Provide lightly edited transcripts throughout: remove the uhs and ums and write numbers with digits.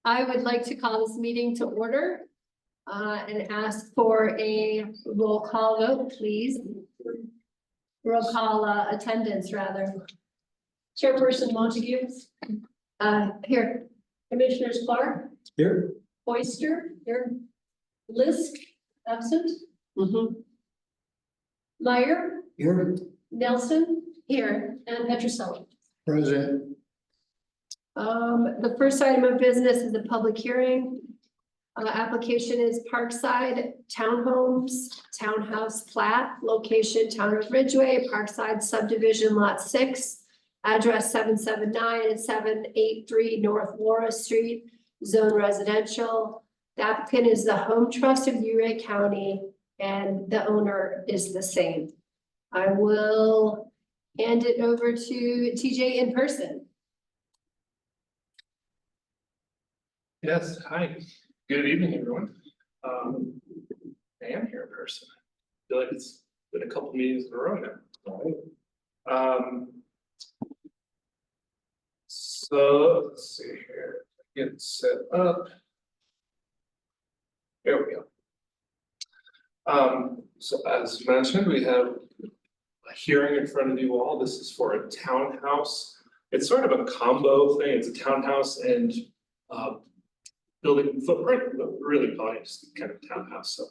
I would like to call this meeting to order and ask for a roll call vote, please. Roll call attendance, rather. Chairperson Montague. Here. Commissioners Clark, Here. Oyster, here. Lisk, absent. Meyer, Here. Nelson, here, and Petroselli. Present. The first item of business is a public hearing. Application is Parkside Townhomes, Townhouse Plat, location Town of Ridgway, Parkside Subdivision Lot 6, address 779 and 783 North Laura Street, zone residential. The applicant is the Home Trust of Ridgway County, and the owner is the same. I will hand it over to TJ in person. Yes, hi, good evening, everyone. I am here in person. I feel like it's been a couple meetings in a row now. So let's see here, get set up. There we go. So as mentioned, we have a hearing in front of you all. This is for a townhouse. It's sort of a combo thing. It's a townhouse and building footprint, but really probably just kind of townhouse. So,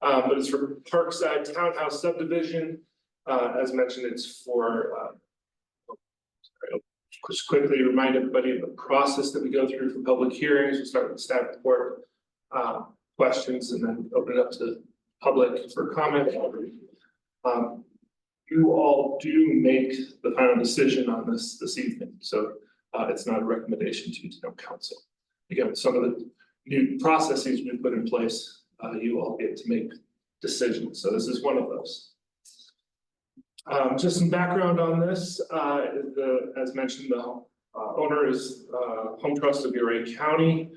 but it's for Parkside Townhouse Subdivision. As mentioned, it's for. Sorry, I'll just quickly remind everybody of the process that we go through for public hearings. We'll start with the staff report, questions, and then open it up to public for comment. You all do make the final decision on this evening, so it's not a recommendation to town council. Again, some of the new processes we put in place, you all get to make decisions. So this is one of those. Just some background on this. As mentioned, the owner is Home Trust of Ridgway County.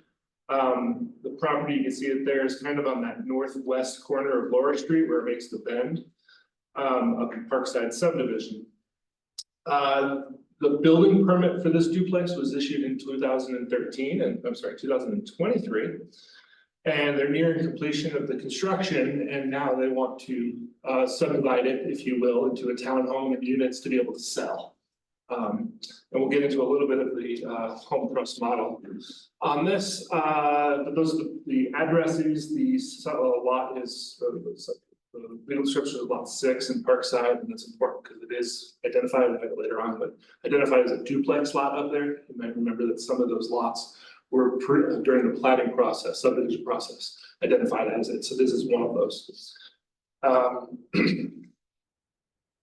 The property, you can see it there, is kind of on that northwest corner of Laura Street where it makes the bend of the Parkside subdivision. The building permit for this duplex was issued in 2013, and I'm sorry, 2023. And they're nearing completion of the construction, and now they want to subdivide it, if you will, into a townhome and units to be able to sell. And we'll get into a little bit of the home trust model on this. But those are the addresses. The lot is the legal description is lot 6 in Parkside, and that's important because it is identified later on, but identified as a duplex lot up there. You might remember that some of those lots were during the platting process, subdivision process, identified as it. So this is one of those.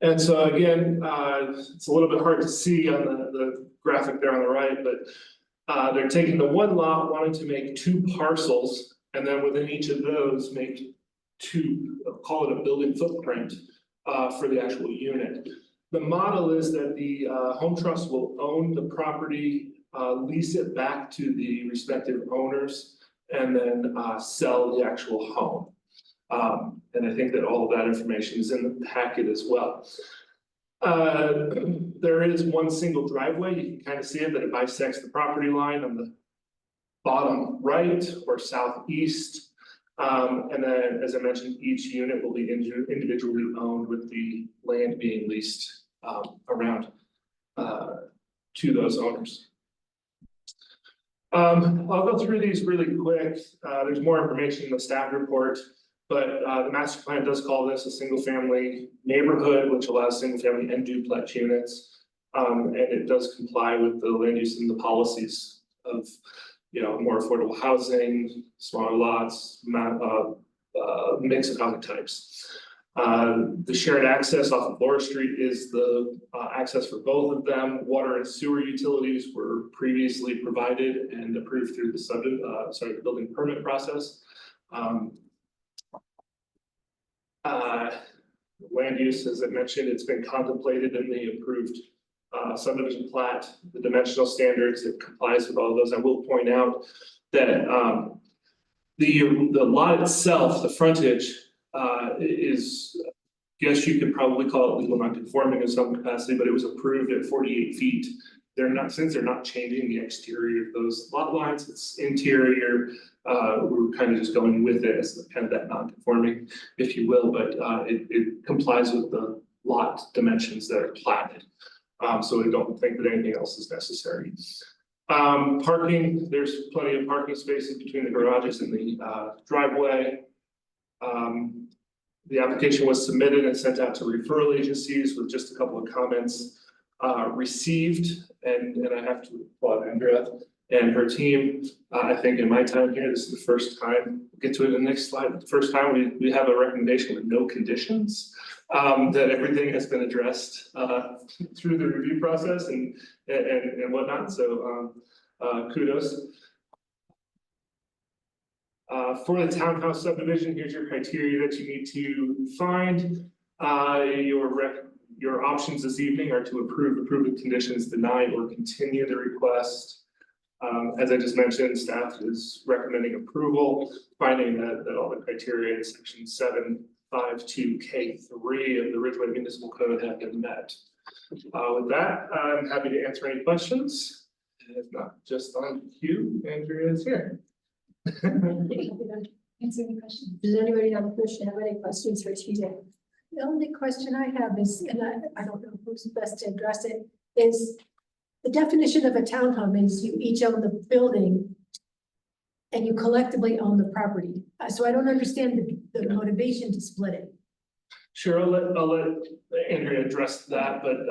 And so again, it's a little bit hard to see on the graphic there on the right, but they're taking the one lot, wanting to make 2 parcels, and then within each of those make 2, call it a building footprint for the actual unit. The model is that the Home Trust will own the property, lease it back to the respective owners, and then sell the actual home. And I think that all of that information is in the packet as well. There is one single driveway. You can kind of see it, that it bisects the property line on the bottom right or southeast. And then, as I mentioned, each unit will be individually owned, with the land being leased around to those owners. I'll go through these really quick. There's more information in the staff report, but the master plan does call this a single family neighborhood, which allows single family and duplex units. And it does comply with the land use and the policies of, you know, more affordable housing, smaller lots, mix of housing types. The shared access off of Laura Street is the access for both of them. Water and sewer utilities were previously provided and approved through the building permit process. Land use, as I mentioned, it's been contemplated in the approved subdivision plat, the dimensional standards. It complies with all of those. I will point out that the lot itself, the frontage, is, I guess you could probably call it legal non-conforming in some capacity, but it was approved at 48 feet since they're not changing the exterior of those lot lines, it's interior. We're kind of just going with it as kind of that non-conforming, if you will, but it complies with the lot dimensions that are platted. So I don't think that anything else is necessary. Parking, there's plenty of parking spaces between the garages and the driveway. The application was submitted and sent out to referral agencies with just a couple of comments received, and I have to applaud Andrea and her team. I think in my time here, this is the first time, we'll get to it in the next slide, the first time we have a recommendation with no conditions. That everything has been addressed through the review process and whatnot, so kudos. For the townhouse subdivision, here's your criteria that you need to find. Your options this evening are to approve with conditions, deny or continue the request. As I just mentioned, staff is recommending approval, finding that all the criteria in section 752K3 of the Ridgway Municipal Code have been met. With that, I'm happy to answer any questions. If not, just on cue, Andrea is here. Answer any questions. Does anybody on the commission have any questions for TJ? The only question I have is, and I don't know who's best to address it, is the definition of a townhome is you each own the building and you collectively own the property. So I don't understand the motivation to split it. Sure, I'll let Andrea address that, but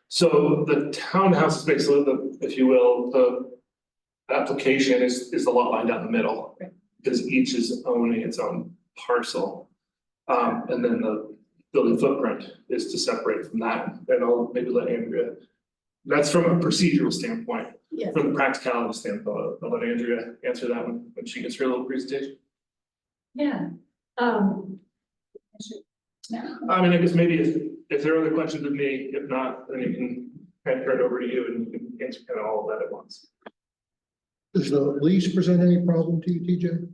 so the townhouse is basically if you will, the application is the lot line down the middle. Right. Because each is owning its own parcel. And then the building footprint is to separate from that, and I'll maybe let Andrea. That's from a procedural standpoint. Yeah. From the practicality standpoint, I'll let Andrea answer that one when she gets her little presentation. Yeah. I mean, I guess maybe if there are other questions of me, if not, then you can kind of turn it over to you and you can answer kind of all of that at once. Does the lease present any problem to you, TJ?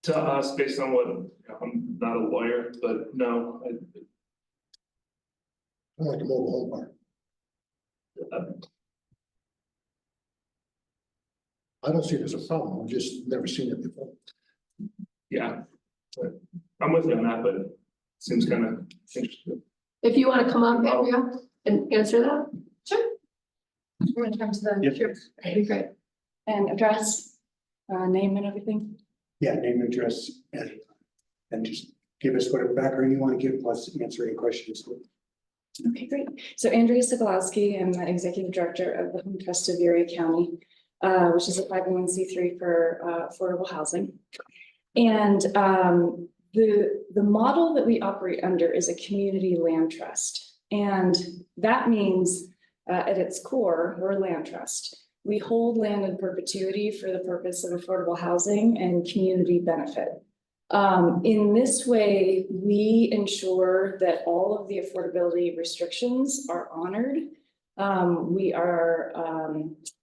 To us, based on what, I'm not a lawyer, but no, I like a mobile home park. I don't see it as a problem. I've just never seen it before. yeah. But I'm with you on that, but it seems kind of interesting. If you want to come up, Andrea, and answer that, We're gonna come to the. Yep. sure, that'd be great. And address, name and everything. Yeah, name, address, and just give us whatever background you want to give, plus answer any questions. Okay, great. So Andrea Sokolowski, I'm the executive director of the Home Trust of Ridgway County, which is a 501c3 for affordable housing. And the model that we operate under is a community land trust. And that means at its core, we're a land trust. We hold land in perpetuity for the purpose of affordable housing and community benefit. In this way, we ensure that all of the affordability restrictions are honored. We are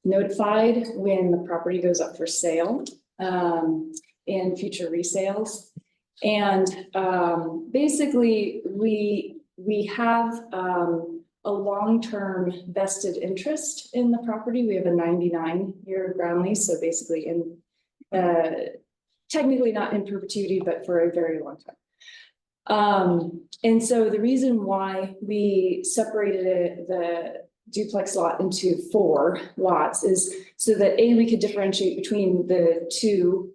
notified when the property goes up for sale and future resales. And basically, we have a long-term vested interest in the property. We have a 99-year ground lease, so basically technically not in perpetuity, but for a very long time. And so the reason why we separated the duplex lot into 4 lots is so that we could differentiate between the 2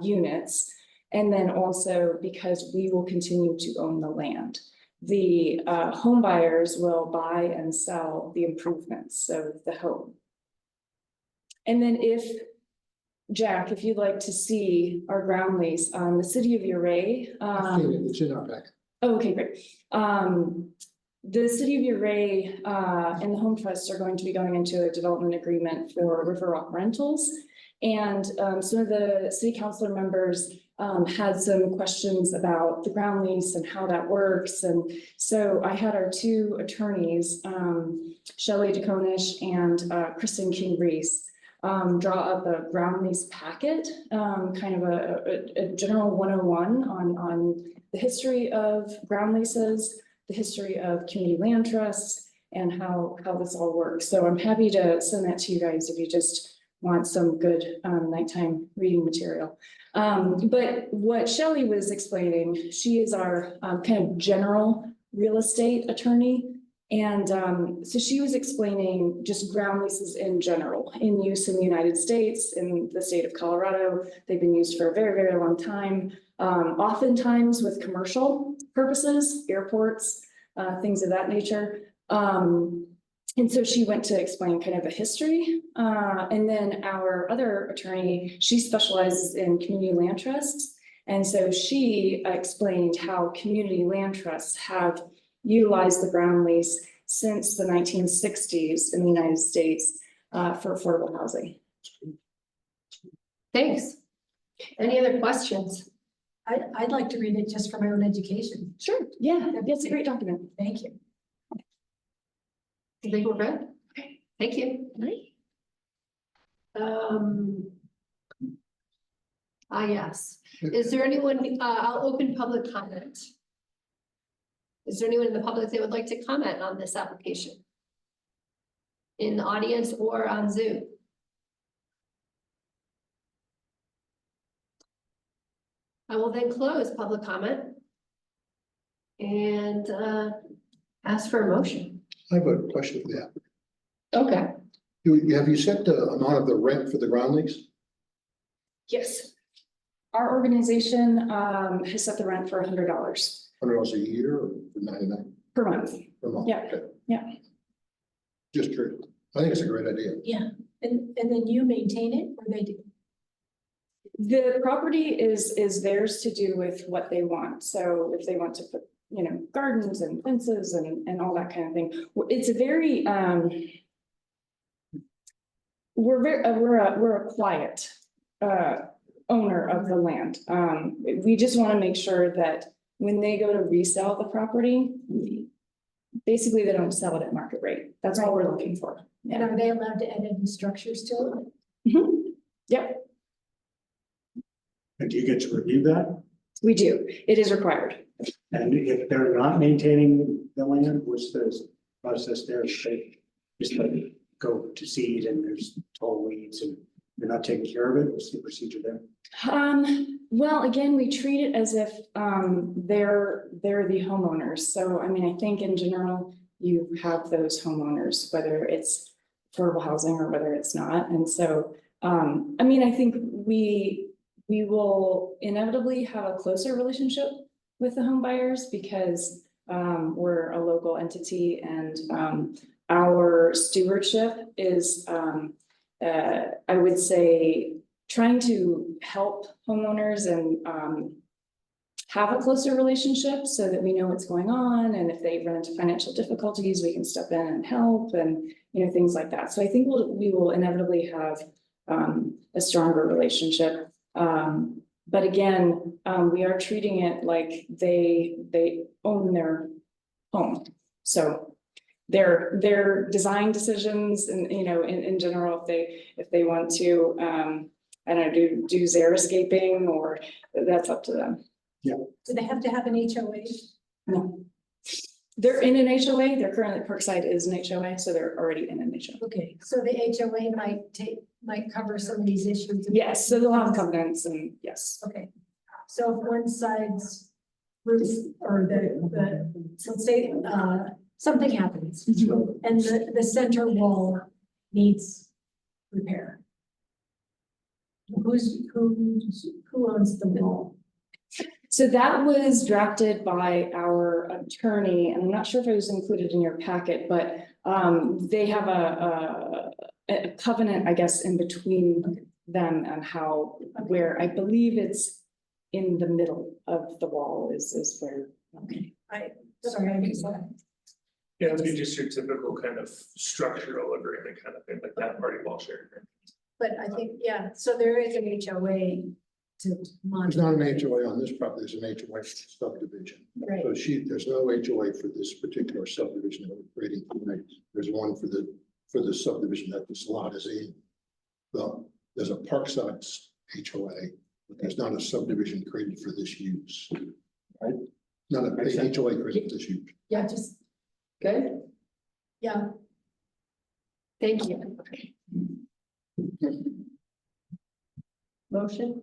units, and then also because we will continue to own the land. The home buyers will buy and sell the improvements, so the home. And then Jack, if you'd like to see our ground lease, the city of Ridgway. I've seen it. It's in our back. Oh, okay, great. The city of Ridgway and the Home Trust are going to be going into a development agreement for River Rock Rentals. And some of the city councilor members had some questions about the ground lease and how that works. And so I had our 2 attorneys, Shelley DeConish and Kristen King-Reese, draw up a ground lease packet, kind of a general 101 on the history of ground leases, the history of community land trusts, and how this all works. So I'm happy to send that to you guys if you just want some good nighttime reading material. But what Shelley was explaining, she is our kind of general real estate attorney. And so she was explaining just ground leases in general, in use in the United States, in the state of Colorado. They've been used for a very, very long time, oftentimes with commercial purposes, airports, things of that nature. And so she went to explain kind of a history. And then our other attorney, she specializes in community land trusts. And so she explained how community land trusts have utilized the ground lease since the 1960s in the United States for affordable housing. Thanks. Any other questions? I'd like to read it just for my own education. Sure, yeah, that's a great document. Thank you. I think we're good. Okay, thank you. Yes. Is there anyone, I'll open public comment. Is there anyone in the public that would like to comment on this application? In the audience or on Zoom? I will then close public comment and ask for a motion. I have a question for that. Okay. Have you set the amount of the rent for the ground lease? Yes. Our organization has set the rent for $100 $100 a year or for 99 per month. per month? Yeah, Okay. yeah. Just curious. I think it's a great idea. Yeah, and then you maintain it or they do? The property is theirs to do with what they want. So if they want to put, you know, gardens and fences and all that kind of thing. It's a very, we're a quiet owner of the land. We just want to make sure that when they go to resell the property, basically they don't sell it at market rate. That's all we're looking for. And Yeah. are they allowed to add any structures to it? Mhm. Yep, And do you get to review that? we do. It is required. And if they're not maintaining the land, what's the process there? They just let it go to seed and there's tall weeds and they're not taking care of it? What's the procedure there? Well, again, we treat it as if they're the homeowners. So I mean, I think in general, you have those homeowners, whether it's affordable housing or whether it's not. And so I mean, I think we will inevitably have a closer relationship with the home buyers because we're a local entity and our stewardship is I would say trying to help homeowners and have a closer relationship so that we know what's going on. And if they run into financial difficulties, we can step in and help and, you know, things like that. So I think we will inevitably have a stronger relationship. But again, we are treating it like they own their home. So their design decisions and, you know, in general, if they want to, I don't know, do xeriscaping or that's up to them. Do they have to have an HOA? No. They're in an HOA. They're currently, Parkside is an HOA, so they're already in an HOA. Okay, so the HOA might cover some of these issues. Yes, so they'll have covenants and yes. Okay, so if one side's roof or let's say, something happens and the center wall needs repair. Who owns the wall? So that was drafted by our attorney, and I'm not sure if it was included in your packet, but they have a covenant, I guess, in between them and where I believe it's in the middle of the wall is where. Okay, sorry, I missed that. Yeah, it'd be just your typical kind of structural agreement kind of thing, like that party wall share. But I think, yeah, so there is an HOA to There's monitor. not an HOA on this property, there's an HOA for subdivision. Right, So there's no HOA for this particular subdivision that we're creating tonight. There's one for the subdivision that this lot is in. Well, there's a Parkside HOA, but there's not a subdivision created for this use. Right? Not a HOA created for this use. Yeah, just good. Yeah, Thank you. Motion,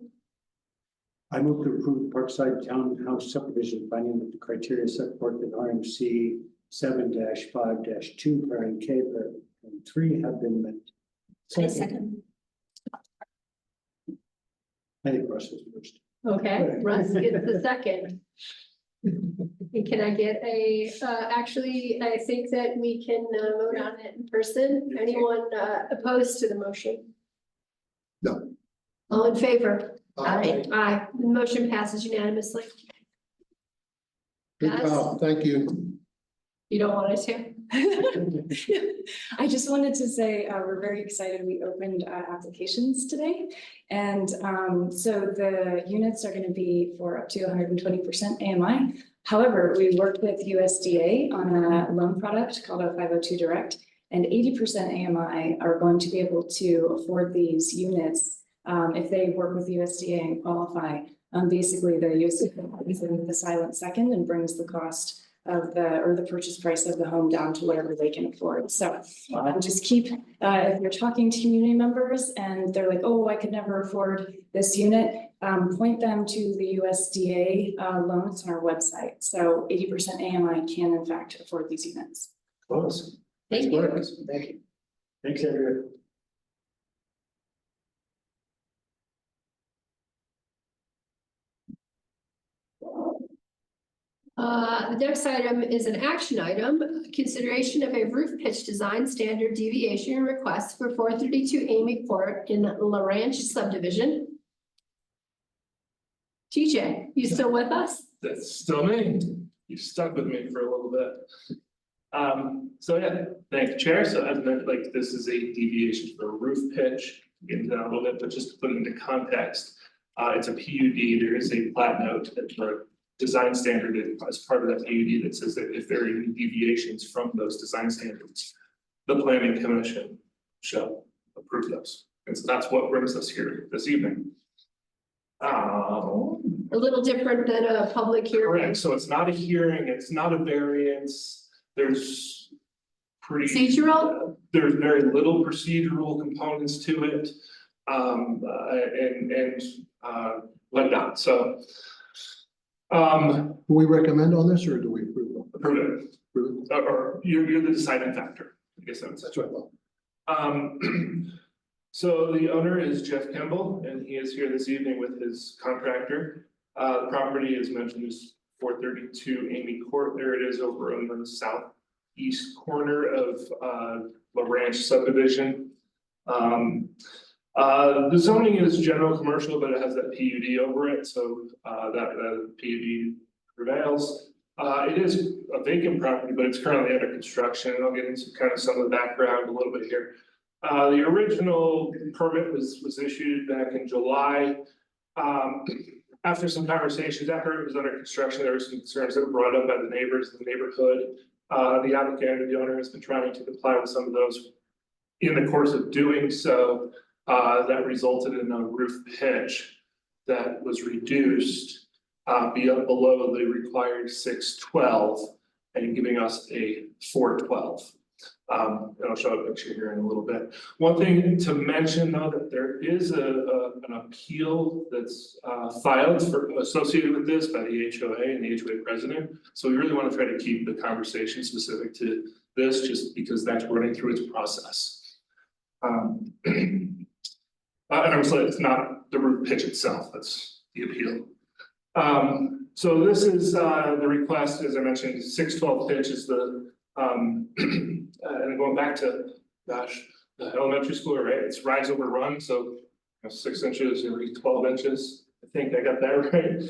I move to approve Parkside Townhouse subdivision finding that the criteria set forth in RMC 7-5-2, parent K, parent 3 have been met. I second. I think Russ was first. okay, Russ gets the second. And can I get actually, I think that we can vote on it in person. Anyone opposed to the motion? No. All in favor? Aye. Aye, the motion passes unanimously. Good Yes. job, thank you. You don't want us to? I just wanted to say, we're very excited. We opened applications today. And so the units are going to be for up to 120% AMI. However, we worked with USDA on a loan product called a 502 Direct, and 80% AMI are going to be able to afford these units if they work with USDA and qualify. Basically, the USDA is in the silent second and brings the cost of the purchase price of the home down to whatever they can afford. So just keep, if you're talking to community members and they're like, oh, I could never afford this unit, point them to the USDA loans on our website. So 80% AMI can in fact afford these units. Close. Thank you. Thank you. Thanks, Andrea. The next item is an action item, consideration of a roof pitch design standard deviation request for 432 Amy Court in La Ranch subdivision. TJ, you still with us? That's still me. You stuck with me for a little bit. So yeah, thank you, Chair. So as meant, like, this is a deviation for a roof pitch. Get into that a little bit, but just to put it into context, it's a PUD. There is a plat note that for design standard as part of that PUD that says that if there are any deviations from those design standards, the planning commission shall approve those. And so that's what brings us here this evening. A little different than a public hearing. Correct, so it's not a hearing, it's not a variance, there's Procedural? there's very little procedural components to it. Whatnot, so. Do we recommend on this or do we approve it? Approve it, Approve it? or you're the deciding factor, I guess that's. That's right. So the owner is Jeff Kimball, and he is here this evening with his contractor. The property is mentioned as 432 Amy Court. There it is over on the southeast corner of La Ranch subdivision. The zoning is general commercial, but it has that PUD over it, so that PUD prevails. It is a vacant property, but it's currently under construction. I'll get into kind of some of the background a little bit here. The original permit was issued back in July. After some conversations, after it was under construction, there were some concerns that were brought up by the neighbors in the neighborhood. The applicant, the owner, has been trying to comply with some of those. In the course of doing so, that resulted in a roof pitch that was reduced below the required 612 and giving us a 412. And I'll show a picture here in a little bit. One thing to mention, though, that there is an appeal that's filed associated with this by the HOA and the HOA president. So we really want to try to keep the conversation specific to this, just because that's running through its process. And obviously, it's not the roof pitch itself; that's the appeal. So this is the request, as I mentioned. 612 pitch is the and going back to, gosh, the elementary school, right? It's rise over run, so 6 inches every 12 inches. I think I got that right.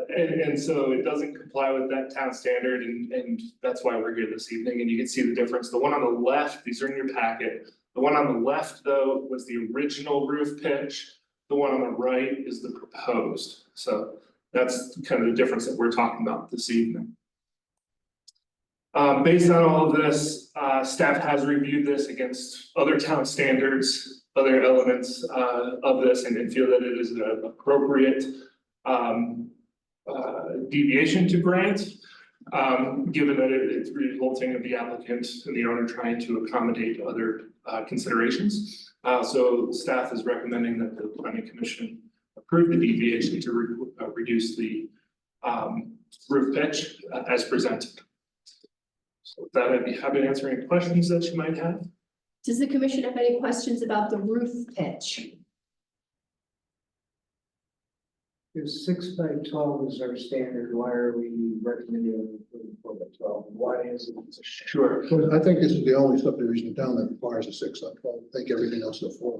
And so it doesn't comply with that town standard, and that's why we're here this evening. And you can see the difference. The one on the left, these are in your packet. The one on the left, though, was the original roof pitch. The one on the right is the proposed. So that's kind of the difference that we're talking about this evening. Based on all of this, staff has reviewed this against other town standards, other elements of this, and feel that it is an appropriate deviation to grant. Given that it's resulting in the applicant and the owner trying to accommodate other considerations. So staff is recommending that the planning commission approve the deviation to reduce the roof pitch as presented. So with that, I'd be happy to answer any questions that you might have. Does the commission have any questions about the roof pitch? If 6x12 is our standard, why are we recommending 4x12? Why is it? Sure. So I think this is the only subdivision in town that requires a 6 on 12. I think everything else is a 4.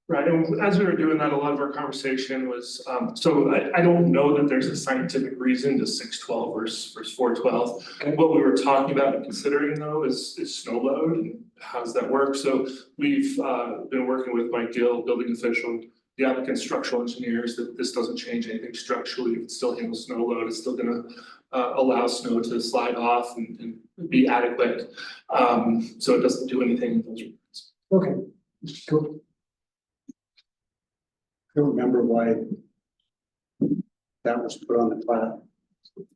Right, and as we were doing that, a lot of our conversation was, so I don't know that there's a scientific reason to 612 versus 412. Okay. What we were talking about and considering though is snow load and how does that work? So we've been working with Mike Gill, building official, the applicant structural engineers, that this doesn't change anything structurally, it still handles snow load, it's still gonna allow snow to slide off and be adequate. So it doesn't do anything in those regards. Okay, cool. I don't remember why that was put on the plat.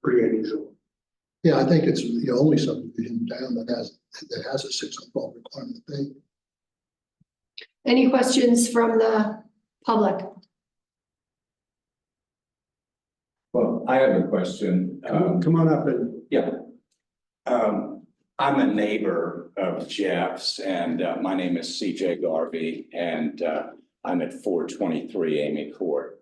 Pretty unusual. Yeah, I think it's the only subdivision in town that has a 6 on 12 requirement. I think. Any questions from the public? Well, I have a question. Come on up and. Yeah. I'm a neighbor of Jeff's and my name is CJ Garvey and I'm at 423 Amy Court.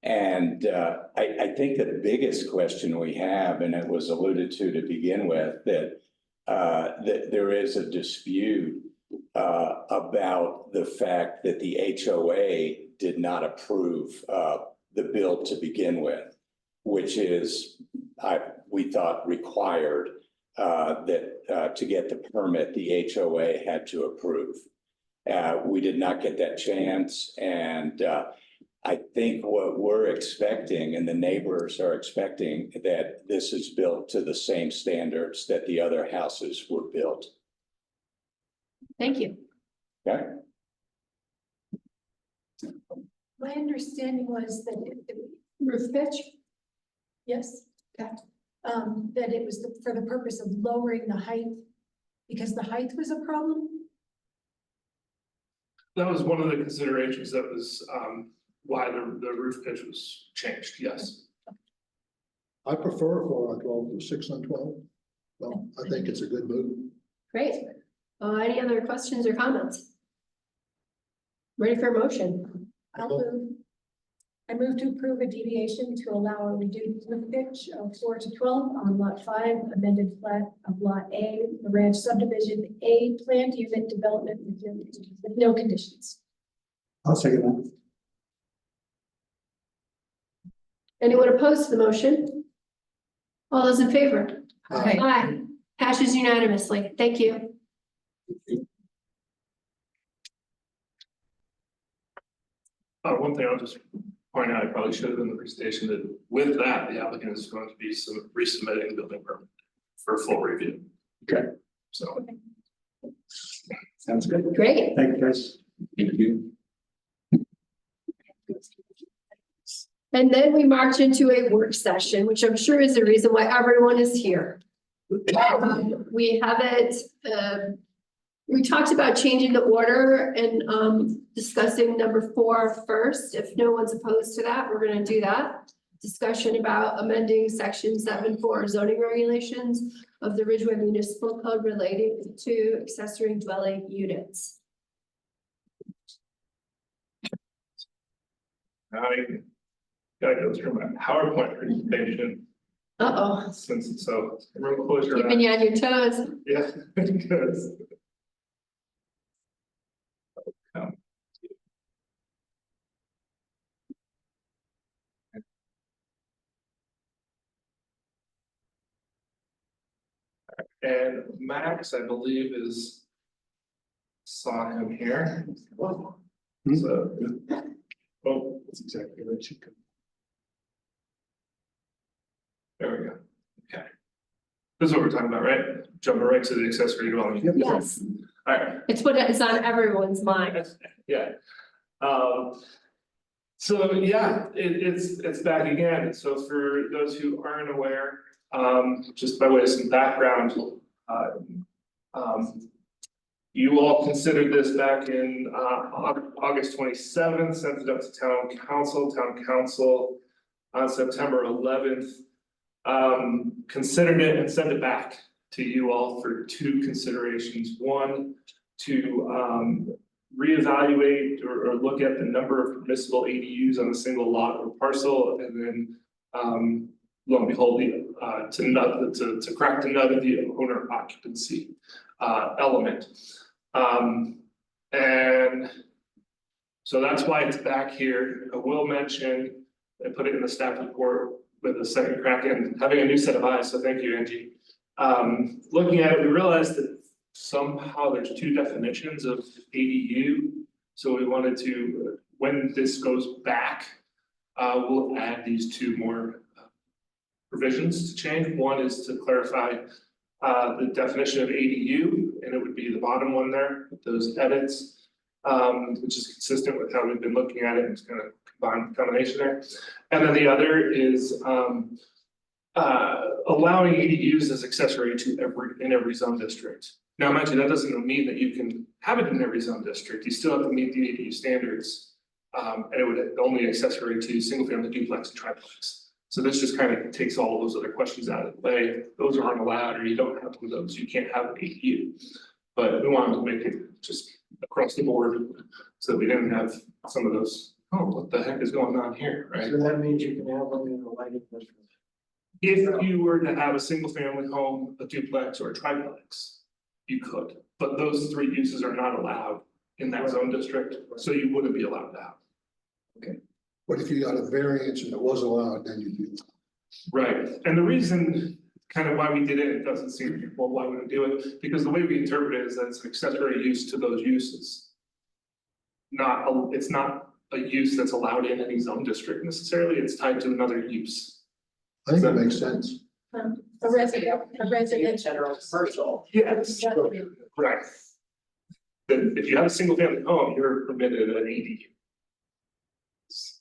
And I think the biggest question we have, and it was alluded to begin with, that there is a dispute about the fact that the HOA did not approve the bill to begin with, which is, we thought required that to get the permit, the HOA had to approve. We did not get that chance, and I think what we're expecting and the neighbors are expecting that this is built to the same standards that the other houses were built. Thank you. Okay. My understanding was that Roof pitch? yes. Okay. That it was for the purpose of lowering the height, because the height was a problem. That was one of the considerations that was why the roof pitch was changed, yes. I prefer a 4 on 12 to a 6 on 12. Well, I think it's a good move. Great. Any other questions or comments? Ready for a motion? I move to approve a deviation to allow a reduced roof pitch of 4 to 12 on lot 5, amended plat of lot A, the ranch subdivision A, planned unit development with no conditions. I'll second that. Anyone opposed to the motion? All those in favor? Okay. Aye. Passes unanimously. Thank you. One thing I'll just point out, I probably should have in the presentation that with that, the applicant is going to be resubmitting the building permit for full review. Okay. So. Sounds good. Great. Thank you, guys. Thank you. And then we march into a work session, which I'm sure is the reason why everyone is here. We have it, we talked about changing the order and discussing number 4 first. If no one's opposed to that, we're gonna do that. Discussion about amending section 7.4 zoning regulations of the Ridgway Municipal Code relating to accessory dwelling units. I gotta go through my PowerPoint presentation Uh-oh, since it's so, everyone close your keeping eyes. you on your toes. Yeah, good. And Max, I believe, saw him here. So, oh, That's exactly what you could. there we go. Okay. This is what we're talking about, right? Jumping right to the accessory dwelling. Yep. Yes, All right. it's what is on everyone's mind. Yeah. So yeah, it's back again. So for those who aren't aware, Just by way of some background, you all considered this back in August 27th, sent it up to town council on September 11th. Considered it and sent it back to you all for two considerations. One, to reevaluate or look at the number of permissible ADUs on a single lot or parcel, and then lo and behold, to crack the nut of the owner occupancy element. And so that's why it's back here. I will mention, I put it in the staff report with a second crack and having a new set of eyes, so thank you, Angie. Looking at it, we realized that somehow there's two definitions of ADU. So we wanted to, when this goes back, we'll add these two more provisions to change. One is to clarify the definition of ADU, and it would be the bottom one there with those edits, which is consistent with how we've been looking at it. It's kind of combination there. And then the other is allowing ADUs as accessory to every zone district. Now, mind you, that doesn't mean that you can have it in every zone district. You still have to meet the ADU standards. And it would only accessory to single family duplex and triplex. So this just kind of takes all of those other questions out of the way. If those aren't allowed, or you don't have one of those, you can't have an ADU. But we wanted to make it just across the board so that we didn't have some of those, oh, what the heck is going on here, right? So that means you can have one in a lighting district. If you were to have a single family home, a duplex or a triplex, you could, but those three uses are not allowed in that zone district, so you wouldn't be allowed to have. But if you got a variance and it was allowed, then you do. Right, and the reason kind of why we did it doesn't seem, well, why would we do it? Because the way we interpret it is that it's an accessory use to those uses. It's not a use that's allowed in any zone district necessarily, it's tied to another use. I think that makes sense. A residential. General commercial. Yes, right. Then if you have a single family home, you're permitted an ADU. Is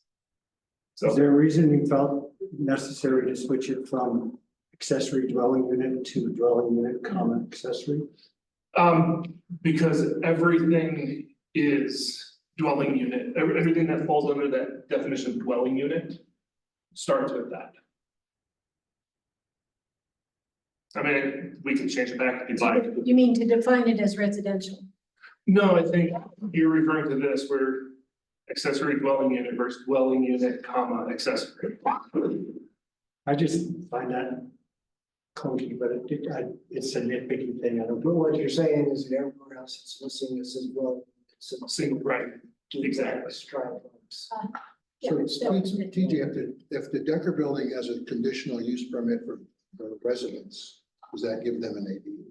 So, there a reason you felt necessary to switch it from accessory dwelling unit to dwelling unit, comma, accessory? because everything is dwelling unit, everything that falls under that definition of dwelling unit starts with that. I mean, we can change it back if you'd like. You mean to define it as residential? No, I think you're referring to this where accessory dwelling unit versus dwelling unit, comma, accessory. I just find that clunky, but it's a nitpicky thing. I don't know what you're saying is that everywhere else it's listing this as well. It's a Single, right, exactly. Yeah, So it's TJ, if the Decker building has a conditional use permit for residents, does that give them an ADU?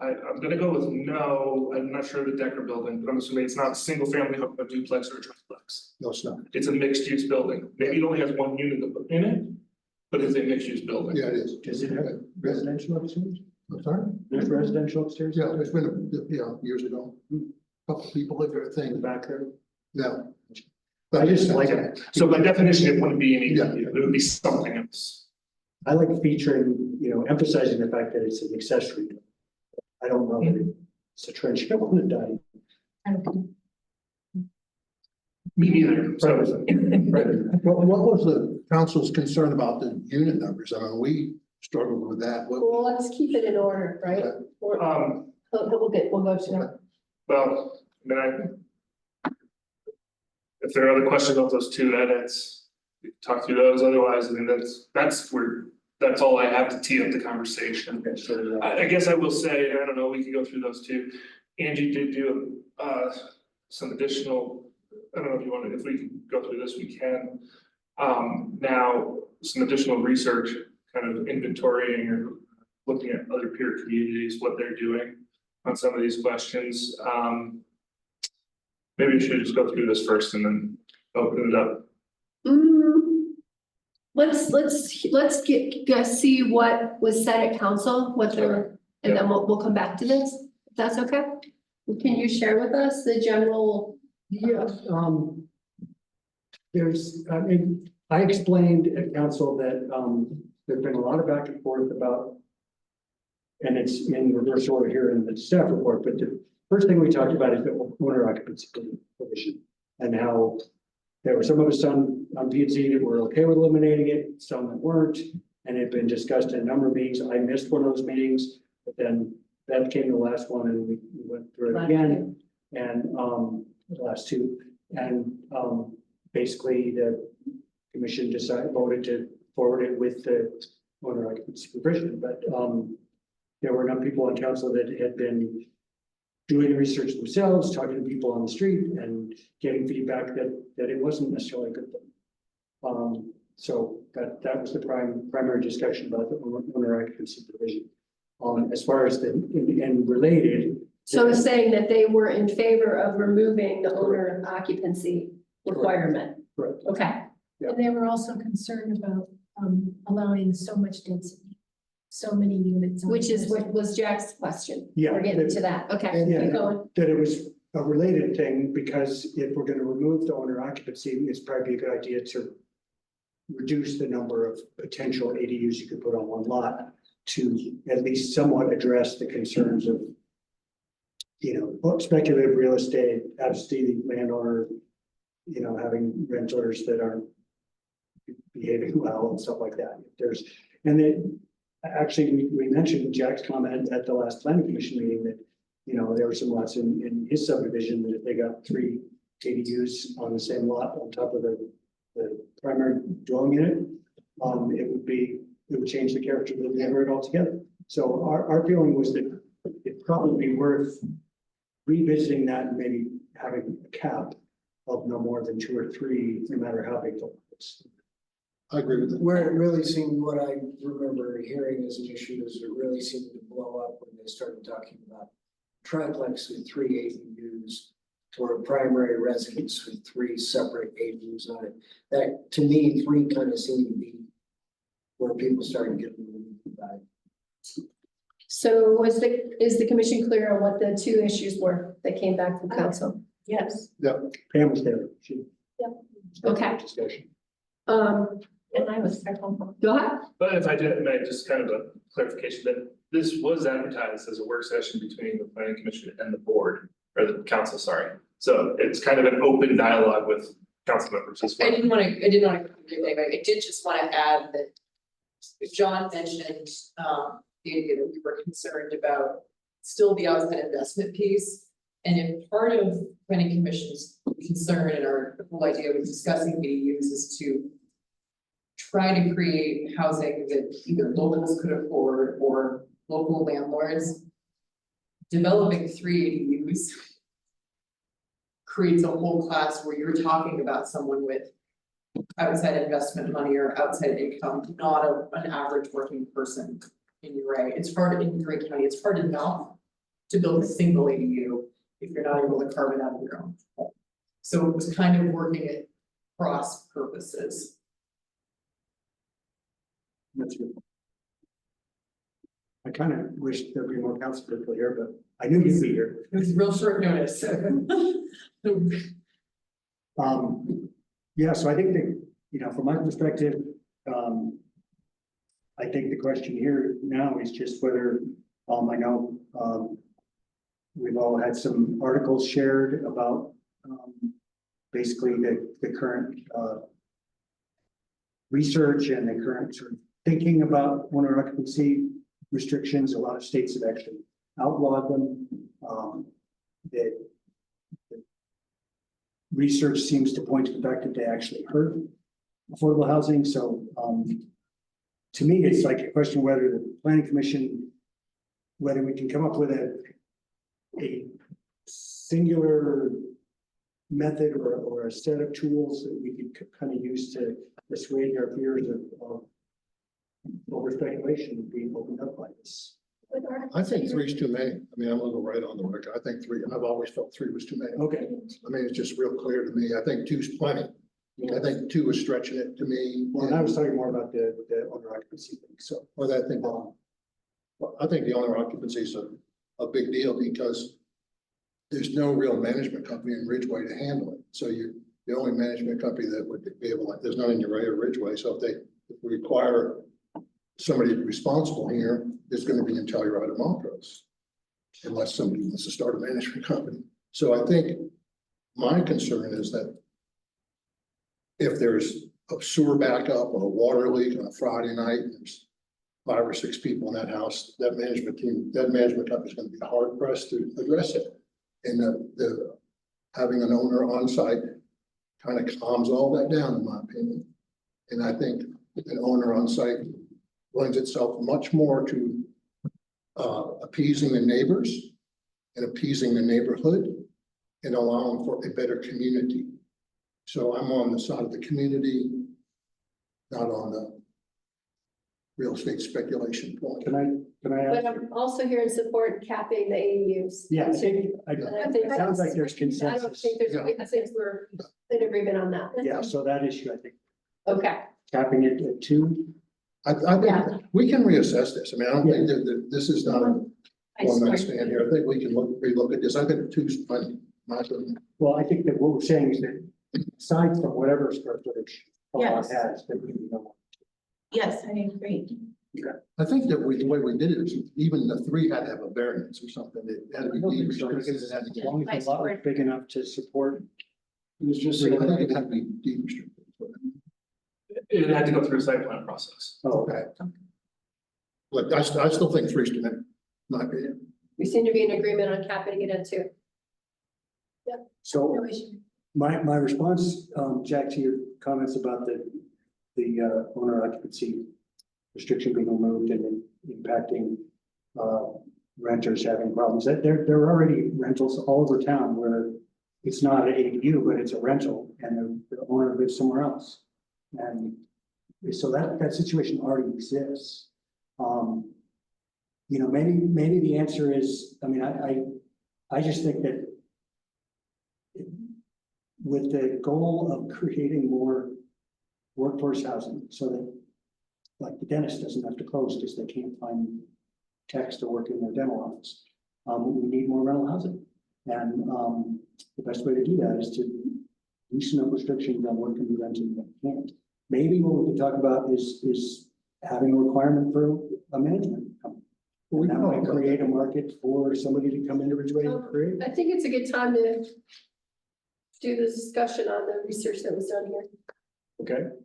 I'm gonna go with no, I'm not sure of the Decker building, but I'm assuming it's not a single family home, a duplex or a triplex. No, it's not. It's a mixed use building. Maybe it only has one unit in it, but it's a mixed use building. Yeah, it is. Does it have residential upstairs? I'm sorry? There's residential upstairs? Yeah, there's been, years ago, a couple people lived there, thing Back there? no. I just like it. So by definition, it wouldn't be an Yeah. ADU, it would be something else. I like featuring, emphasizing the fact that it's an accessory. I don't know that it's a trench I want to die. Me neither, so. What was the council's concern about the unit numbers? I mean, we struggled with that. Well, let's keep it in order, right? We'll go to that. Well, if there are other questions on those two edits, we can talk through those, otherwise, that's all I have to tee up the conversation. Okay, so, I guess I will say, and I don't know, we can go through those two. Angie did do some additional, I don't know if you want to, if we can go through this, we can. Now, some additional research, kind of inventorying or looking at other peer communities, what they're doing on some of these questions. Maybe we should just go through this first and then open it up. Let's see what was said at council, what they're, and then we'll come back to this, if that's okay? Can you share with us the general? yeah, there's, I explained at council that, there's been a lot of back and forth about, and it's in reverse order here in the staff report, but the first thing we talked about is the owner occupancy provision and how there were some of us on P and Z that were okay with eliminating it, some that weren't, and it had been discussed in a number of meetings. I missed one of those meetings, but then that came the last one and we went through it again. And, the last two, and, basically the commission voted to forward it with the owner occupancy provision, but, there were enough people on council that had been doing research themselves, talking to people on the street and getting feedback that it wasn't necessarily a good thing. So that was the primary discussion about the owner occupancy provision. As far as and related. So it's saying that they were in favor of removing the owner occupancy requirement. Correct. Okay, And they were also concerned about, allowing so much density, so many units. on which is this. what was Jack's question. Yeah. We're getting to that. Okay, Yeah. keep going. That it was a related thing, because if we're gonna remove the owner occupancy, it's probably a good idea to reduce the number of potential ADUs you could put on one lot to at least somewhat address the concerns of, speculative real estate, absentee landowner, having renters that aren't behaving well and stuff like that. Actually, we mentioned Jack's comment at the last planning commission meeting that, there were some lots in his subdivision that if they got 3 ADUs on the same lot on top of the primary dwelling unit, it would change the character of the neighborhood altogether. So our feeling was that it'd probably be worth revisiting that and maybe having a cap of no more than 2 or 3, no matter how big the lot is. I agree with that. Where it really seemed, what I remember hearing as an issue is it really seemed to blow up when they started talking about triplex with 3 ADUs or a primary residence with 3 separate ADUs on it. That, to me, 3 kind of seemed to be where people started getting moved by. So is the commission clear on what the 2 issues were that came back from council? Yes. Pam was there. She. Okay. Discussion. And I was, go ahead. But if I did, may just kind of a clarification that this was advertised as a work session between the planning commission and the board, or the council, sorry. So it's kind of an open dialogue with council members as well. I didn't want to do anything, I did just want to add that John mentioned, the idea that we were concerned about still the outside investment piece. And if part of planning commission's concern and our whole idea of discussing ADUs is to try to create housing that either locals could afford or local landlords, developing 3 ADUs creates a whole class where you're talking about someone with outside investment money or outside income, not an average working person in Ridgway. It's hard in Ridgway County, it's hard enough to build a single ADU if you're not able to carve it out of your own home. So it was kind of working at cross purposes. That's good. I kind of wish there'd be more council people here, but I knew you'd be here. It was real short notice. Yeah, so I think that, from my perspective, I think the question here now is just whether, I know, we've all had some articles shared about, basically the current, research and the current sort of thinking about owner occupancy restrictions. A lot of states have actually outlawed them. That the research seems to point to the fact that they actually hurt affordable housing. So to me, it's like a question whether the planning commission, whether we can come up with a singular method or a set of tools that we could kind of use to persuade our fears of over speculation being opened up by this. I think 3 is too many. I mean, I'm gonna go right on the record. I think 3, I've always felt 3 was too many. Okay. I mean, it's just real clear to me. I think 2 is plenty. I think 2 is stretching it to me. Well, I was talking more about the owner occupancy thing, so. Well, I think the owner occupancy is a big deal because there's no real management company in Ridgway to handle it. So the only management company that would be able, like, there's none in Uriah or Ridgway, so if we require somebody responsible here, it's gonna be in Telluride or Montrose. Unless somebody wants to start a management company. So I think my concern is that if there's a sewer backup or a water leak on a Friday night, and there's 5 or 6 people in that house, that management company is gonna be hard pressed to address it. And the having an owner on site kind of calms all that down, in my opinion. And I think an owner on site lends itself much more to appeasing the neighbors and appeasing the neighborhood and allowing for a better community. So I'm on the side of the community, not on the real estate speculation point. Can I But ask? I'm also here in support capping the ADUs. Yeah, I think, And I think it sounds like there's I don't consensus. think I think we're in agreement on that. Yeah, so that issue, I think, Okay, capping it at 2. I Yeah. think we can reassess this. I mean, I don't think that this is not a I one night swear. stand here. I think we can relook at this. I think 2's fine. My opinion. Well, I think that what we're saying is that aside from whatever square footage a lot Yes. has, that we know. Yes, I agree. I think that the way we did it is even the 3 had to have a variance or something. It had to I be don't deed think so, restricted. because It had to as be- long as the lot was big enough to support. It was just. I think it had to be deed restricted. It had to go through a site plan process. Oh, Okay. Look, I still think 3's too many, my opinion. we seem to be in agreement on capping it at 2. so No issue. my response, Jack, to your comments about the owner occupancy restriction being removed and then impacting renters having problems, that there are already rentals all over town where it's not an ADU, but it's a rental and the owner lives somewhere else. And so that situation already exists. You know, maybe the answer is, I mean, I just think that with the goal of creating more workforce housing so that like the dentist doesn't have to close because they can't find techs to work in their dental office. We need more rental housing. And the best way to do that is to loosen up restrictions on what can be rented and what can't. Maybe what we could talk about is having a requirement for a management company. We That can might talk about create a market for somebody to come into Ridgway and create. I think it's a good time to do the discussion on the research that was done here. Okay.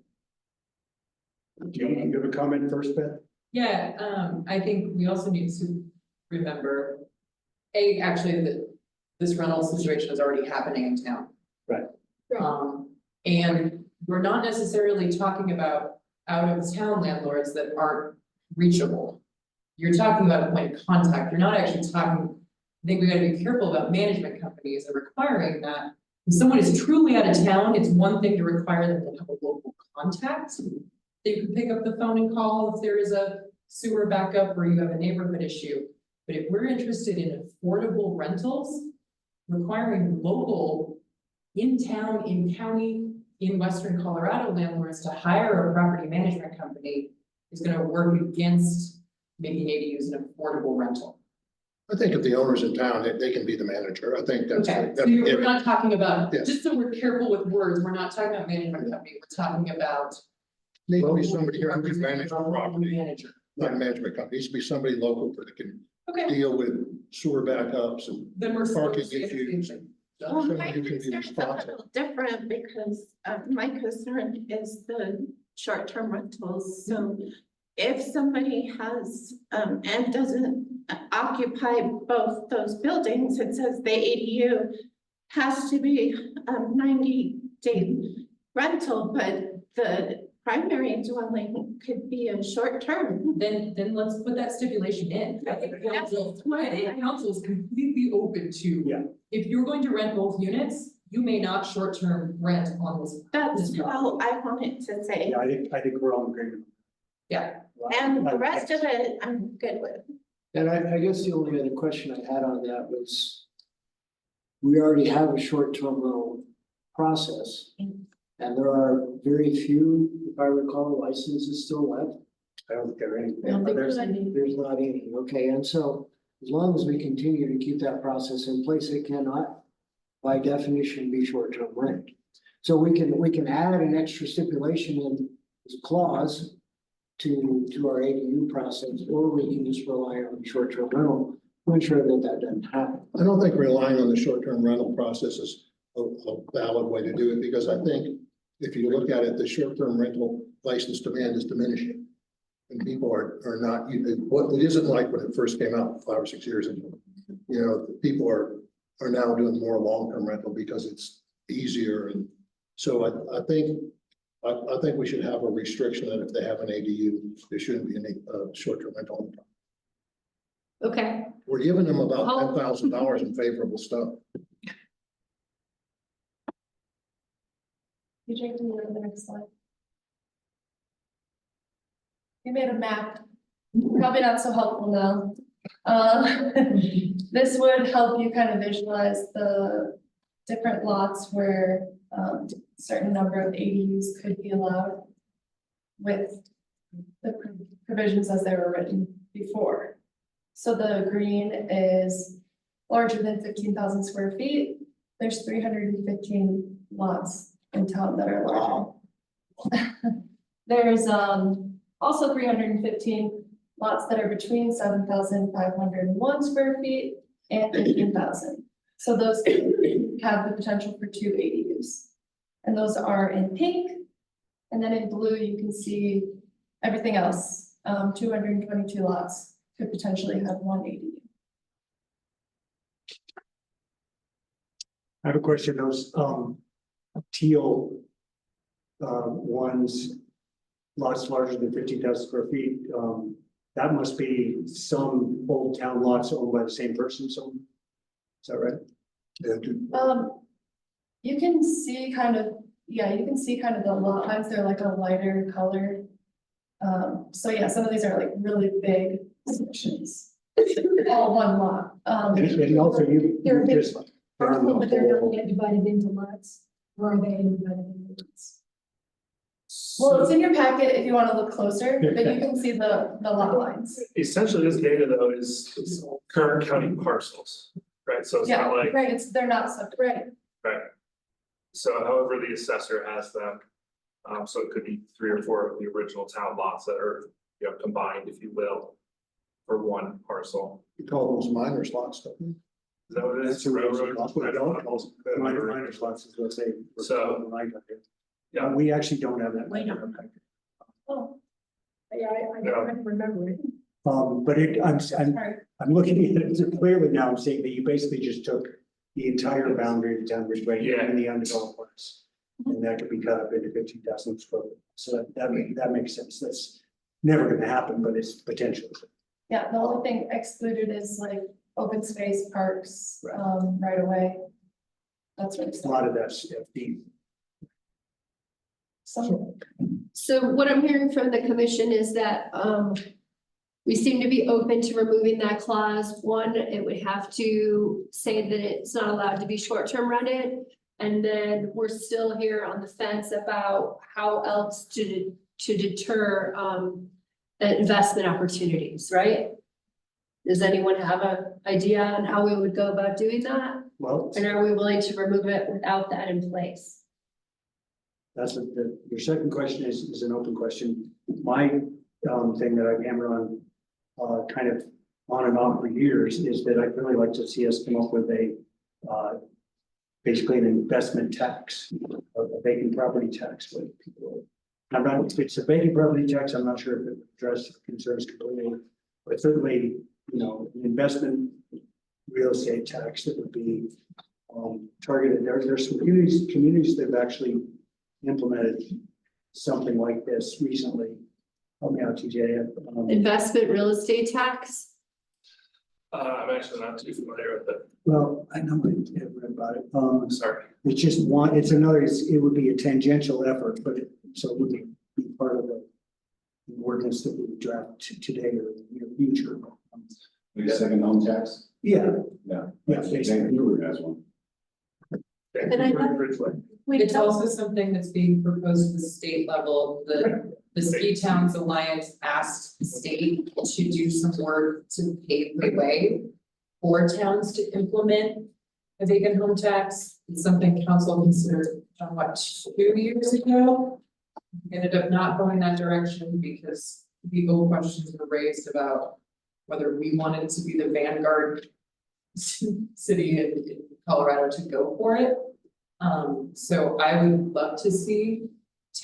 Do you want to give a comment first, Beth? Yeah, I think we also need to remember, actually, that this rental situation is already happening in town. Right. And we're not necessarily talking about out of town landlords that aren't reachable. You're talking about a point of contact. You're not actually talking, I think we gotta be careful about management companies and requiring that. If someone is truly out of town, it's one thing to require them to have a local contact. They can pick up the phone and call if there is a sewer backup or you have a neighborhood issue. But if we're interested in affordable rentals, requiring local, in town, in county, in Western Colorado landlords to hire a property management company is gonna work against making ADUs an affordable rental. I think if the owner's in town, they can be the manager. I think that's. Okay, so that- we're not talking about, Yes. just so we're careful with words, we're not talking about management company, we're talking about. Needs to be somebody here who can manage the Local property, Manager. not a management company. Needs to be somebody local that can Okay, deal with sewer backups and then we're. parking we're- issues. Well, Somebody my who can be concern is a responsible. little different because my concern is the short-term rentals. So if somebody has and doesn't occupy both those buildings, it says the ADU has to be 90-day rental, but the primary dwelling could be a short-term. Then let's put that stipulation in. I think council, That's what I think council is completely open to. Yeah. If you're going to rent both units, you may not short-term rent on this. That's this how I wanted to say. Yeah, I think we're all in agreement. Yeah. And the rest of it, I'm good with. And I guess the only other question I had on that was, we already have a short-term rental process. And there are very few, if I recall, licenses still left. I don't think there are any. I don't think There's there's not any, okay, and so as long as we continue to keep that process in place, it cannot, by definition, be short-term rent. So we can add an extra stipulation in this clause to our ADU process, or we can just rely on short-term rental to ensure that that doesn't happen. I don't think relying on the short-term rental process is a valid way to do it, because I think if you look at it, the short-term rental license demand is diminishing. And people are not, what it isn't like when it first came out 5 or 6 years ago. You know, people are now doing more long-term rental because it's easier, and so I think we should have a restriction that if they have an ADU, there shouldn't be any short-term rental. Okay, We're giving them about Oh. $10,000 in favorable stuff. You can go to the next slide. We made a map, probably not so helpful now. This would help you kind of visualize the different lots where a certain number of ADUs could be allowed with the provisions as they were written before. So the green is larger than 15,000 square feet. There's 315 lots in town that are larger. There's also 315 lots that are between 7,501 square feet and 15,000. So those have the potential for 2 ADUs. And those are in pink. And then in blue, you can see everything else. 222 lots could potentially have 1 ADU. I have a question, those teal ones, lots larger than 15,000 square feet, that must be some old town lots owned by the same person, so is that right? Yeah, You can see kind of, yeah, you can see kind of the lot lines, they're like a lighter color. So yeah, some of these are like really big sections, all one lot. And also you They're big. just. But they're not yet divided into lots, or are they divided into lots? Well, it's in your packet if you want to look closer, but you can see the lot lines. Essentially, this data though is current county parcels, right? So it's Yeah, not like, right, they're not separate. right? So however the assessor has them, so it could be 3 or 4 of the original town lots that are, you know, combined, if you will, for one parcel. you call those minor slots, don't you? Is that what it is? That's a Railroad? minor slots is what they. So- when I got here. Yeah. We actually don't have that. Wait, Oh, Yeah, I don't remember it. But I'm looking at it clearly now, I'm saying that you basically just took the entire boundary of town Ridgway Yeah. and the undeveloped parts. And that could be cut up into 15,000 square feet. So that makes sense. That's never gonna happen, but it's potential. yeah, the only thing excluded is like open space, parks, right away. That's what it's. A lot of that's FD. so what I'm hearing from the commission is that, we seem to be open to removing that clause. One, it would have to say that it's not allowed to be short-term rented. And then we're still here on the fence about how else to deter, investment opportunities, right? Does anyone have an idea on how we would go about doing that? Well, And are we willing to remove it without that in place? that's your second question is an open question. My thing that I've hammered on kind of on and off for years is that I'd really like to see us come up with a basically an investment tax, a vacant property tax. I'm not, if it's a vacant property tax, I'm not sure if it addresses concerns completely, but certainly, you know, an investment real estate tax that would be targeted. There's some communities that have actually implemented something like this recently. Help me out, TJ. Investment real estate tax? I'm actually not too familiar with it. Well, I know I have read about it. I'm sorry. It's just one, it's another, it would be a tangential effort, but so it would be part of the ordinance that we would draft today or in the near future. Like a second home tax? Yeah, Yeah. yeah, basically. Vancouver has one. And I thought- Ridgway. It's also something that's being proposed at the state level. The Ski Towns Alliance asked the state to do some work to pave the way for towns to implement a vacant home tax. It's something council considered what, 2 years ago. Ended up not going that direction because legal questions were raised about whether we wanted to be the vanguard city in Colorado to go for it. So I would love to see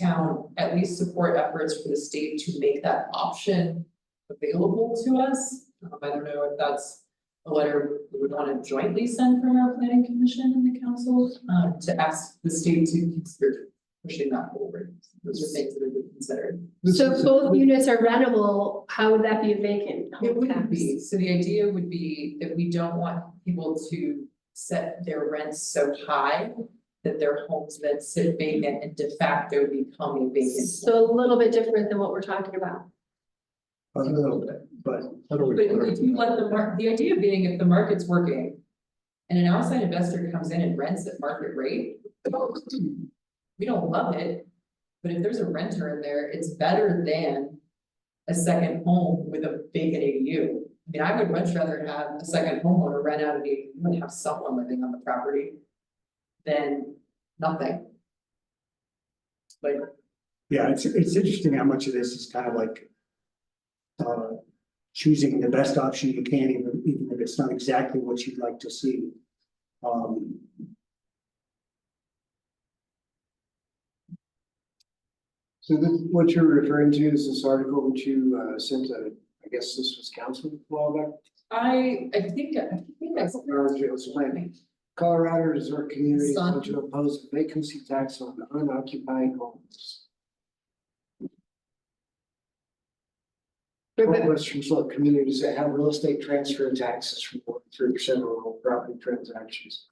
town at least support efforts for the state to make that option available to us. I don't know if that's a letter we would want to jointly send from our planning commission and the council, to ask the state to consider pushing that forward. Those are things that are being considered. So if both units are rentable, how would that be a vacant home It wouldn't tax? be, so the idea would be that we don't want people to set their rents so high that their homes then sit vacant and de facto become a vacant. So a little bit different than what we're talking about. A little bit, but How do we? But if you let the idea being if the market's working and an outside investor comes in and rents at market rate, we don't love it, but if there's a renter in there, it's better than a second home with a vacant ADU. I mean, I would much rather have a second homeowner rent out an ADU and have someone living on the property than nothing. Like, yeah, it's interesting how much of this is kind of like choosing the best option you can, even if it's not exactly what you'd like to see. So this, what you're referring to is this article which you sent to, I guess this was council a while back? I think that's. Or it was planning. Colorado resort communities Son. want to impose a vacancy tax on unoccupied homes. Western Slope communities that have real estate transfer taxes from 3% of all property transactions.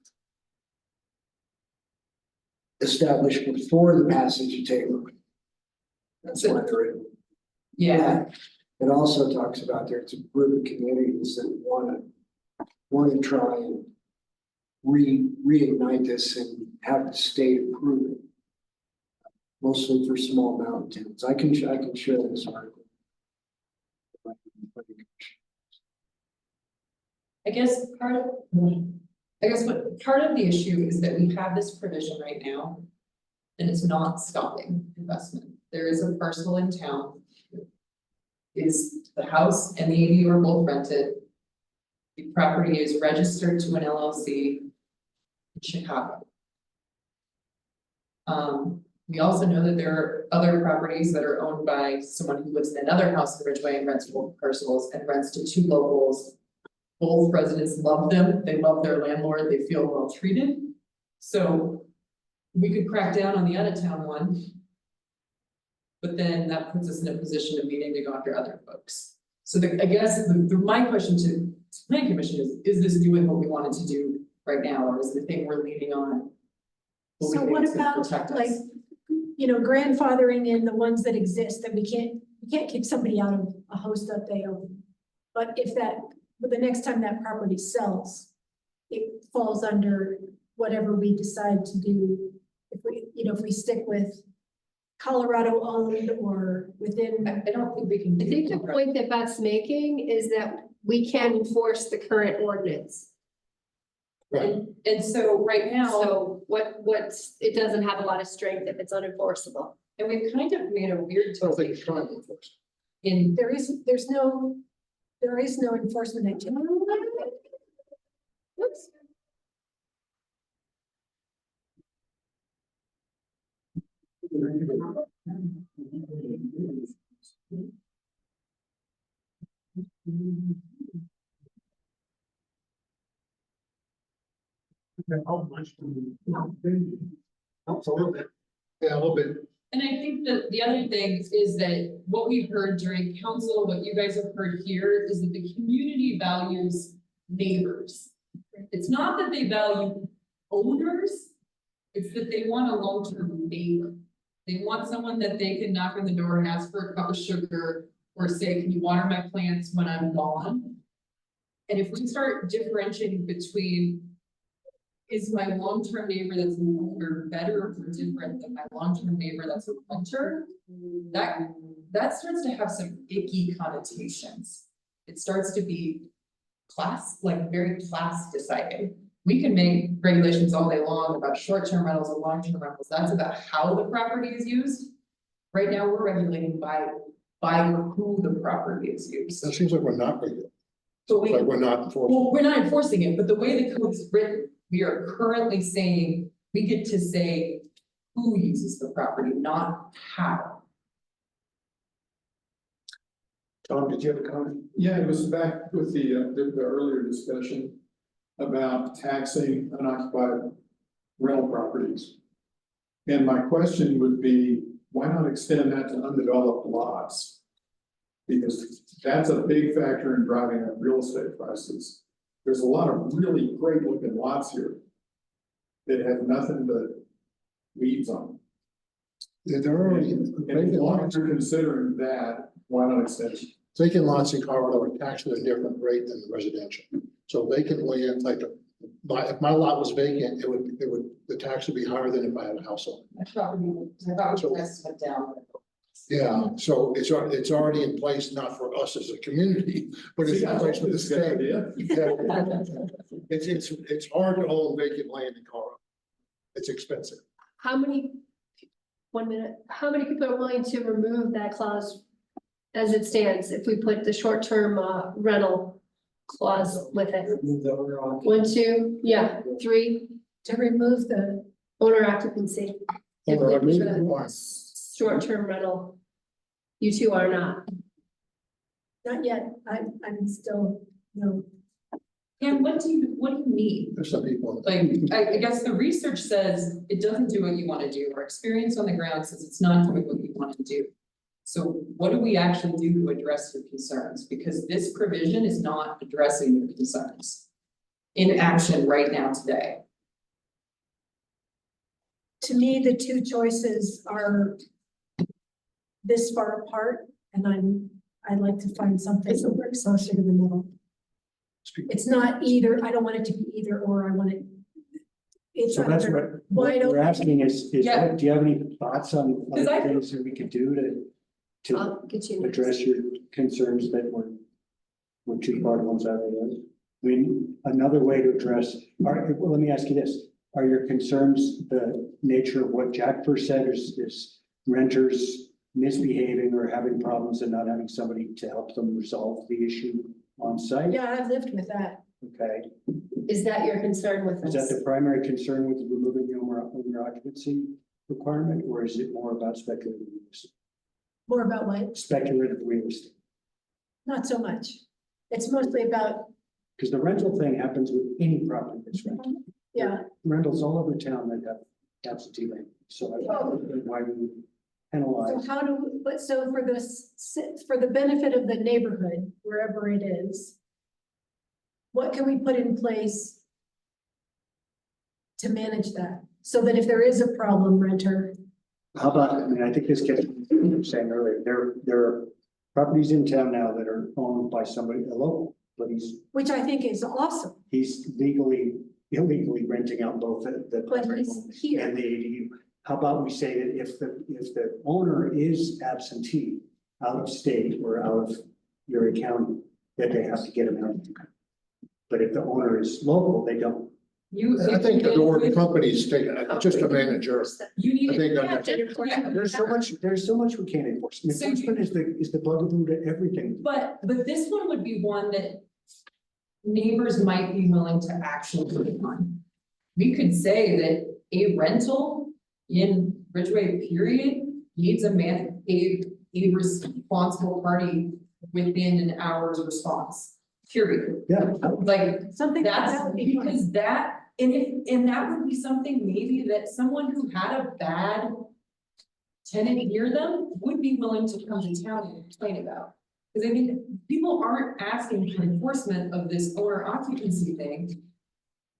Established before the passage of Taylor. That's why they're in. Yeah, It also talks about there's a group of communities that wanna try and reignite this and have the state approve it. Mostly for small mountain towns. I can share this article. I guess part of the issue is that we have this provision right now. And it's not stopping investment. There is a parcel in town. Is the house and the ADU are both rented. The property is registered to an LLC in Chicago. We also know that there are other properties that are owned by someone who lives in another house in Ridgway and rents both parcels and rents to two locals. Both residents love them, they love their landlord, they feel well treated. So we could crack down on the out of town one. But then that puts us in a position of needing to go after other folks. So I guess my question to planning commission is this doing what we wanted to do right now, or is the thing we're leaning on? we So think what is gonna about protect us? like, grandfathering in the ones that exist that we can't kick somebody out of a host that they own. But the next time that property sells, it falls under whatever we decide to do. If we stick with Colorado owned or within. I don't think we can. I think the point that Beth's making is that we can enforce the current ordinance. And so right now, So it doesn't have a lot of strength if it's unenforceable. and we've kind of made a weird I don't think it's trying to distinction enforce. in, There is no enforcement activity. Whoops. Helps a little bit. Yeah, a little bit. and I think that the other thing is that what we've heard during council, what you guys have heard here is that the community values neighbors. It's not that they value owners, it's that they want a long-term neighbor. They want someone that they can knock on the door and ask for a cup of sugar or say, can you water my plants when I'm gone? And if we start differentiating between, is my long-term neighbor that's an owner better or different than my long-term neighbor that's a renter? That starts to have some icky connotations. It starts to be class, like very class deciding. we can make regulations all day long about short-term rentals and long-term rentals. That's about how the property is used. Right now, we're regulating by who the property is used. That seems like we're not regulating, But we, like we're not enforcing. well, we're not enforcing it, but the way the code is written, we are currently saying, we get to say who uses the property, not how. Tom, did you have a comment? Yeah, it was back with the earlier discussion about taxing unoccupied rental properties. And my question would be, why not extend that to undeveloped lots? Because that's a big factor in driving up real estate prices. There's a lot of really great looking lots here that have nothing but weeds on They're already, them. And as long as you're considering that, why not extend it? vacant lots in Colorado are taxed at a different rate than the residential. So vacant land, like, if my lot was vacant, the tax would be higher than if I had a house on it. My property prices went down. Yeah, so it's already in place, not for us as a community, but it's See, in I place hope for the this is a good state. idea. It's hard to own vacant land in Colorado. It's expensive. How many, 1 minute, how many people are willing to remove that clause as it stands if we put the short-term rental clause with it? Move the owner occupancy. 1, 2, yeah, 3, To remove the, owner occupancy. If Owner we put occupancy a requirement. short-term rental. You two are not. not yet, I'm still, no. And what do you need? There's some people. Like, I guess the research says it doesn't do what you want to do. Our experience on the ground says it's not doing what you want to do. So what do we actually do to address your concerns? Because this provision is not addressing your concerns in action right now today. To me, the two choices are this far apart, and I'd like to find something that works closer to the middle. It's not either, I don't want it to be either or, I want it. It's So that's either what wide we're open. asking is, Yeah. do you have any thoughts on Because other I- things that we could do to I'll get you. next. address your concerns that were too far to one side or the other? I mean, another way to address, well, let me ask you this, are your concerns the nature of what Jack first said, is renters misbehaving or having problems and not having somebody to help them resolve the issue on site? Yeah, I've lived with that. Okay, Is that your concern with is that this? the primary concern with removing the owner occupancy requirement, or is it more about speculative use? More about what? Speculative real estate, Not so much. It's mostly about, because the rental thing happens with any property that's rented. yeah, Rentals all over town that have absentee rent, so I don't know why we would penalize. so how do, but so for this, for the benefit of the neighborhood, wherever it is, what can we put in place to manage that? So that if there is a problem renter, How about, I mean, I think this gets, what you were saying earlier, there are properties in town now that are owned by somebody, a local, but which I think is awesome, he's illegally renting out both the but primary he's home here. and the ADU. How about we say that if the owner is absentee, out of state or out of Erie County, that they have to get him out. But if the owner is local, they don't. I think the door companies take, just a manager. You need. I think to- that- Yeah, There's so much we can't enforce. So you- Enforcement is the bugaboo to everything. But this one would be one that neighbors might be willing to actually put on. We could say that a rental in Ridgway period needs a responsible party within an hour's response, period. Yeah. Like, Something like that's that would be fun. because and that would be something maybe that someone who had a bad tenant near them would be willing to come to town and complain about. Because I think people aren't asking for enforcement of this owner occupancy thing.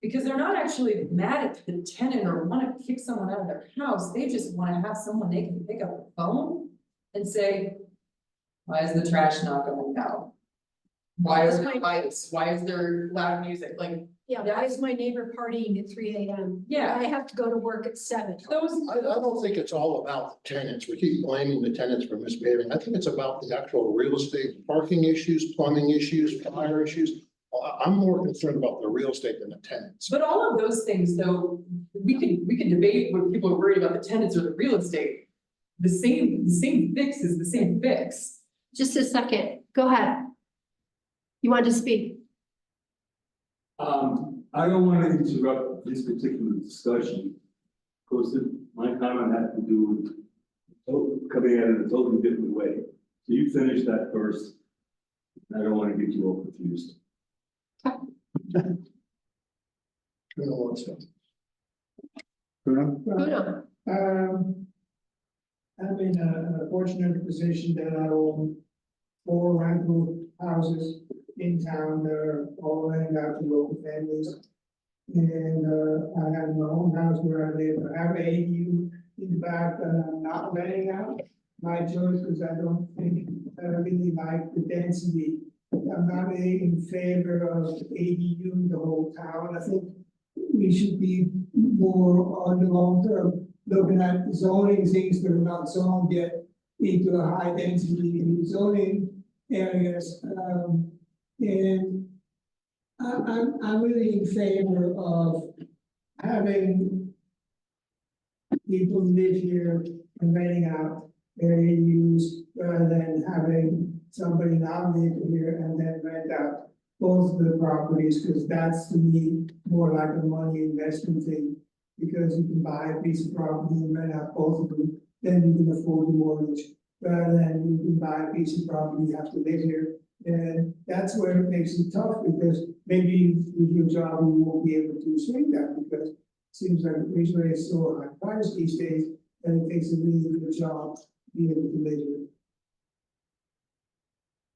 Because they're not actually mad at the tenant or wanna kick someone out of their house, they just wanna have someone they can pick up the phone and say, why is the trash not going out? Why are there lights? Why is there loud music? Like, Yeah, why is my neighbor partying at 3 AM? Yeah. I have to go to work at 7. those. I don't think it's all about the tenants. We keep blaming the tenants for misbehaving. I think it's about the actual real estate, parking issues, plumbing issues, fire issues. I'm more concerned about the real estate than the tenants. But all of those things, though, we can debate when people are worried about the tenants or the real estate. The same fix is the same fix. Just a second, go ahead. You wanted to speak? I don't want to interrupt this particular discussion, because my comment had to do with coming at it in a totally different way. So you finish that first. I don't want to get you all confused. Bruno. I'm in a fortunate position that I own 4 rental houses in town. They're all rented out to local families. And I have my own house where I live. I have an ADU in the back that I'm not renting out. My choice, because I don't think I really like the density. I'm not really in favor of ADU in the whole town. I think we should be more on the long term, looking at zoning things that are not zoned yet into a high density zoning areas. And I'm really in favor of having people live here and renting out their ADUs rather than having somebody not live here and then rent out both of the properties, because that's to me more like a money investment thing. Because you can buy a piece of property and rent out both of them, then you can afford the mortgage. Rather than you can buy a piece of property, you have to live here. And that's where it makes it tough, because maybe with your job, you won't be able to swing that, because it seems like Ridgway is so high price these days, that it takes a really good job to be able to live here.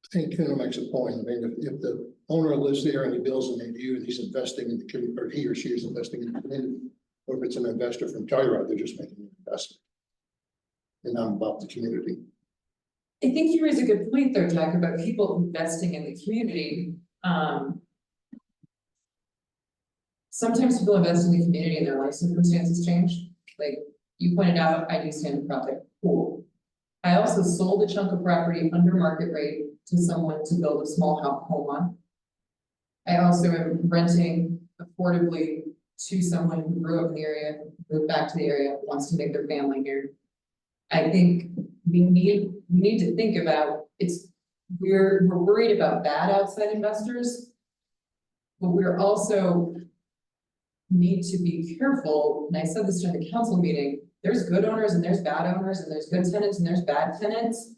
I think Kuno makes a point. I mean, if the owner lives there and he builds an ADU and he's investing in the community, or he or she is investing in the community, or if it's an investor from Telluride, they're just making an investment. And not about the community. I think you raise a good point there, Jack, about people investing in the community. Sometimes people invest in the community and their life circumstances change. Like you pointed out, I do stand in project pool. I also sold a chunk of property under market rate to someone to build a small home on. I also am renting affordably to someone who grew up in the area, moved back to the area, wants to make their family here. I think we need to think about we're worried about bad outside investors, but we're also need to be careful. And I said this during the council meeting, there's good owners and there's bad owners and there's good tenants and there's bad tenants.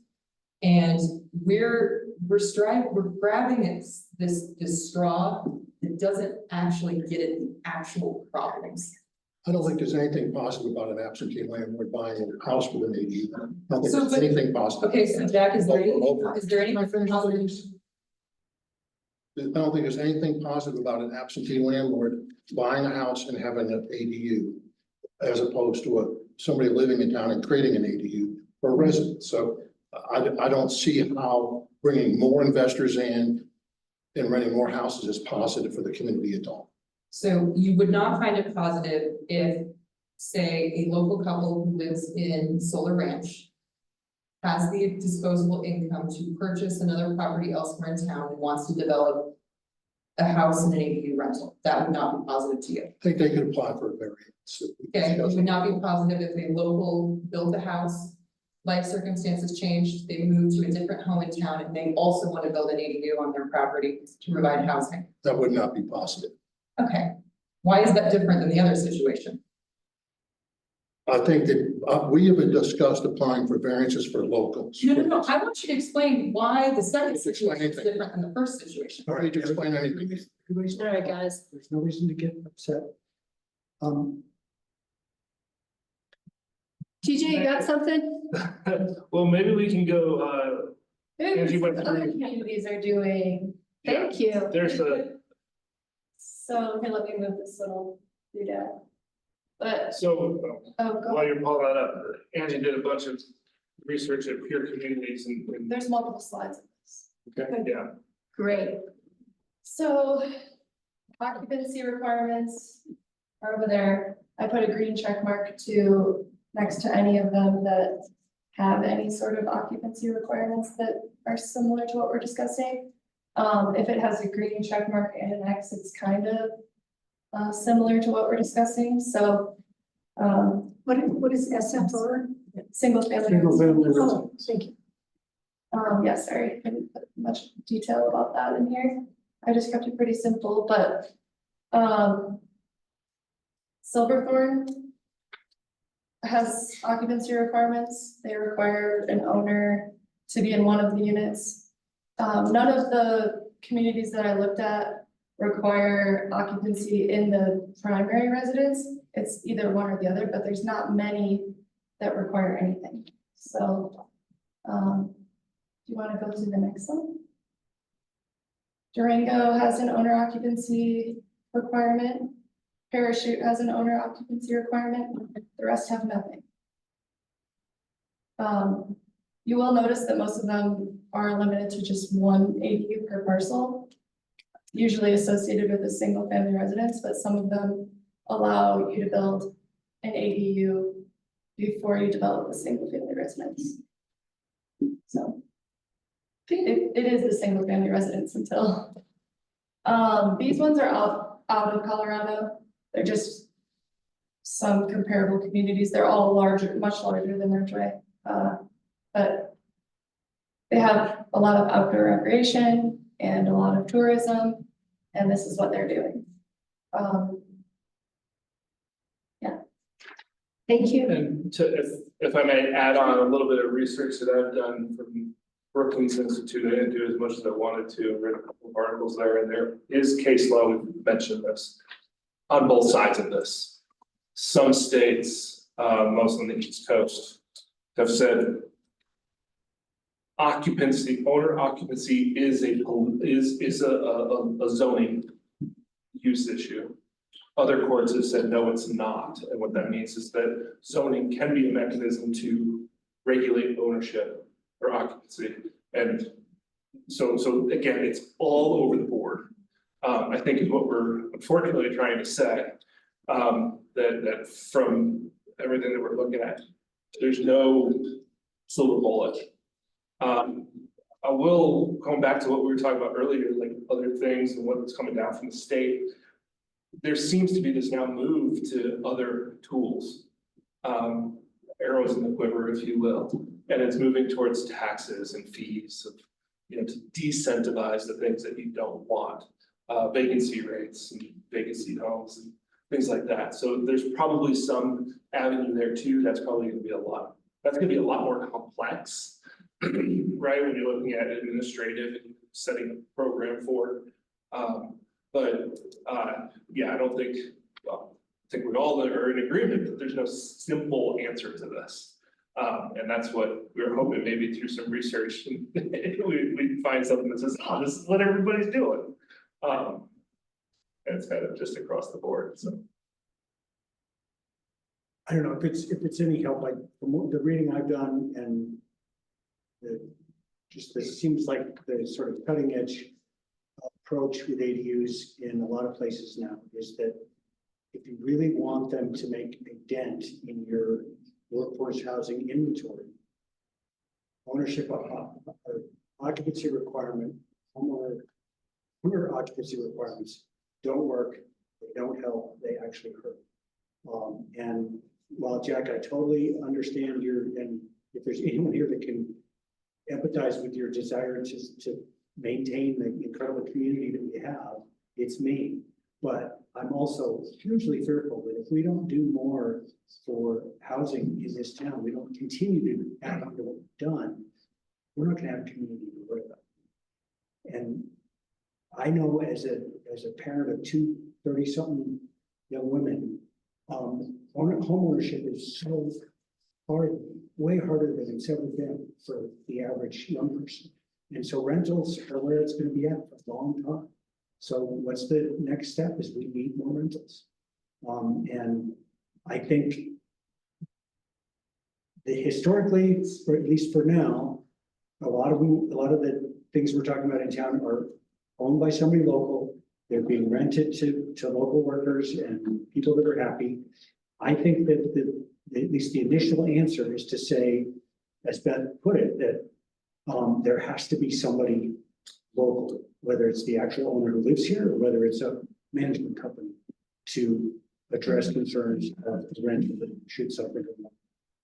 And we're grabbing this straw that doesn't actually get at the actual problems. I don't think there's anything positive about an absentee landlord buying a house with an ADU. I don't think So, there's but- anything positive. Okay, so Jack, is there Over. any Can I finish, positive? please? I don't think there's anything positive about an absentee landlord buying a house and having an ADU, as opposed to somebody living in town and creating an ADU for residents. So I don't see how bringing more investors in and renting more houses is positive for the community at all. So you would not find it positive if, say, a local couple who lives in Solar Ranch has the disposable income to purchase another property elsewhere in town and wants to develop a house and an ADU rental. That would not be positive to you. I think they could apply for a variance. Okay, it would not be positive if a local built a house, life circumstances changed, they moved to a different home in town, and they also want to build an ADU on their property to provide housing. That would not be positive. Okay, why is that different than the other situation? I think that we have discussed applying for variances for locals. No, I want you to explain why the second Explain situation is anything. different than the first situation. All right, explain anything. All right, guys. There's no reason to get upset. TJ, you got something? Well, maybe we can go, Angie went Other through, communities are doing, Thank you. there's so, okay, let me move this little doodad. But, so oh, go while ahead. you're pulling that up, Angie did a bunch of research at peer communities and There's multiple slides of this. yeah. Great. So occupancy requirements are over there. I put a green check mark next to any of them that have any sort of occupancy requirements that are similar to what we're discussing. If it has a green check mark and an X, it's kind of similar to what we're discussing, so. What is SFR? Single family. Single family Oh, thank you. Yeah, sorry, I didn't put much detail about that in here. I just kept it pretty simple, but, Silverthorne has occupancy requirements. They require an owner to be in one of the units. None of the communities that I looked at require occupancy in the primary residence. It's either one or the other, but there's not many that require anything. So, do you want to go to the next one? Durango has an owner occupancy requirement. Parachute has an owner occupancy requirement. The rest have nothing. You will notice that most of them are limited to just one ADU per parcel, usually associated with a single family residence, but some of them allow you to build an ADU before you develop a single family residence. So it is the single family residence until, these ones are out of Colorado. They're just some comparable communities. They're all larger, much larger than Ridgway. But they have a lot of outdoor recreation and a lot of tourism, and this is what they're doing. Yeah. Thank you. And if I may add on a little bit of research that I've done from Brookings Institute, I didn't do as much as I wanted to, I read a couple of articles there, and there is case law, we've mentioned this, on both sides of this. Some states, most on the East Coast, have said occupancy, owner occupancy is a zoning use issue. Other courts have said, no, it's not. And what that means is that zoning can be a mechanism to regulate ownership or occupancy. And so again, it's all over the board. I think is what we're unfortunately trying to say, that from everything that we're looking at, there's no silver bullet. I will, going back to what we were talking about earlier, like other things and what's coming down from the state, there seems to be this now move to other tools, arrows in the quiver, if you will, and it's moving towards taxes and fees of, to decentivize the things that you don't want, vacancy rates and vacancy homes and things like that. So there's probably some avenue there too. That's probably going to be that's going to be a lot more complex, right? When you're looking at administrative and setting a program for it. Yeah, I don't think, well, I think we all are in agreement that there's no simple answer to this. And that's what we're hoping, maybe through some research, we find something that says, oh, this is what everybody's doing. And it's kind of just across the board, so. I don't know if it's any help, like from the reading I've done and this seems like the sort of cutting edge approach with ADUs in a lot of places now is that if you really want them to make a dent in your workforce housing inventory, ownership of occupancy requirement, homeowner occupancy requirements don't work, they don't help, they actually hurt. And while Jack, I totally understand and if there's anyone here that can empathize with your desire to maintain the incredible community that we have, it's me. But I'm also hugely fearful that if we don't do more for housing in this town, we don't continue to add on to what we've done, we're not gonna have a community to live in. And I know as a parent of two 30-something young women, homeownership is so hard, way harder than it's ever been for the average young person. And so rentals are where it's going to be at for a long time. So what's the next step is we need more rentals. And I think that historically, or at least for now, a lot of the things we're talking about in town are owned by somebody local. They're being rented to local workers and people that are happy. I think that at least the initial answer is to say, as Beth put it, that there has to be somebody local, whether it's the actual owner who lives here, or whether it's a management company, to address concerns of the renter that should suffer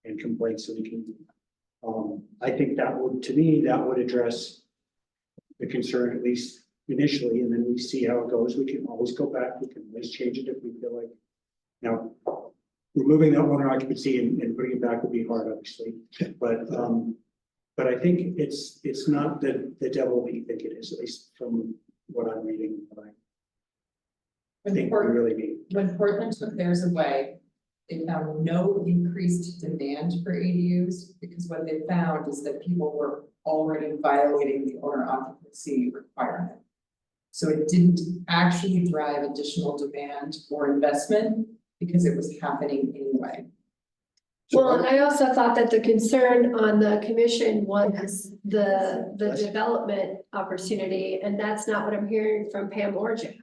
and complaints so we can. I think that would, to me, that would address the concern, at least initially, and then we see how it goes. We can always go back, we can always change it if we feel like. Now, removing that owner occupancy and putting it back would be hard, obviously, but I think it's not the devil that you think it is, at least from what I'm reading. What I think we really need. When Portland took theirs away, they found no increased demand for ADUs, because what they found is that people were already violating the owner occupancy requirement. So it didn't actually drive additional demand or investment because it was happening anyway. Well, and I also thought that the concern on the commission was the development opportunity, and that's not what I'm hearing from Pam or Jack.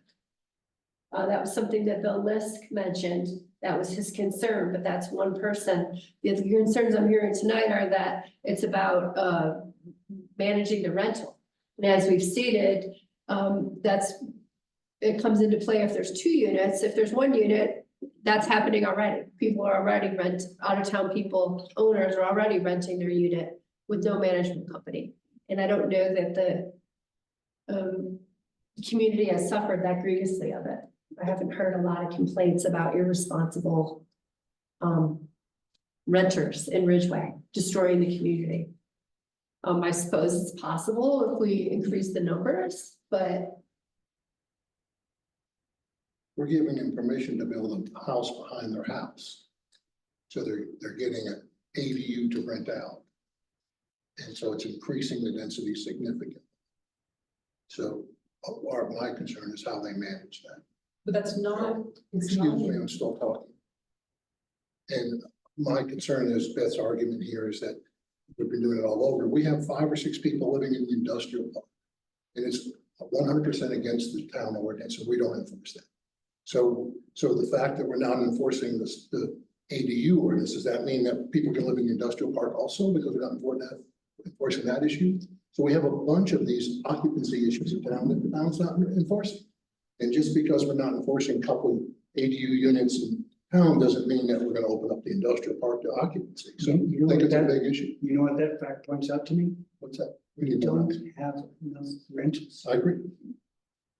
That was something that Bill Lisk mentioned, that was his concern, but that's one person. The other concerns I'm hearing tonight are that it's about managing the rental. And as we've stated, it comes into play if there's 2 units. If there's 1 unit, that's happening already. People are already out-of-town people, owners are already renting their unit with no management company. And I don't know that the community has suffered that grievously of it. I haven't heard a lot of complaints about irresponsible renters in Ridgway destroying the community. I suppose it's possible if we increase the numbers, but We're giving them permission to build a house behind their house. So they're getting an ADU to rent out. And so it's increasing the density significantly. So my concern is how they manage that. But that's not, it's not. Excuse me, I'm still talking. And my concern is, Beth's argument here is that we've been doing it all over. We have 5 or 6 people living in the industrial park. And it's 100% against the town ordinance, and we don't enforce that. So the fact that we're not enforcing the ADU ordinance, does that mean that people can live in the industrial park also because we're not enforcing that issue? So we have a bunch of these occupancy issues in town that the town's not enforcing. And just because we're not enforcing couple ADU units in town doesn't mean that we're going to open up the industrial park to occupancy. So You know I think what it's a that- big issue. You know what that fact points out to me? What's that? We don't have enough rentals. I agree.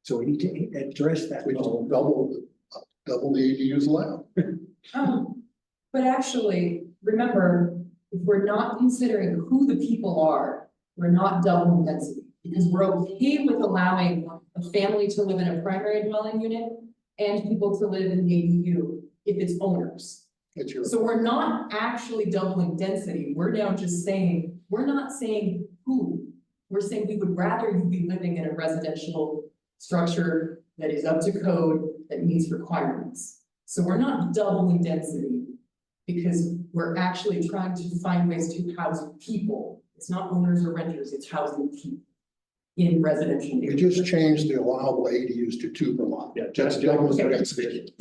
So we need to address that. We just problem. double the ADUs allowed. But actually, remember, if we're not considering who the people are, we're not doubling density. Because we're okay with allowing a family to live in a primary dwelling unit and people to live in the ADU if it's owners. It's your, So we're not actually doubling density. We're now just saying, we're not saying who. We're saying we would rather you be living in a residential structure that is up to code, that meets requirements. So we're not doubling density because we're actually trying to find ways to house people. It's not owners or renters, it's housing people in residential we neighborhoods. just changed the allowable ADUs to 2 per lot. Yeah, That's just double the okay. density.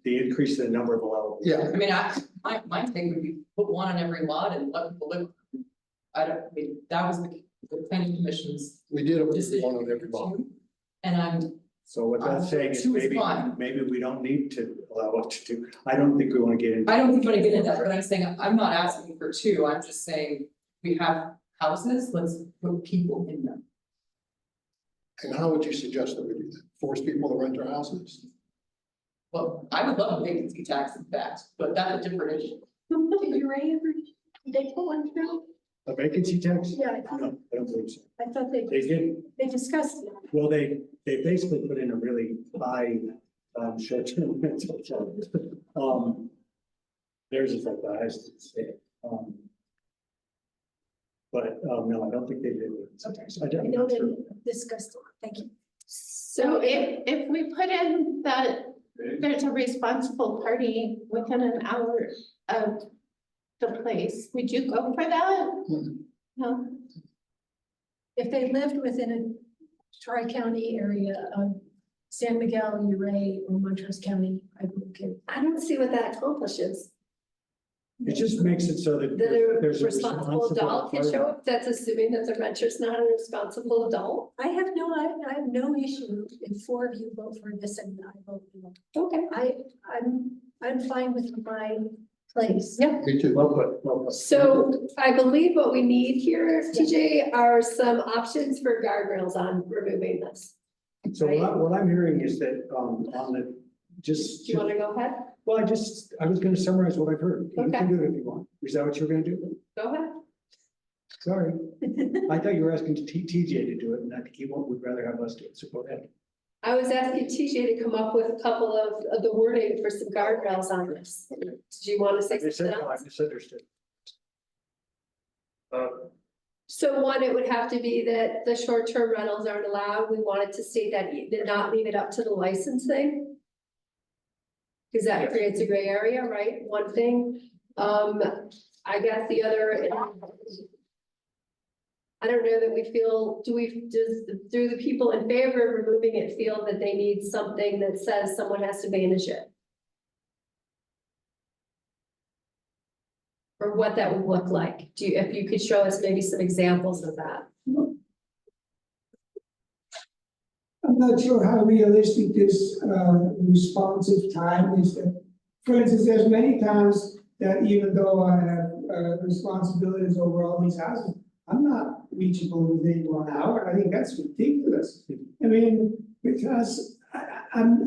the increase in the number of allowable. Yeah. I mean, my take would be put 1 on every lot and let people live. I mean, that was the planning commission's We did it with decision. 1 on every lot. And I'm, So what that's saying is 2 is maybe, fine. maybe we don't need to allow up to 2. I don't think we want to get into. I don't think you want to get into that, but I'm saying, I'm not asking for 2, I'm just saying, we have houses, let's put people in them. And how would you suggest that we do that? Force people to rent their houses? Well, I would love a vacancy tax in fact, but that's a different issue. Did you Ray ever, they put one through? A vacancy tax? Yeah, I thought, No, I don't believe so. I thought They did, they discussed it. well, they basically put in a really high, short-term rental. Theirs is like the highest in the state. But, no, I don't think they did. I know they discussed it. Thank you. So if we put in that there's a responsible party within an hour of the place, would you go for that? Mhm. No, If they lived within a tri-county area of San Miguel, Uray, or Montrose County, I would okay. I don't see what that accomplishes. It just makes it so that That a there's a responsible adult can show up, that's assuming that the renter's not a responsible adult. I have no issue if 4 of you vote for this and I vote no. Okay. I'm fine with my place. Yeah. Me too. Well put, well put. So I believe what we need here, TJ, are some options for guardrails on removing this. So what I'm hearing is that, on the, just. Do you want to go ahead? Well, I was gonna summarize what I've heard. You Okay. can do it if you want. Is that what you're gonna do? Go ahead. Sorry. I thought you were asking TJ to do it, and I think he would rather have us do it, so go ahead. I was asking TJ to come up with a couple of the wording for some guardrails on this. Do you want to say I something I else? misunderstood. So one, it would have to be that the short-term rentals aren't allowed. We wanted to state that, did not leave it up to the licensing. Because that creates a gray area, right? One thing. I guess the other. I don't know that we feel, do the people in favor of removing it feel that they need something that says someone has to manage it? Or what that would look like? If you could show us maybe some examples of that. I'm not sure how realistic this responsive time is. That, for instance, there's many times that even though I have responsibilities over all these houses, I'm not reachable within 1 hour. I think that's ridiculous. I mean, because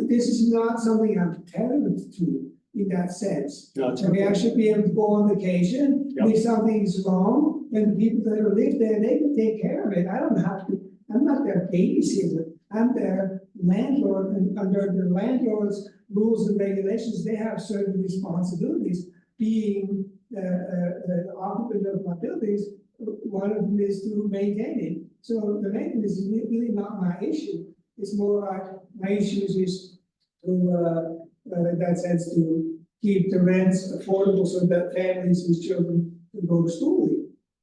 this is not something I'm tethered to in that sense. No, it's I mean, I should be able to go on vacation. Yep. If something's wrong, then the people that live there, they can take care of it. I don't have to, I'm not their babysitter. I'm their landlord, and under the landlord's rules and regulations, they have certain responsibilities. Being the occupant of my buildings, one of them is to maintain it. So the maintenance is really not my issue. It's more like my issues is to, in that sense, to keep the rents affordable so that families with children can go to school.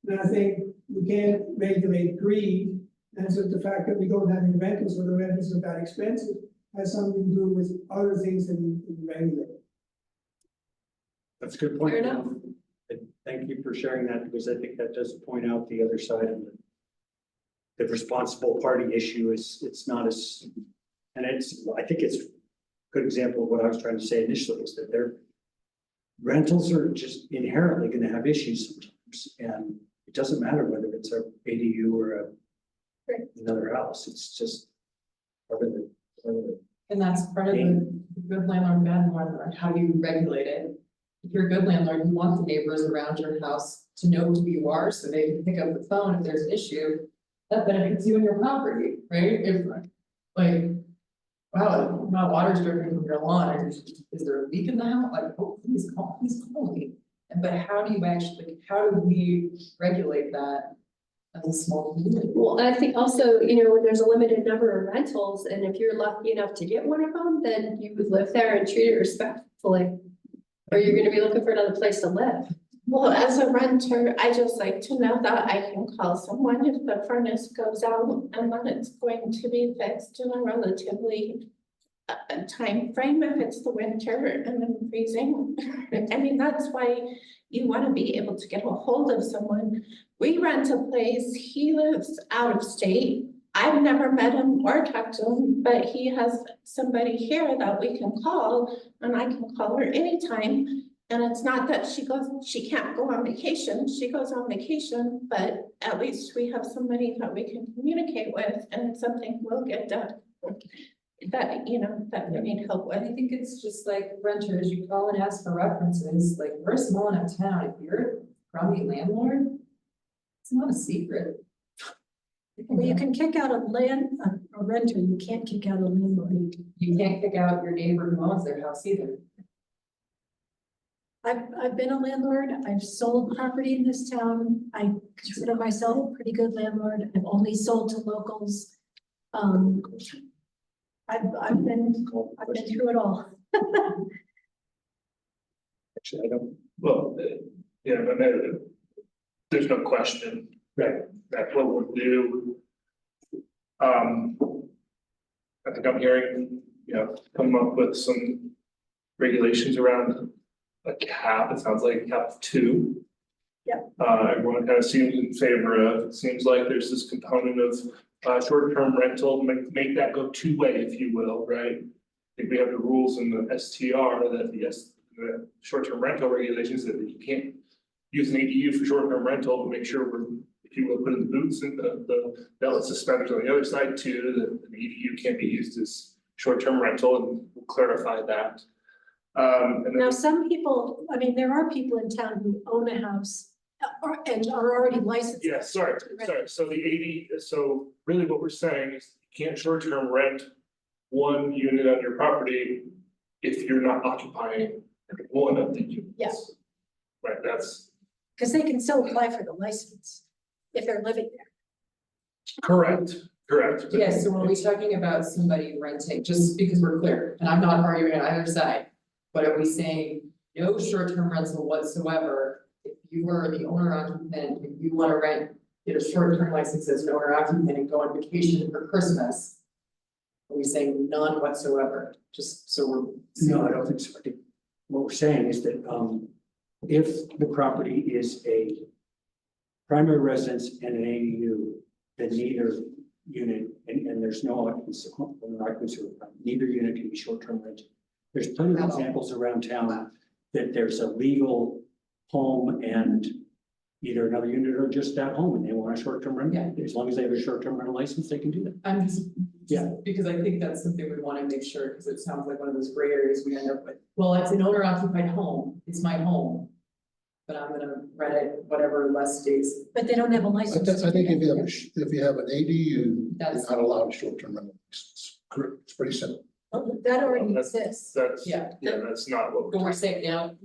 And I think we can't regulate greed. And so the fact that we don't have any rentals or the rentals are that expensive has something to do with other things that we regulate. That's a good point. Fair enough. And thank you for sharing that, because I think that does point out the other side of the responsible party issue is, it's not as, and I think it's a good example of what I was trying to say initially, is that their rentals are just inherently going to have issues sometimes, and it doesn't matter whether it's a ADU or another house. It's just part of it. And that's part of the good landlord, bad landlord, how do you regulate it? If you're a good landlord, you want the neighbors around your house to know who you are, so they can pick up the phone if there's an issue. That benefits you and your property, right? If, like, wow, my water's dripping from your lawn, or is there a leak in the house? Like, oh, please call me. But how do you actually, how do we regulate that as a small community? Well, I think also, when there's a limited number of rentals, and if you're lucky enough to get one of them, then you would live there and treat it respectfully. Or you're gonna be looking for another place to live. Well, as a renter, I just like to know that I can call someone if the furnace goes out and that it's going to be fixed in a relatively time frame if it's the winter and then freezing. I mean, that's why you want to be able to get a hold of someone. We rent a place, he lives out of state. I've never met him or talked to him, but he has somebody here that we can call, and I can call her anytime. And it's not that she can't go on vacation, she goes on vacation, but at least we have somebody that we can communicate with and something will get done. That, that we need help with. I think it's just like renters, you call and ask for references, like, we're a small enough town, if you're a crummy landlord, it's not a secret. Well, you can kick out a renter, you can't kick out a landlord. You can't kick out your neighbor who owns their house either. I've been a landlord, I've sold property in this town, I consider myself a pretty good landlord, I've only sold to locals. I've been through it all. Actually, I don't. Well, but there's no question. Right. That what we'll do. I think I'm hearing, come up with some regulations around a cap, it sounds like a cap of 2. Yep. Everyone kind of seems in favor of, it seems like there's this component of short-term rental, make that go 2-way, if you will, right? I think we have the rules in the STR that the short-term rental regulations that you can't use an ADU for short-term rental, but make sure we're, if you will, put in the boots and the belt suspenders on the other side too, that an ADU can't be used as short-term rental, and we'll clarify that. And then Now, some people, I mean, there are people in town who own a house and are already licensed. yeah, sorry, so so really what we're saying is you can't short-term rent one unit on your property if you're not occupying one of the units. Yeah. Right, that's Because they can still apply for the license if they're living there. correct. Yes, so when we're talking about somebody renting, just because we're clear, and I'm not arguing on either side, but are we saying no short-term rental whatsoever? If you are the owner occupant, if you wanna rent, get a short-term license as an owner occupant and go on vacation for Christmas. Are we saying none whatsoever, just so we're. No, I don't think so. I think what we're saying is that, if the property is a primary residence and an ADU, then neither unit, and there's no occupancy, neither unit can be short-term rented. There's plenty of examples around town that there's a legal home and either another unit or just that home, and they want a short-term rental. As long as they have a short-term rental license, they can do that. I'm just. Yeah. Because I think that's something we wanna make sure, because it sounds like one of those gray areas we end up with. Well, it's an owner occupied home, it's my home. But I'm gonna rent it whatever less days. But they don't have a I license. think if you have an ADU, you're That's- not allowed a short-term rental. Correct. It's pretty simple. That already That's- exists. That's, Yeah. yeah, that's not what But we're we're talking, saying now,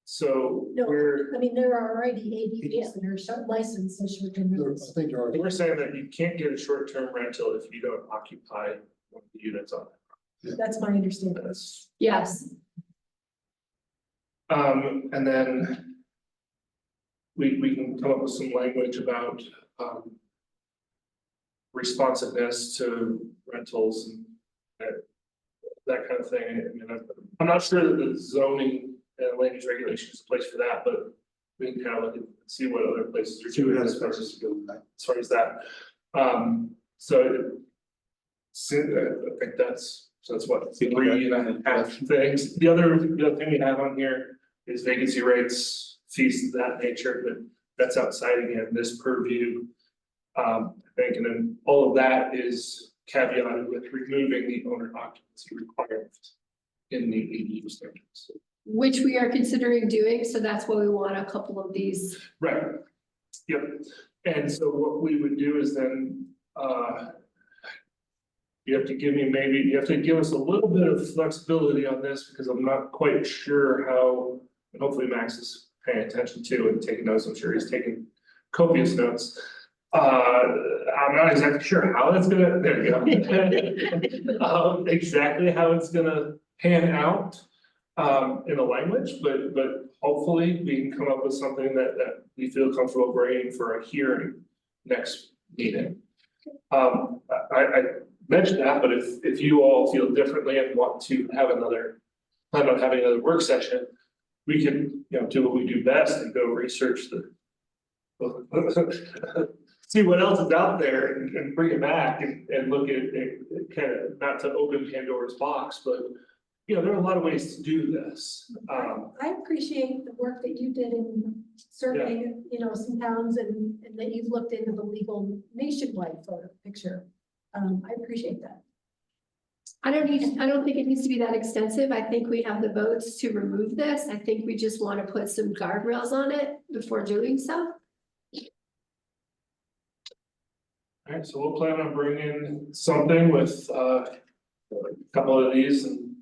so No, we're. I mean, there are already ADUs that are licensed as short-term I rentals. think there are. We're saying that you can't get a short-term rental if you don't occupy one of the units on it. That's my understanding. That's, Yes, and then we can come up with some language about, responsiveness to rentals and that kind of thing. I mean, I'm not sure that the zoning and land use regulation is a place for that, but we can kind of look and see what other places are doing as far as that. I think that's what, 3.5 things. The other thing we have on here is vacancy rates, fees of that nature, but that's outside again, this purview. I think, and then all of that is caveated with removing the owner occupancy requirement in the ADU standards. which we are considering doing, so that's why we want a couple of these. Right, yep, and so what we would do is then, you have to give us a little bit of flexibility on this, because I'm not quite sure how, and hopefully Max is paying attention to and taking notes, I'm sure he's taking copious notes. I'm not exactly sure how that's gonna, there you go. Exactly how it's gonna pan out, in the language, but hopefully we can come up with something that we feel comfortable bringing for a hearing next meeting. I mentioned that, but if you all feel differently and want to have plan on having another work session, we can, do what we do best and go research see what else is out there and bring it back and look at it, kind of, not to open Pandora's box, but there are a lot of ways to do this. I appreciate the work that you did in surveying, some towns and that you've looked into the legal nationwide photo picture. I appreciate that. I don't think it needs to be that extensive. I think we have the votes to remove this. I think we just want to put some guardrails on it before doing so. All right, so we'll plan on bringing something with a couple of these and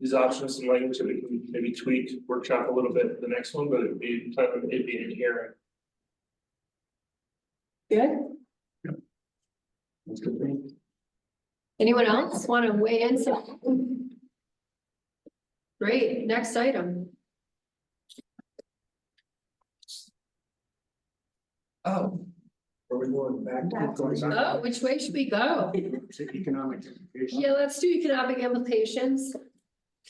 these options, some language that we can maybe tweak, workshop a little bit the next one, but it would be plan on it being in hearing. Good. That's good thing. Anyone else want to weigh in? Some? Great, next item. Oh. Are we going back to? Oh, which way should we go? Economic implications. Yeah, let's do economic implications.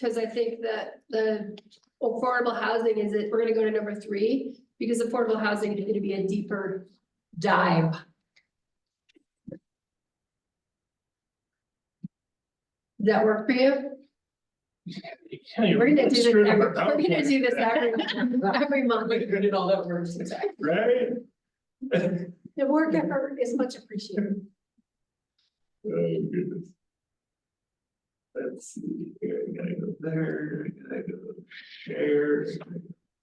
Because I think that affordable housing is it, we're gonna go to number 3, because affordable housing is gonna be a deeper dive. Does that work for you? We're gonna do this every month. We're doing all that work today. Right? The work effort is much appreciated. Oh, goodness. Let's see, here, I gotta go there, I gotta go share,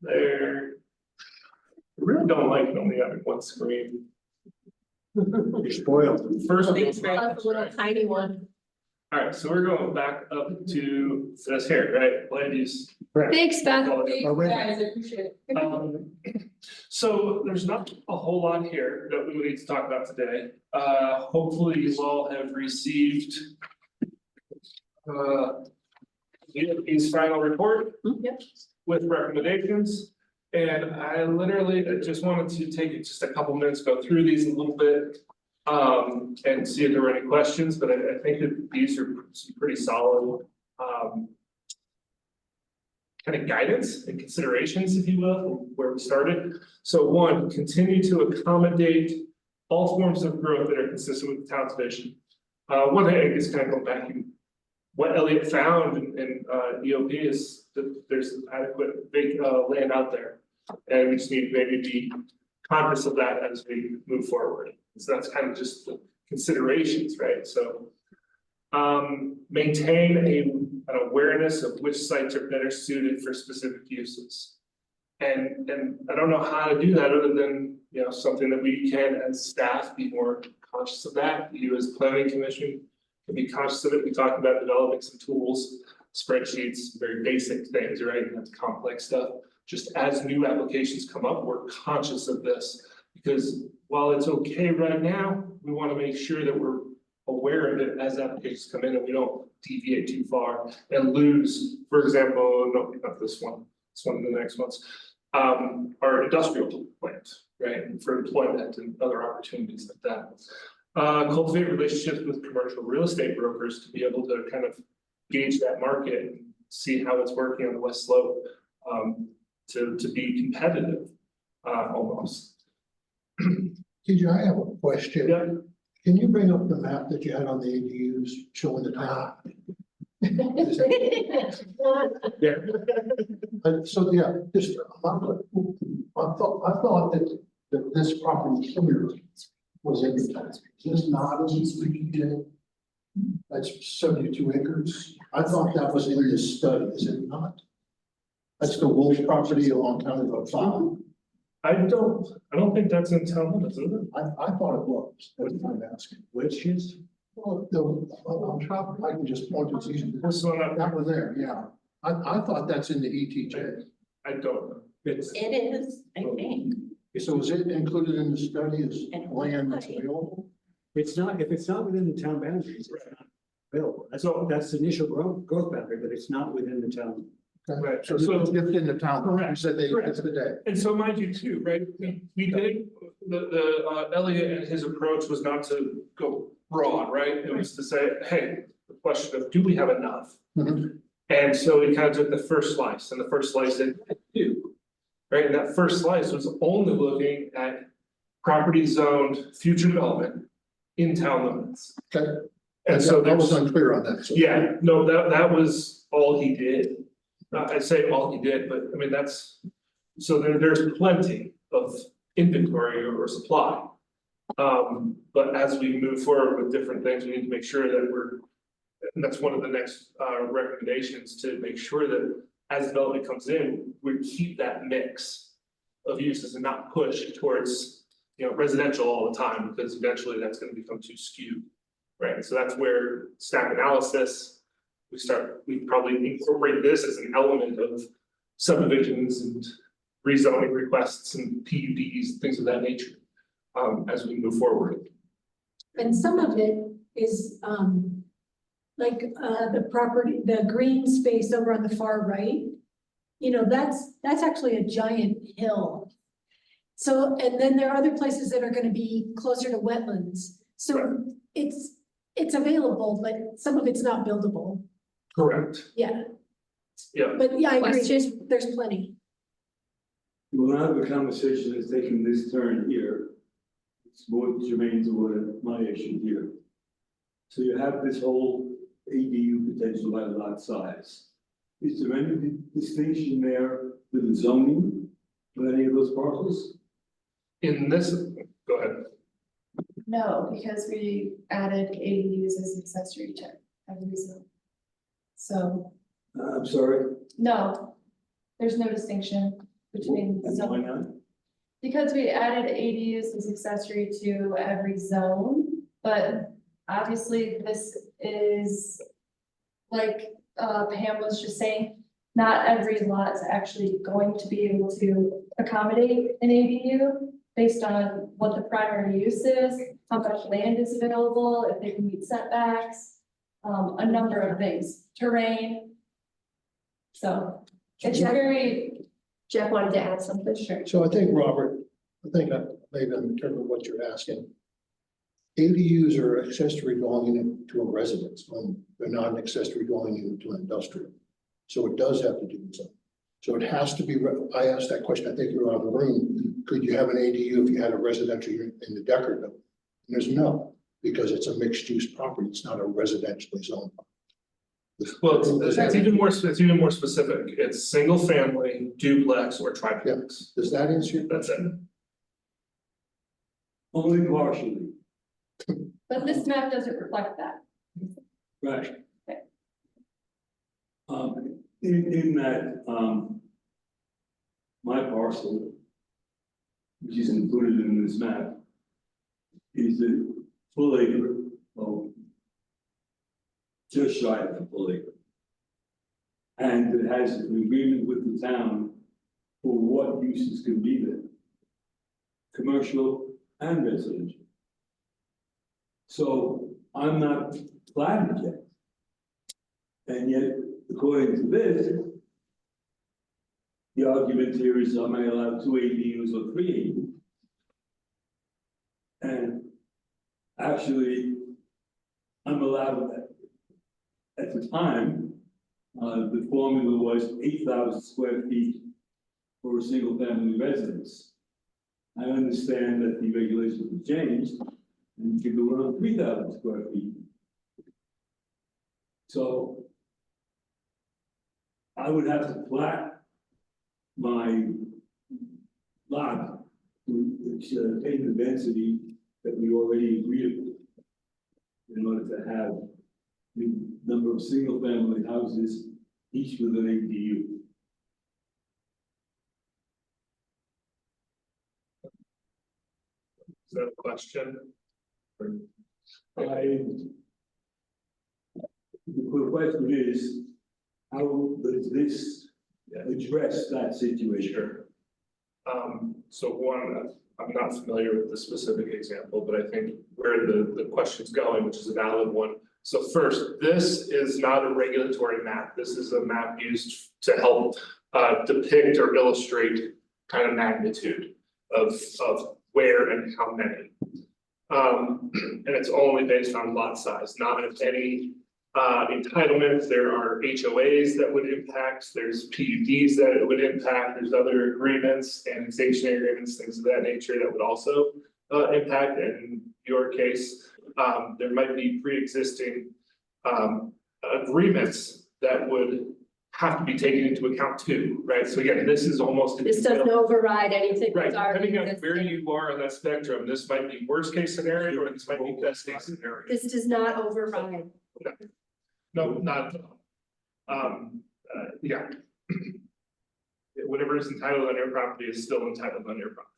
there. I really don't like only having one screen. You're spoiled. First, That's a little tiny one. all right, so we're going back up to, this here, right, land use. Thanks, Beth. Oh, wait a minute. Guys, I appreciate it. So there's not a whole lot here that we would need to talk about today. Hopefully you all have received his final report. Yep. With recommendations. And I literally just wanted to take just a couple minutes, go through these a little bit. And see if there were any questions, but I think that these are some pretty solid, kind of guidance and considerations, if you will, where we started. So 1, continue to accommodate all forms of growth that are consistent with the town's vision. One thing I guess kind of go back and what Elliott found in EOP is that there's adequate big land out there. And we just need to maybe be conscious of that as we move forward. So that's kind of just the considerations, right? So maintain an awareness of which sites are better suited for specific uses. And I don't know how to do that other than, you know, something that we can as staff be more conscious of that. You as planning commission can be conscious of it. We talked about developing some tools, spreadsheets, very basic things, right? That's complex stuff. Just as new applications come up, we're conscious of this because while it's okay right now, we want to make sure that we're aware of it as applications come in and we don't deviate too far and lose, for example, no, not this one of the next ones, our industrial plant, right? For employment and other opportunities like that. Cultivate relationships with commercial real estate brokers to be able to kind of gauge that market and see how it's working on the West Slope, to be competitive, almost. TJ, I have a question. Yeah. Can you bring up the map that you had on the ADUs showing the town? Yeah. So, yeah, just, I thought that this property here was in the town. Is this not in the That's 72 acres. I thought that was in this study, is it not? That's the Wolf property a long time ago, farm. I don't think that's in town limits, is it? I thought it was, that's what I'm asking. Which is? Well, on top, I can just point to these. This one up, That one there, yeah. I thought that's in the ETJ. I don't know. It's, It is, I think. So is it included in the study as And land that's why? available? it's not, if it's not within the town boundaries, it's not available. That's the initial growth boundary, but it's not within the town. Right, So so- it's in the town, you said they, Correct. it's the day. And so mind you too, right, we did, Elliot and his approach was not to go broad, right? It was to say, hey, the question of, do we have enough? Mhm. And so we kind of took the first slice, and the first slice said, do. Right, and that first slice was only looking at property zoned future development in town limits. Okay. And so I was there's, unclear on that. So. yeah, no, that was all he did. I'd say all he did, but I mean, so there's plenty of inventory or supply. But as we move forward with different things, we need to make sure that and that's one of the next recommendations, to make sure that as development comes in, we keep that mix of uses and not push towards, you know, residential all the time, because eventually that's gonna become too skewed. Right, so that's where stack analysis, we probably incorporate this as an element of subdivisions and rezoning requests and PUDs, things of that nature, as we move forward. And some of it is, like, the property, the green space over on the far right. You know, that's actually a giant hill. So, and then there are other places that are gonna be closer to wetlands. So it's available, but some of it's not buildable. Correct. Yeah. Yeah, But yeah, I agree, Questions? there's plenty. Well, now the conversation has taken this turn here. It's more germane to what my issue here. So you have this whole ADU potential by lot size. Is there any distinction there with the zoning for any of those parcels? in this, go ahead. No, because we added ADUs as accessory to every zone. So, I'm sorry, no, there's no distinction between why zone. not? Because we added ADUs as accessory to every zone, but obviously this is like Pam was just saying, not every lot is actually going to be able to accommodate an ADU based on what the primary use is, how much land is available, if they can meet setbacks, a number of things, terrain. So it's very, Jeff wanted to add something. sure. So I think, Robert, maybe I'm interpreting what you're asking. ADUs are accessory dwelling unit to a residence, when they're not an accessory dwelling unit to an industrial. So it does have to do with something. So it has to be, I asked that question, I think you were out of the room, could you have an ADU if you had a residential unit in the Decker building? And there's no, because it's a mixed use property, it's not a residentially zoned. Well, it's even more specific. It's single family, duplex or triplex. Does that answer your That's it. question? Only partially, But this map doesn't reflect that. right? Okay. In that, my parcel, which is included in this map, is a full acre, well, just shy of a full acre. And it has an agreement with the town for what uses can be there. Commercial and residential. So I'm not platted yet. And yet, according to this, the argument here is, am I allowed 2 ADUs or 3 ADUs? And actually, I'm allowed that. At the time, the formula was 8,000 square feet for a single family residence. I understand that the regulations have changed, and you can go around 3,000 square feet. So I would have to plat my lot, which attain the density that we already agreed with, in order to have the number of single family houses, each with an ADU. Is that a question? The question is, how does this address that situation? Sure. So one, I'm not familiar with the specific example, but I think where the question's going, which is a valid one. So first, this is not a regulatory map. This is a map used to help depict or illustrate kind of magnitude of where and how many. And it's only based on lot size, not if any entitlements. There are HOAs that would impact, there's PUDs that it would impact, there's other agreements, annexation agreements, things of that nature that would also impact. And in your case, there might be pre-existing agreements that would have to be taken into account too, right? So again, this is almost. This doesn't override anything. Right, that's already depending on existing. where you are on that spectrum, this might be worst case scenario, or this might be best case scenario. This does not override. No, not at all. Yeah. Whatever is entitled on your property is still entitled on your property.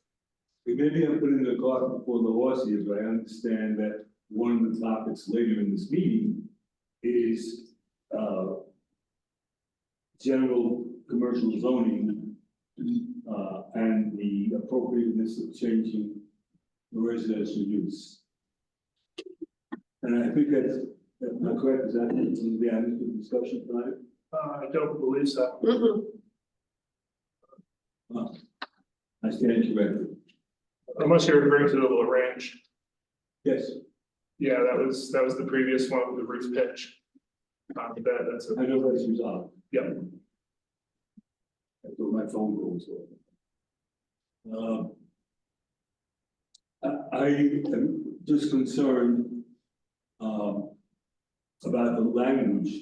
Maybe I'm putting the cart before the horse here, but I understand that one of the topics later in this meeting is general commercial zoning and the appropriateness of changing the residential use. And I think that's not correct, is that the end of the discussion tonight? I don't believe so. I stand corrected. Unless you're referring to the little ranch. Yes, Yeah, that was the previous one with the roof pitch. That's I know that's resolved. yeah. That's what my phone goes on. I am just concerned, about the language,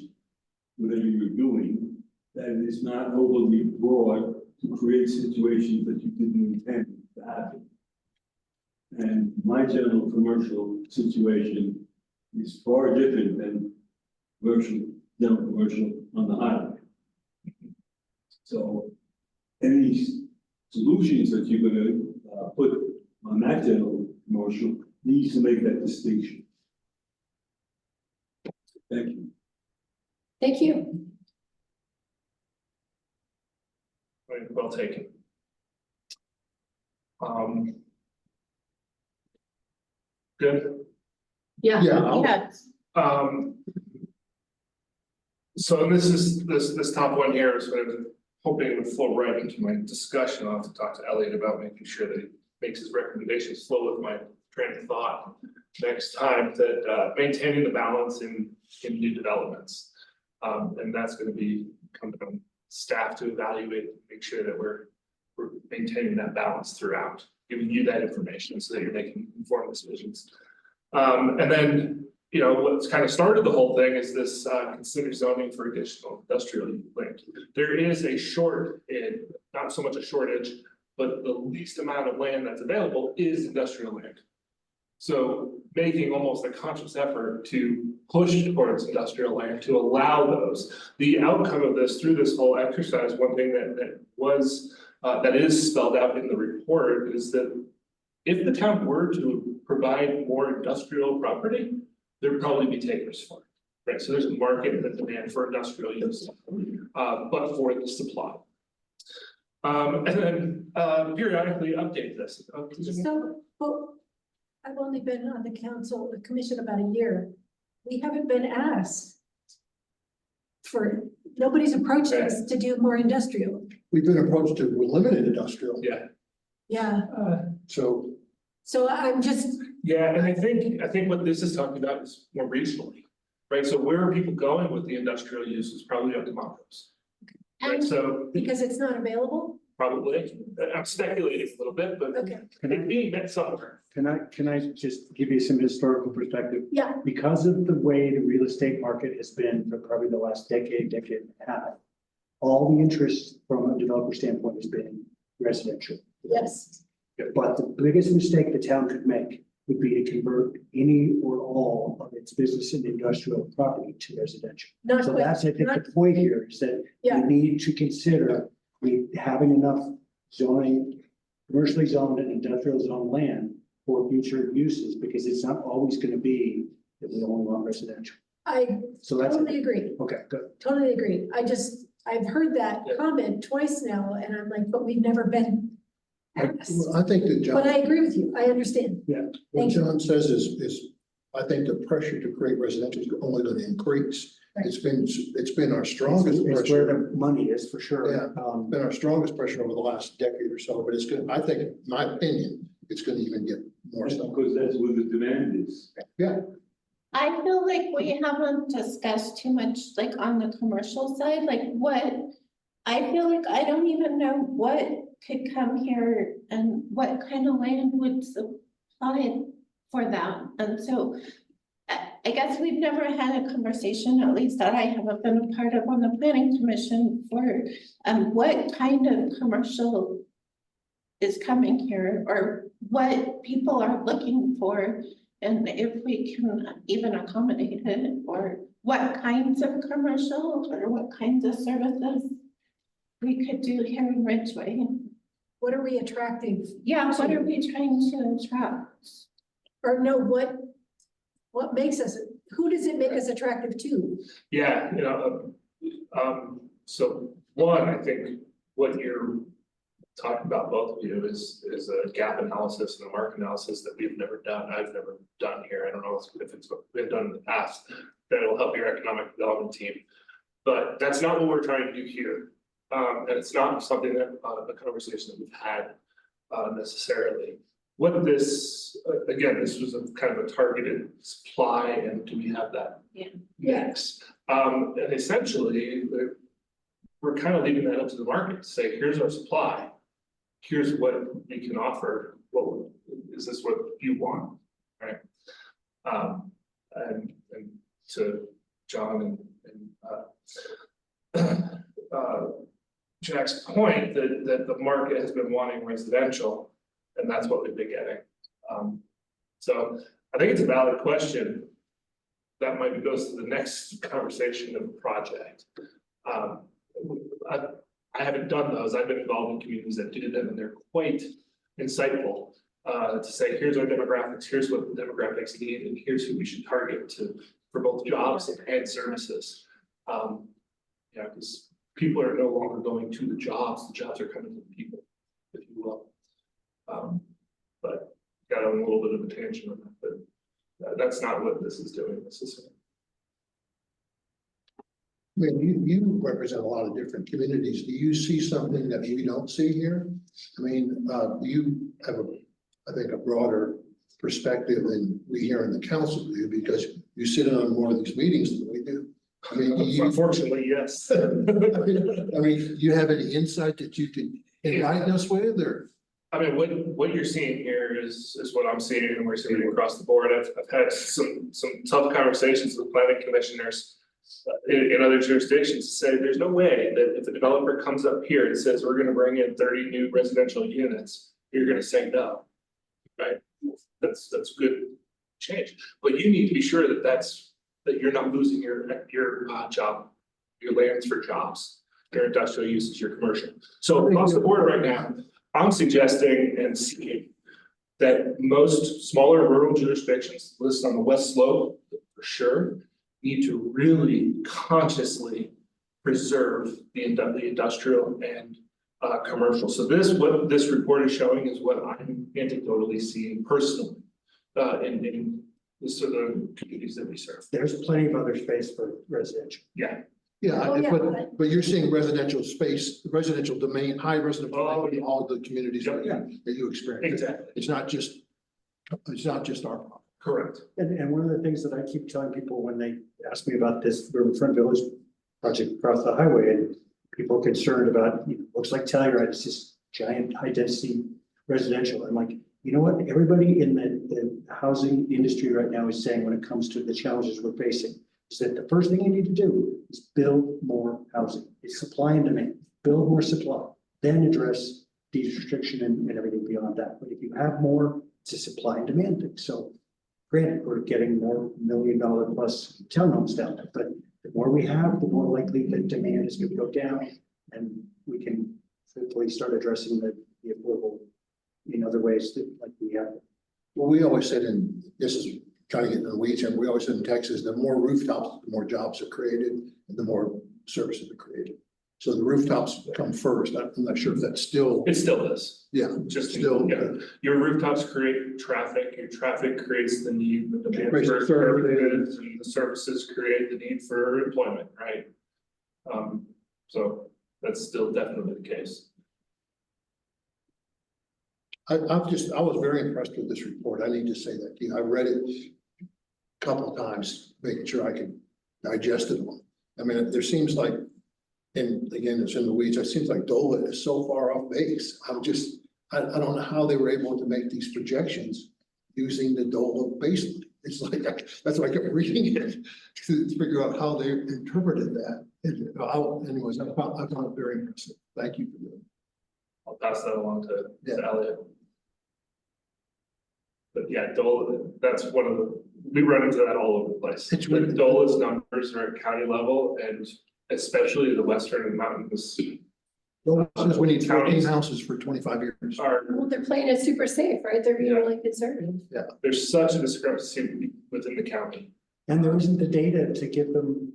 whatever you're doing, that it is not overly broad to create situations that you didn't intend to happen. And my general commercial situation is far different than general commercial on the highway. So any solutions that you're gonna put on that general commercial needs to make that distinction. Thank you. Thank you. Right, well taken. Good. Yeah. Yeah, So this top one here is what I was hoping it would flow right into my discussion. I'll have to talk to Elliot about making sure that he makes his recommendations flow with my train of thought next time, that maintaining the balance in new developments. And that's gonna be coming from staff to evaluate, make sure that we're maintaining that balance throughout, giving you that information so that you're making informed decisions. And then, you know, what's kind of started the whole thing is this consider zoning for additional industrial land. There is a not so much a shortage, but the least amount of land that's available is industrial land. So making almost a conscious effort to push towards industrial land to allow those. The outcome of this through this whole exercise, one thing that is spelled out in the report is that if the town were to provide more industrial property, there'd probably be takers for it, right? So there's a market and a demand for industrial use, but for the supply. And then periodically update this. So, well, I've only been on the commission about a year. We haven't been asked nobody's approached us to do more industrial. We've been approached to limited industrial, Yeah, Yeah, so so I'm just, yeah, and I think what this is talking about is more regionally, right? So where are people going with the industrial use is probably up to Montrose. Right, and so because it's not available? probably, I'm speculating a little bit, but Okay, it being met somewhere. Can I just give you some historical perspective? yeah, Because of the way the real estate market has been for probably the last decade and a half, all the interest from a developer standpoint has been residential. yes. But the biggest mistake the town could make would be to convert any or all of its business and industrial property to residential. Not So quite, that's, I think, not- the point here is that Yeah. we need to consider having enough zoning, commercially zoned and industrial zone land for future uses, because it's not always gonna be that we only want residential. I So that's, totally agree, okay, good. totally agree. I've heard that Yeah. comment twice now, and I'm like, but we've never been asked. I think that But John, I agree with you, I understand. what Thank you. John says is, I think the pressure to create residential is only gonna increase. Right. It's been our strongest It's where pressure, the money is for sure. Yeah. been our strongest pressure over the last decade or so, but it's gonna, I think, in my opinion, it's gonna even get more That's so. because that's where the demand is. Yeah, I feel like we haven't discussed too much, like on the commercial side, like I feel like I don't even know what could come here and what kind of land would supply for that. And so I guess we've never had a conversation, at least that I haven't been a part of on the planning commission, for what kind of commercial is coming here, or what people are looking for, and if we can even accommodate it, or what kinds of commercial or what kinds of services we could do here in Ridgway. What are we attractive? Yeah, what are we trying to attract? Or no, what makes us, who does it make us attractive to? Yeah, you know, so one, I think what you're talking about, both of you, is a gap analysis and a market analysis that we've never done. I've never done here. I don't know if it's what we've done in the past, that'll help your economic development team. But that's not what we're trying to do here. And it's not something that, a conversation that we've had necessarily. What this, again, this was a kind of a targeted supply, and do we have that Yeah. mix? And essentially, we're kind of leaving that up to the market to say, here's our supply. Here's what we can offer, is this what you want, right? And to John and Jack's point, that the market has been wanting residential, and that's what we've been getting. So I think it's a valid question. That might goes to the next conversation of the project. I haven't done those. I've been involved in communities that do them, and they're quite insightful to say, here's our demographics, here's what the demographics need, and here's who we should target for both jobs and services. Yeah, because people are no longer going to the jobs are coming to the people, if you will. But got on a little bit of a tangent on that, but that's not what this is doing. This is. I mean, you represent a lot of different communities. Do you see something that we don't see here? I mean, you have I think a broader perspective than we here in the council do, because you sit in on more of these meetings than we do. I mean, Unfortunately, yes. I mean, you have any insight that you can enlighten us with, or? I mean, what you're seeing here is what I'm seeing, and we're seeing across the board. I've had some tough conversations with planning commissioners in other jurisdictions to say there's no way that if a developer comes up here and says we're gonna bring in 30 new residential units, you're gonna say no, right? That's good change, but you need to be sure that you're not losing your job, your lands for jobs, your industrial uses, your commercial. So across the board right now, I'm suggesting and seeking that most smaller rural jurisdictions listed on the west slope, for sure, need to really consciously preserve the industrial and commercial. So what this report is showing is what I'm anecdotally seeing personally in the sort of communities that we serve. There's plenty of other space for residential. Yeah. Yeah, Oh, yeah, but you're seeing residential space, residential domain, high residential domain in all the communities that you experience. Exactly. It's not just our problem. Correct. And one of the things that I keep telling people when they ask me about this Riverfront Village project across the highway, and people are concerned about, looks like Telluride, it's just giant high density residential. I'm like, you know what? Everybody in the housing industry right now is saying when it comes to the challenges we're facing, is that the first thing you need to do is build more housing. It's supply and demand. Build more supply, then address deed restriction and everything beyond that. But if you have more, it's a supply and demand thing. So granted, we're getting more $1 million plus townhomes down there, but the more we have, the more likely that demand is going to go down, and we can hopefully start addressing the affordable in other ways that like we have. Well, we always said, and this is trying to get into the weeds, and we always said in Texas, the more rooftops, the more jobs are created, and the more services are created. So the rooftops come first. I'm not sure if that's still. It still is. Yeah, Just still. your rooftops create traffic, your traffic creates the need, the demand Creates for the services. services, and the services create the need for employment, right? So that's still definitely the case. I was very impressed with this report. I need to say that. I read it a couple of times, making sure I could digest it all. I mean, there seems like, and again, it's in the weeds, it seems like DOLA is so far off base. I don't know how they were able to make these projections using the DOLA baseline. It's like, that's why I kept reading it to figure out how they interpreted that. Anyways, I found it very impressive. Thank you for doing it. I'll pass that along to Elliot. But yeah, DOLA, that's one of we run into that all over the place. It's really- DOLA's numbers are at county level, and especially the western and mountainous. We need 14 houses for 25 years. Well, they're playing it super safe, right? They're being really conservative. Yeah. There's such a discrepancy within the county. And there isn't the data to give them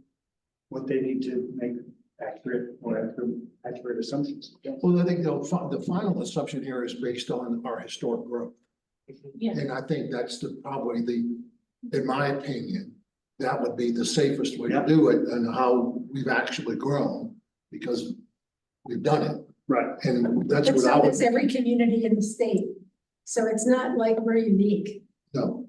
what they need to make accurate assumptions. Well, I think the final assumption here is based on our historic growth. Yeah. And I think that's probably in my opinion, that would be the safest way to do it, and how we've actually grown, because we've done it. Right. And that's And what I so would, it's every community in the state. So it's not like we're unique. no.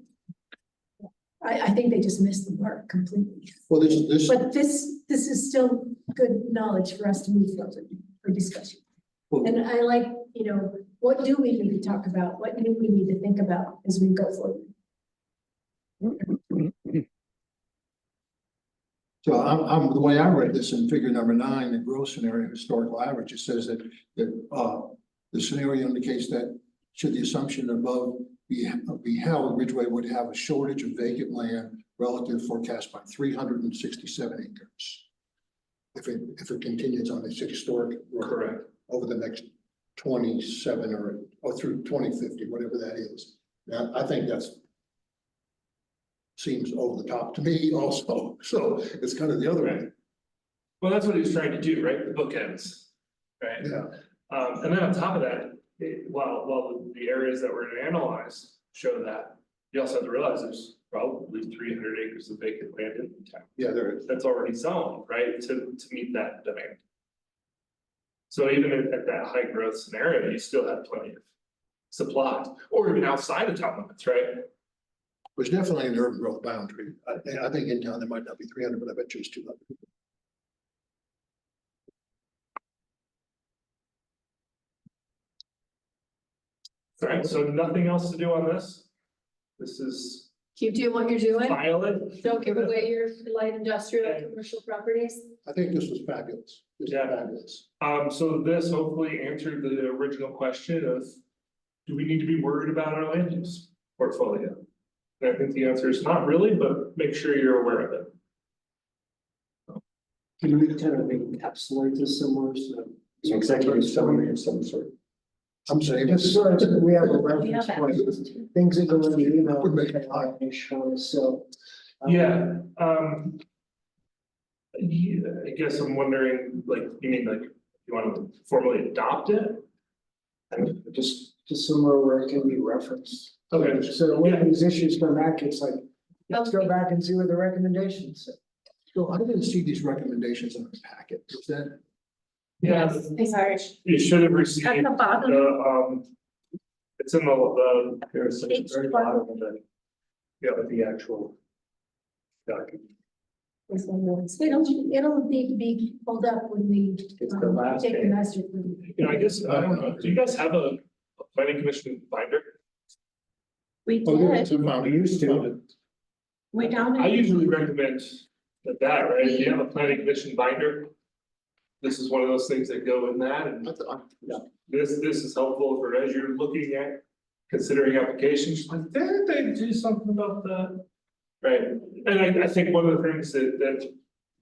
I think they just missed the mark completely. Well, this, But this is still good knowledge for us to move forward for discussion. And I like, what do we need to talk about? What do we need to think about as we go forward? so the way I read this in figure number 9, the growth scenario historical average, it says that, the scenario indicates that should the assumption above be held, Ridgway would have a shortage of vacant land relative forecast by 367 acres. If it continues on its historic growth Correct. over the next 27 or through 2050, whatever that is. Now, I think that's seems over the top to me also, so it's kind of the other way. Well, that's what he was trying to do, right? The bookends, right? Yeah, And then on top of that, while the areas that were analyzed show that, you also have to realize there's probably 300 acres of vacant land in town. yeah, there is. That's already zoned, right, to meet that demand. So even at that high growth scenario, you still have plenty of supply, or even outside of town limits, right? There's definitely an urban growth boundary. I think in town there might not be 300, but I bet you it's 200. All right, so nothing else to do on this? This is Keep doing what you're doing. file it. Don't give away your light industrial and commercial properties. I think this was fabulous. This is Yeah. fabulous. So this hopefully answered the original question of, do we need to be worried about our land use portfolio? And I think the answer is not really, but make sure you're aware of it. Can we kind of encapsulate this somewhere, so executive summary of some sort? I'm saying Just this. so we have a We reference have point, access to. things that go in the email. Would make we it can show us, so. Yeah, yeah, I guess I'm wondering, like, you mean like, you want to formally adopt it? Just somewhere where it can be referenced. Okay. So when these issues come back, it's like, let's go back and see what the recommendations say. So I didn't see these recommendations in the packet. Is that? Yeah, Sorry. you should have received At the bottom. it's in the, There's the Page very 12. bottom of the, yeah, of the actual document. It'll need to be pulled up when we It's the last take the page. master plan. I guess, I don't know, do you guys have a planning commission binder? We Oh, did, We used to. we don't. I usually recommend that, right, if you have a planning commission binder. This is one of those things that go in that, and this is helpful for as you're looking at considering applications, like, did they do something about that? Right, and I think one of the things that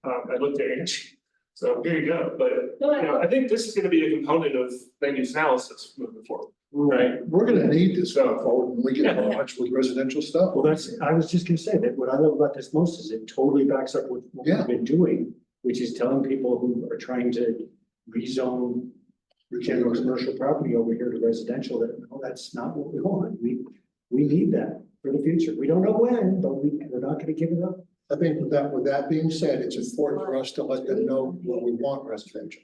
I looked at Angie, so here you go, but I think this is gonna be a component of land use analysis moving forward, right? We're gonna need this going forward when we get Yeah. much with residential stuff. Well, I was just gonna say that what I love about this most is it totally backs up what Yeah. we've been doing, which is telling people who are trying to rezone general commercial property over here to residential, that no, that's not what we want. We need that for the future. We don't know when, but we're not gonna give it up. I think with that being said, it's important for us to let them know what we want residential.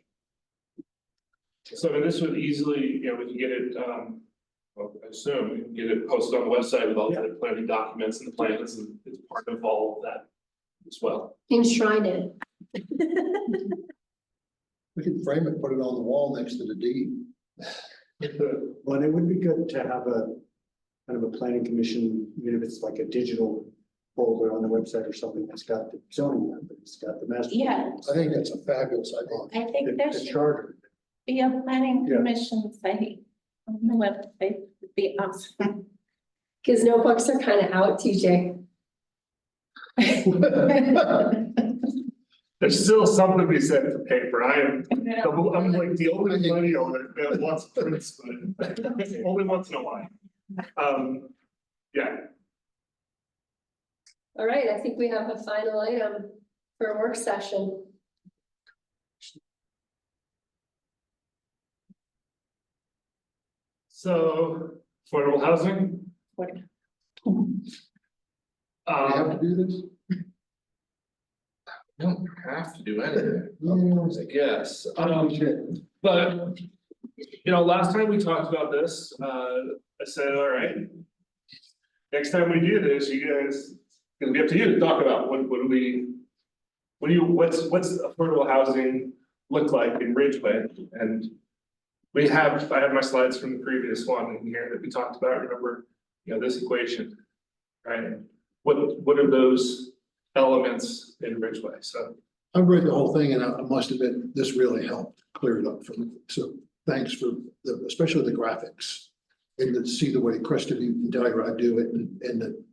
So I mean, this would easily, we can get it, well, I assume we can get it posted on the website with all the planning documents and the plans, and it's part of all of that as well. Enshrine it. We can frame it, put it on the wall next to the deed. Well, it would be good to have a kind of a planning commission, even if it's like a digital folder on the website or something that's got the zoning, map, but it's got the master. Yeah, I think that's a fabulous idea. I think there The should charter. be a planning Yeah. commission site on the website, would be awesome. Cause notebooks are kind of out, TJ. There's still something to be said for paper. I'm like the only millennial that wants prints, but only once in a while. Yeah, All right, I think we have a final item for a work session. so affordable housing. We have to do this? Don't have to do anything, I guess. We should. But, last time we talked about this, I said, all right. Next time we do this, you guys It'll be up to you to talk about what do we. What's affordable housing look like in Ridgway? And I have my slides from the previous one in here that we talked about, remember, this equation, right? What are those elements in Ridgway? So. I read the whole thing and I must admit, this really helped clear it up for me. So thanks for especially the graphics. And to see the way Crested and Diagram do it and the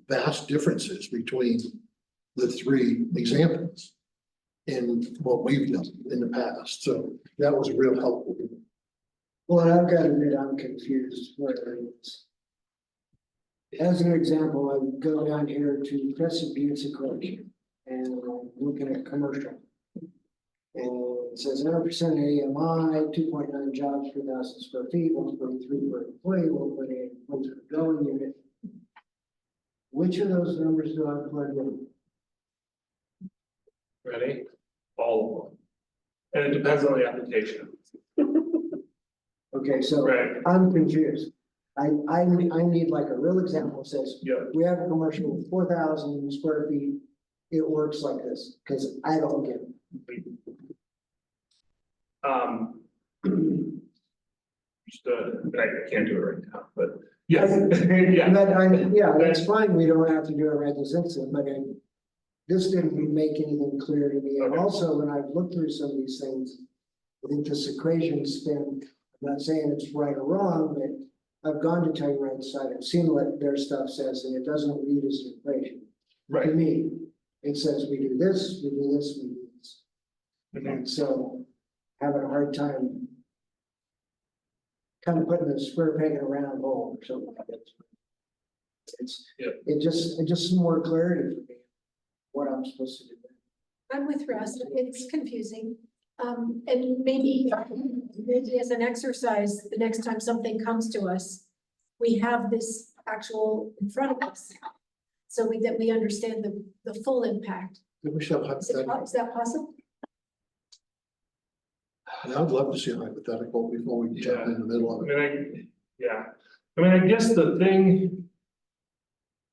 vast differences between the three examples and what we've done in the past. So that was real helpful. Well, and I've got to admit, I'm confused where it is. As an example, I would go down here to Crescent Buttes Equation and I'm looking at commercial. And it says 100% AMI, 2.9 jobs per 1,000 square feet, 1.3 per employee, 1.8 employees per dwelling unit. Which of those numbers do I plug in? Ready? All of them. And it depends on the application. Okay, so Right. I'm confused. I need like a real example that says, Yeah. we have a commercial with 4,000 square feet. It works like this, because I don't get it. Understood, I can't do it right now, but yes, yeah. Yeah, that's fine. We don't have to do it right this instant, but this didn't make anything clear to me. And Okay. also, when I've looked through some of these things, I think this equation's been, I'm not saying it's right or wrong, but I've gone to Telluride site, I've seen what their stuff says, and it doesn't read as an equation. To Right. me, it says we do this, we do this, we do this. Mhm. And so having a hard time kind of putting a square peg in a round hole or something like that. Yeah. It just some more clarity for me, what I'm supposed to do. I'm with Russ, it's confusing. And maybe as an exercise, the next time something comes to us, we have this actual in front of us. So that we understand the full impact. We should have Is that possible? I'd love to see a hypothetical before we jump in the middle of it. I guess the thing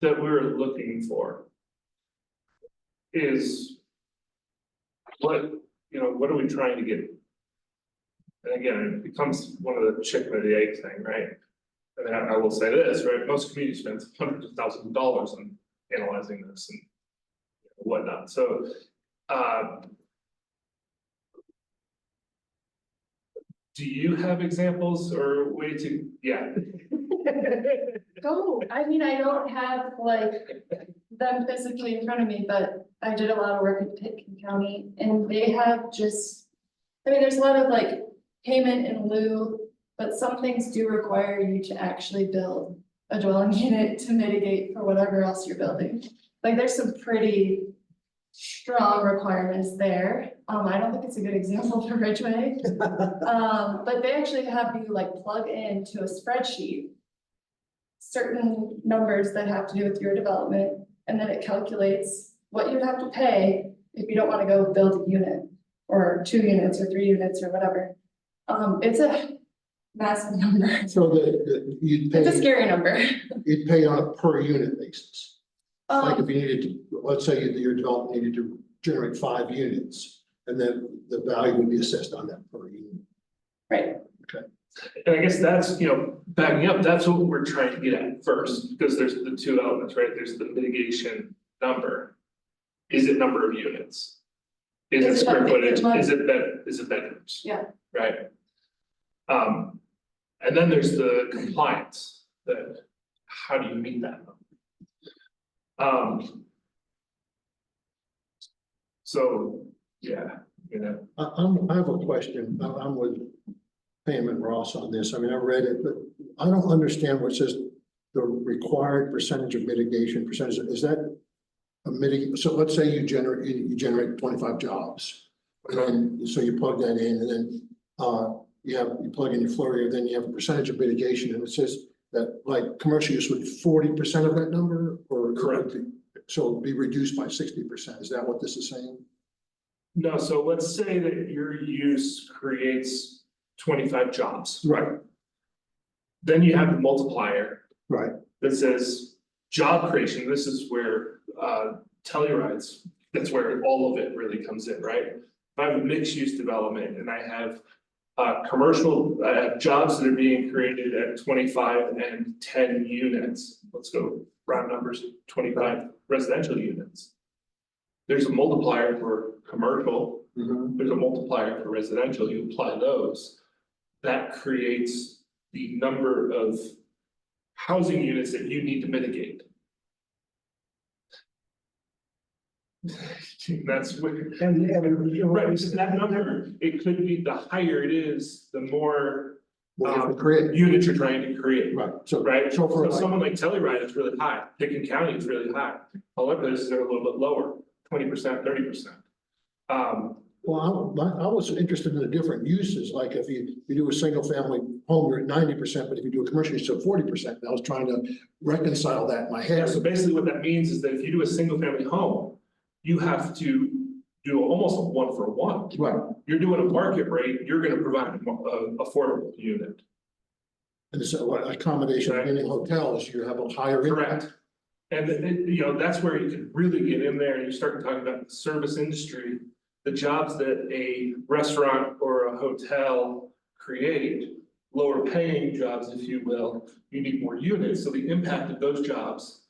that we're looking for is what are we trying to get? And again, it becomes one of the chicken or the egg thing, right? And I will say this, right? Most communities spend hundreds of thousands of dollars on analyzing this and whatnot. So, do you have examples or way to, Go, I mean, I don't have like them physically in front of me, but I did a lot of work in Pitkin County and they have there's a lot of like payment in lieu, but some things do require you to actually build a dwelling unit to mitigate for whatever else you're building. Like there's some pretty strong requirements there. I don't think it's a good example for Ridgway. But they actually have you like plug into a spreadsheet certain numbers that have to do with your development, and then it calculates what you'd have to pay if you don't want to go build a unit or 2 units or 3 units or whatever. It's a massive number. So you'd pay. It's a scary number. You'd pay on a per unit basis. Like if Um, you needed to, let's say your development needed to generate 5 units, and then the value would be assessed on that per unit. right. and I guess that's, backing up, that's what we're trying to get at first, because there's the 2 elements, right? There's the mitigation number. Is it number of units? Is it Is it square money? footage? Money. Is it bedrooms? Yeah. Right? And then there's the compliance, that how do you meet that number? So, yeah, I have a question. I'm with Pam and Ross on this. I mean, I read it, but I don't understand what says the required percentage of mitigation percentage. Is that a mitigate? So let's say you generate 25 jobs. And then, so you plug that in and then, you plug in your floor area, then you have a percentage of mitigation, and it says that like commercial use would be 40% of that number, or Correct. So it'd be reduced by 60%. Is that what this is saying? no, so let's say that your use creates 25 jobs. Right. Then you have the multiplier Right. that says job creation, this is where Telluride's, that's where all of it really comes in, right? If I have a mixed use development and I have commercial, I have jobs that are being created at 25 and 10 units. Let's go round numbers, 25 residential units. There's a multiplier for commercial, there's a multiplier for residential, you apply those. That creates the number of housing units that you need to mitigate. That's what, right, because that number, it could be, the higher it is, the more Well, you have to create, units you're trying to create, right, so. right? So for So like, someone like Telluride is really high, Pickens County is really high, other places are a little bit lower, 20%, 30%. well, I was interested in the different uses, like if you do a single family home, you're at 90%, but if you do a commercial, you're still 40%. I was trying to reconcile that in my Yeah, head. so basically what that means is that if you do a single family home, you have to do almost a 1-for-1. Right, You're doing a market rate, you're gonna provide an affordable unit. and so what accommodation in any hotels, you have a higher. Correct. And you know, that's where you can really get in there and you start talking about the service industry, the jobs that a restaurant or a hotel create, lower paying jobs, if you will, you need more units, so the impact of those jobs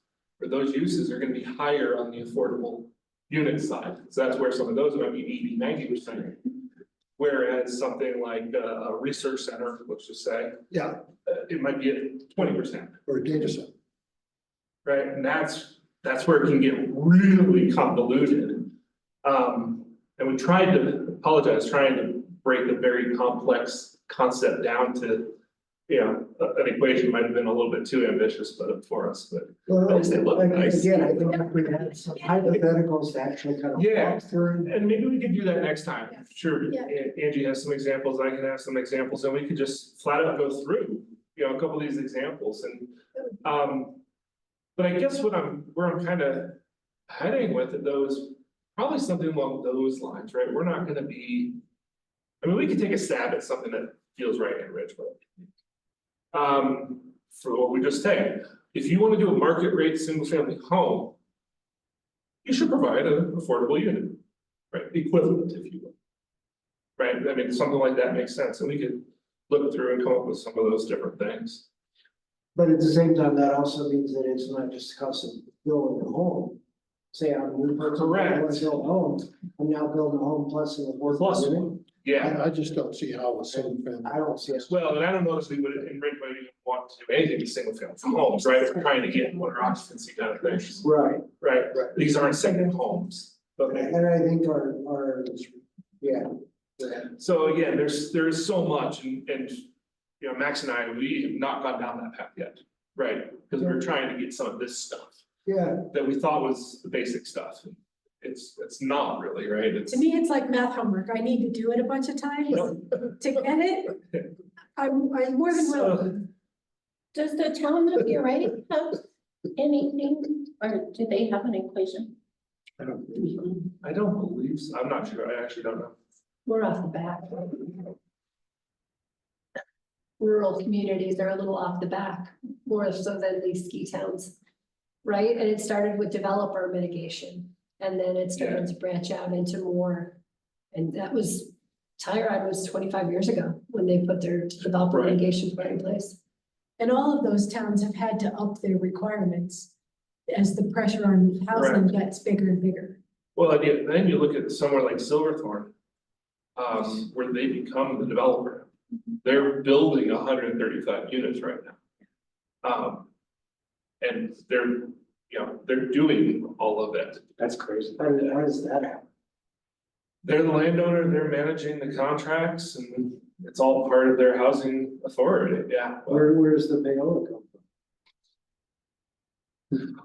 or those uses are gonna be higher on the affordable unit side, so that's where some of those might be 80-90%. Whereas something like a research center, let's just say, Yeah, it might be at 20%. or a data center. Right, and that's where it can get really convoluted. And we tried to, trying to break a very complex concept down to, you know, an equation might have been a little bit too ambitious, but for us, but Well, at least they look nice. again, I think if we had some hypotheticals to actually kind of Yeah. walk through. And maybe we could do that next time. Sure, Yeah. Angie has some examples, I can have some examples, and we could just flat out go through, you know, a couple of these examples and, but I guess where I'm kind of heading with it though is probably something along those lines, right? We're not gonna be, I mean, we could take a stab at something that feels right in Ridgway. For what we just said, if you want to do a market rate single family home, you should provide an affordable unit, right? Equivalent, if you will. Right? I mean, something like that makes sense, and we could look through and come up with some of those different things. But at the same time, that also means that it's not just the cost of building a home. Say I'm a new person, I want Correct. to build a home, I'm now building a home plus an Plus affordable unit. one, yeah. I just don't see how a single family. I don't see it. Well, and I don't know if we would, in Ridgway, even want to do anything with single family homes, right? If we're trying to get more occupancy kind of things, Right, right? These aren't second homes, but maybe. and I think our, yeah. So again, there's so much and, you know, Max and I, we have not gone down that path yet, right? Because we're trying to get some of this stuff Yeah, that we thought was the basic stuff. It's not really, right? It's. to me, it's like math homework. I need to do it a bunch of times to get it. I'm more than willing. Does the town of Uray have anything, or do they have an equation? I don't believe so. I'm not sure. I actually don't know. We're off the back. Rural communities are a little off the back, more so than these ski towns. Right, and it started with developer mitigation, and then it started to branch out into more. And that was, Telluride was 25 years ago when they put their developer Right. mitigation plan in place. And all of those towns have had to up their requirements as the pressure on housing gets bigger and bigger. Well, and then you look at somewhere like Silverthorne, where they become the developer. They're building 135 units right now. And they're, you know, they're doing all of it. That's crazy. How does that happen? They're the landowner, they're managing the contracts, and it's all part of their housing authority, yeah. Where's the payola come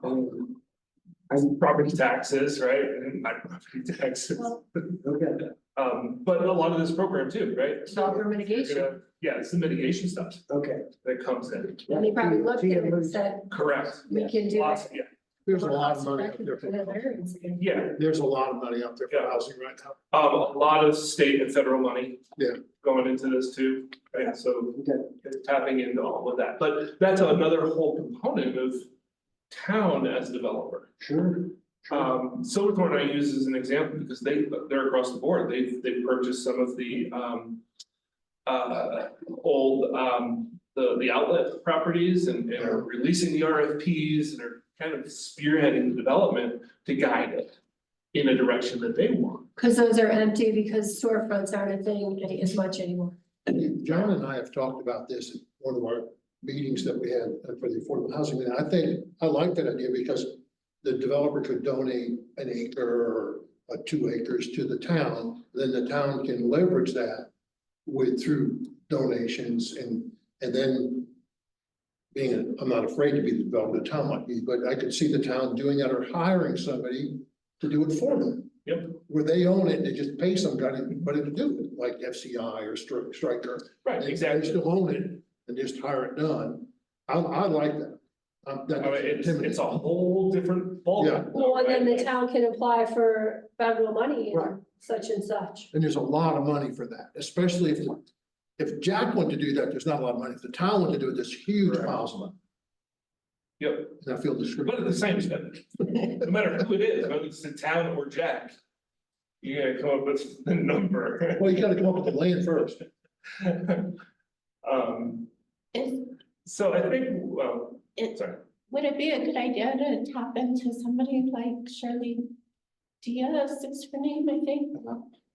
from? Property taxes, right, and not property taxes. Okay. But a lot of this program too, right? Developer mitigation. Yeah, it's the mitigation stuff Okay. that comes in, And they probably looked at it and said, correct. we can do Lots, it. yeah, There's a lot of money out there for, yeah, there's a lot of money out there for Yeah. housing right now. a lot of state and federal money. Yeah. Going into this too, right, so Okay. it's tapping into all of that, but that's another whole component of town as developer. Sure. Silverthorne I use as an example because they're across the board. They've purchased some of the old the outlet properties and are releasing the RFPs and are kind of spearheading the development to guide it in a direction that they want. Cause those are empty because storefronts aren't a thing as much anymore. John and I have talked about this at one of our meetings that we had for the affordable housing, and I think, I like that idea because the developer could donate an acre or 2 acres to the town, then the town can leverage that through donations and then being, I'm not afraid to be the developer, the town might be, but I could see the town doing that or hiring somebody to do it for them. Yep. Where they own it, they just pay somebody to do it, like FCI or Stryker. Right, They exactly. still own it and just hire it done. I like that. That I mean, it's a whole different ballgame. Yeah. Well, and then right? the town can apply for federal money Right. and such and such. And there's a lot of money for that, especially if Jack wanted to do that, there's not a lot of money. If the town wanted to do it, there's huge Right. piles of money. Yep, And I feel but discriminated. at the same time, no matter who it is, whether it's the town or Jack, you gotta come up with the number. Well, you gotta come up with the land first. Is, So I think, well, sorry. would it be a good idea to tap into somebody like Shirley Diaz is her name, I think?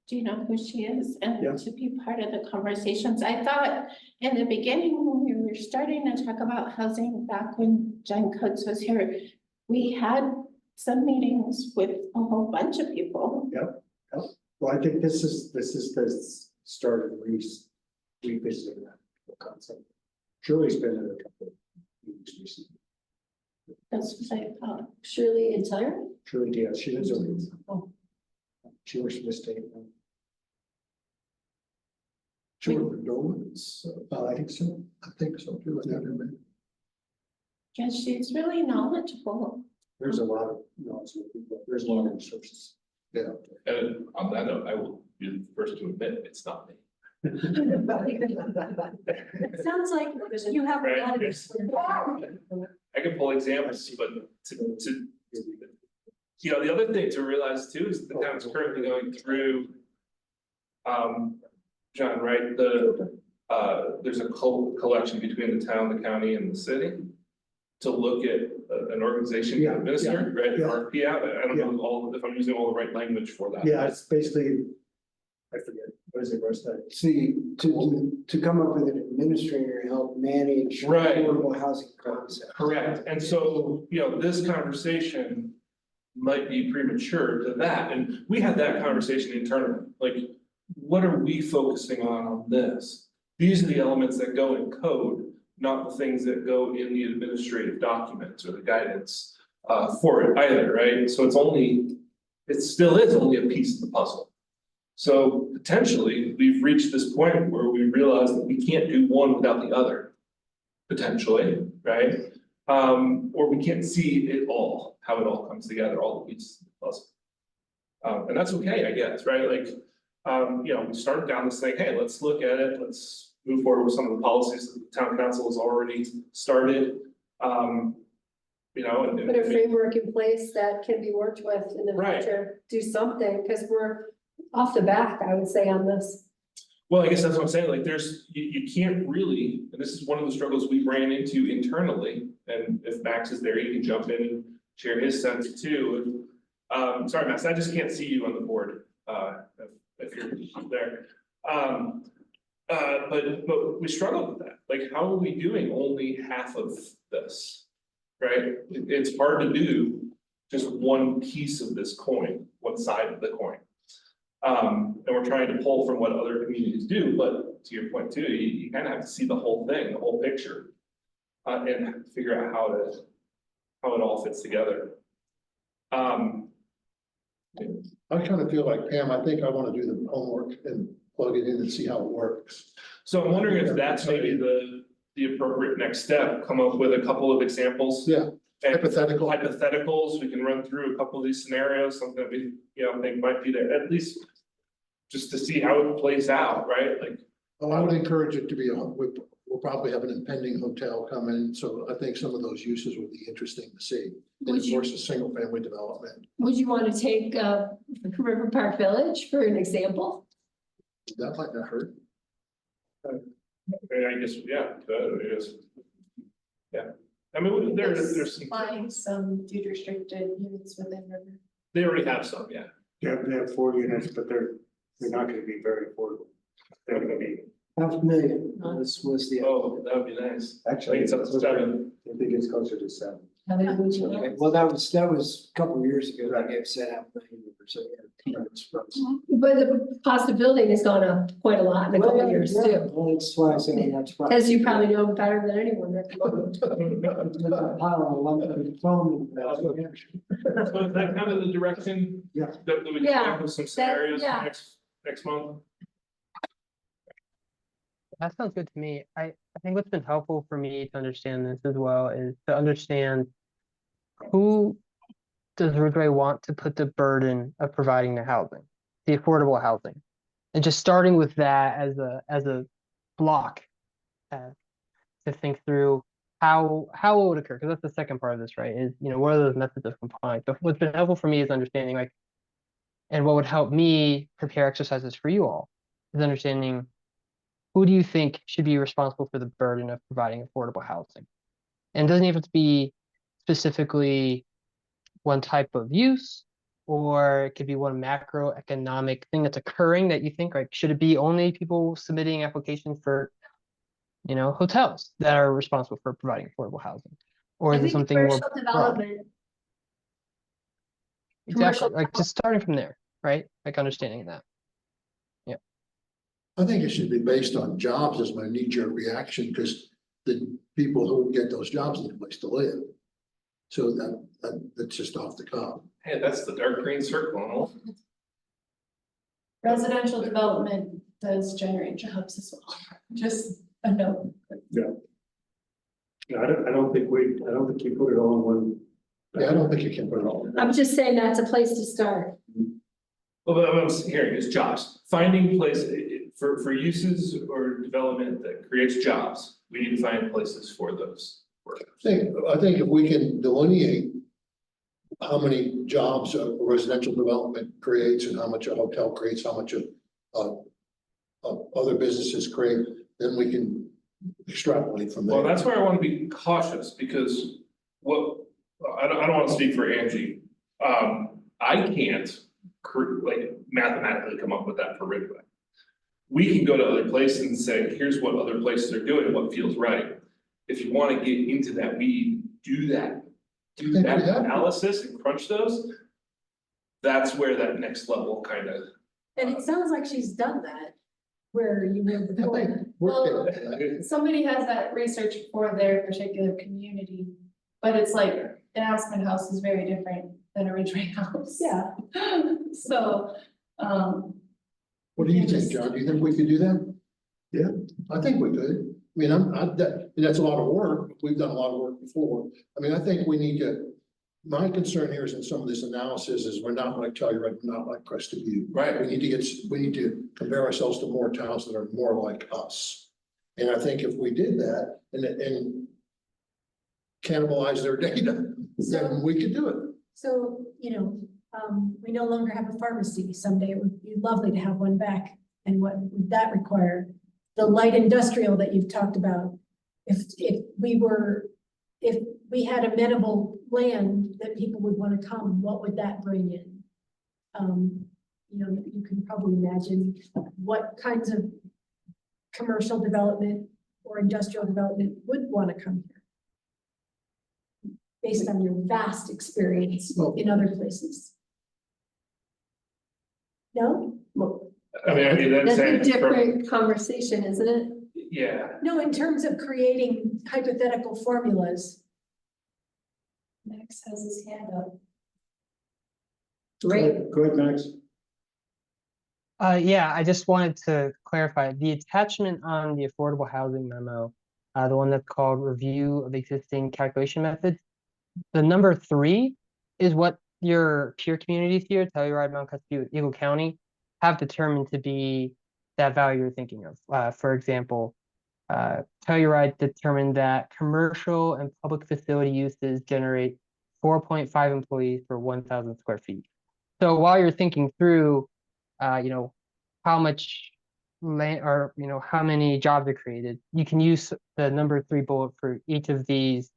Do you know who she is? Yeah. And to be part of the conversations. I thought in the beginning, when we were starting to talk about housing back when Jen Coates was here, we had some meetings with a whole bunch of people. Well, I think this is the start of revisiting that concept. Shirley's been in a couple of meetings recently. That's what I thought. Surely entirely. Shirley Diaz, she lives over. Oh. She works for the state. Sure, for Dolan's, I think so. I think so too. I never been. Yeah, she's really knowledgeable. There's a lot of knowledgeable people. There's a lot of resources. Yeah. And on that note, I will be the first to admit, it's not me. It sounds like you have a lot of experience. I can pull examples, but to you know, the other thing to realize too is the town is currently going through. John, right, there's a collection between the town, the county and the city. To look at an organization to Yeah, administer, right, yeah. RFP out, I don't know if I'm using all the right language for that. Yeah, it's basically, I forget, what is it, Russ? See, to come up with an administrator to help manage Right. affordable housing concept. Correct, and so, you know, this conversation might be premature to that, and we had that conversation internally, like, what are we focusing on this? These are the elements that go in code, not the things that go in the administrative documents or the guidance for it either, right? So it still is only a piece of the puzzle. So potentially, we've reached this point where we realize that we can't do one without the other. Potentially, right? Or we can't see it all, how it all comes together, all the pieces of the puzzle. And that's okay, I guess, right? Like, you know, we started down this thing, hey, let's look at it, let's move forward with some of the policies that the town council has already started. You know, and. Put a framework in place that can be worked with in the Right. future, do something, because we're off the back, I would say, on this. Well, I guess that's what I'm saying, like, you can't really, and this is one of the struggles we ran into internally, and if Max is there, he can jump in and share his sense too. Sorry, Max, I just can't see you on the board, if you're there. But we struggled with that, like, how are we doing only half of this? Right, it's hard to do just one piece of this coin, one side of the coin. And we're trying to pull from what other communities do, but to your point too, you kind of have to see the whole thing, the whole picture. And figure out how it all fits together. I kind of feel like Pam, I think I want to do the homework and plug it in and see how it works. So I'm wondering if that's maybe the appropriate next step, come up with a couple of examples. Yeah, And hypothetical. hypotheticals, we can run through a couple of these scenarios, something that we, you know, think might be there, at least. Just to see how it plays out, right, like, Oh, I would encourage it to be we'll probably have an impending hotel coming, so I think some of those uses would be interesting to see. And Would of you- course, a single family development, Would you want to take River Park Village for an example? that might not hurt. I guess, yeah, I guess. Yeah, I mean, there's some, Find some deed restricted units within River. they already have some, yeah. They have 4 units, but they're not gonna be very affordable. They're gonna be, $500,000, this was the. Oh, that would be nice. I actually, think it's up to 7. I think it's closer to 7. Okay, well, that was a couple of years ago, I gave set out 90 so yeah. But the cost of building has gone up quite a lot in a couple of years too. Well, that's why I said I'm not surprised. As you probably know better than anyone at the moment. So is that kind of the direction? Yeah. That we can Yeah, come up with some scenarios for yeah. next month? That sounds good to me. I think what's been helpful for me to understand this as well is to understand who does Ridgway want to put the burden of providing the housing, the affordable housing, and just starting with that as a block to think through how it would occur, because that's the second part of this, right? Is what are those methods of compliance? But what's been helpful for me is understanding and what would help me prepare exercises for you all is understanding who do you think should be responsible for the burden of providing affordable housing? And it doesn't even have to be specifically one type of use, or it could be one macroeconomic thing that's occurring that you think, should it be only people submitting applications for, hotels that are responsible for providing affordable housing? Or I is it think something more commercial broad? development. Exactly, commercial just starting from there, right? Understanding that. I think it should be based on jobs as my knee-jerk reaction, because the people who get those jobs need a place to live. So that's just off the cuff. Hey, that's the dark green circle. Residential development does generate jobs as well, just a note. Yeah, I don't think you put it all in one. Yeah, I don't think you can put it all. I'm just saying that's a place to start. Well, but what I'm hearing is jobs, finding place for uses or development that creates jobs. We need to find places for those. I think if we can delineate how many jobs a residential development creates and how much a hotel creates, how much of other businesses create, then we can extrapolate from there. Well, that's where I want to be cautious, because I don't want to speak for Angie. I can't mathematically come up with that for Ridgway. We can go to other places and say, here's what other places are doing, what feels right. If you want to get into that, we do that analysis and crunch those. That's where that next level kind of. And it sounds like she's done that, where you were before. Well, somebody has that research for their particular community, but it's like an Aspen house is very different than a Ridgway house. Yeah. So, What do you think, John? Do you think we could do that? Yeah. I think we could. I mean, that's a lot of work. We've done a lot of work before. I mean, I think we need to, my concern here is in some of this analysis is we're not like Telluride, we're not like Crested View. Right. We need to compare ourselves to more towns that are more like us. And I think if we did that and cannibalize their data, then we could do it. So, we no longer have a pharmacy. Someday it would be lovely to have one back. And what would that require? The light industrial that you've talked about. If we had amenable land that people would want to come, what would that bring in? You can probably imagine what kinds of commercial development or industrial development would want to come here. Based on your vast experience in other places. No? I mean, That's a different conversation, isn't it? Yeah. No, in terms of creating hypothetical formulas. Max has his hand up. Right. Go ahead, Max. Yeah, I just wanted to clarify the attachment on the affordable housing memo, the one that's called review of existing calculation methods. The number 3 is what your peer communities here, Telluride, Mount Crested, Eagle County, have determined to be that value you're thinking of. For example, Telluride determined that commercial and public facility uses generate 4.5 employees per 1,000 square feet. So while you're thinking through, how much land or, how many jobs are created, you can use the number 3 bullet for each of these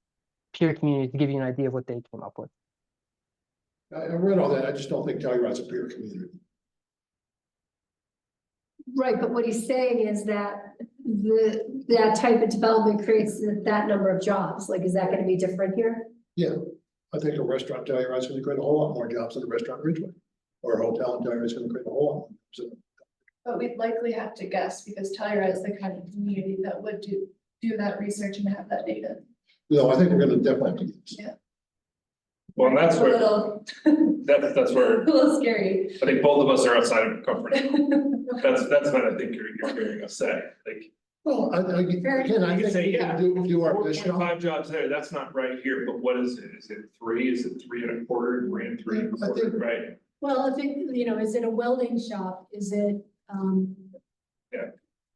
peer communities to give you an idea of what they came up with. I read all that, I just don't think Telluride's a peer community. Right, but what he's saying is that that type of development creates that number of jobs. Like, is that gonna be different here? Yeah, I think a restaurant Telluride's gonna create a whole lot more jobs than a restaurant Ridgway. Or a hotel in Telluride's gonna create a whole lot more. So, But we'd likely have to guess because Telluride is the kind of community that would do that research and have that data. no, I think we're gonna definitely have to get this. Well, and that's A where, little, that's a where little scary. I think both of us are outside of our comfort. That's what I think you're hearing us say, like. Well, again, I You think can say, we yeah, can do our 4.5 jobs there, that's not right here, but what is it? Is it 3? Is it 3 1/4? 3 and 3 1/4, right? Well, if it, is it a welding shop? Is it, Yeah.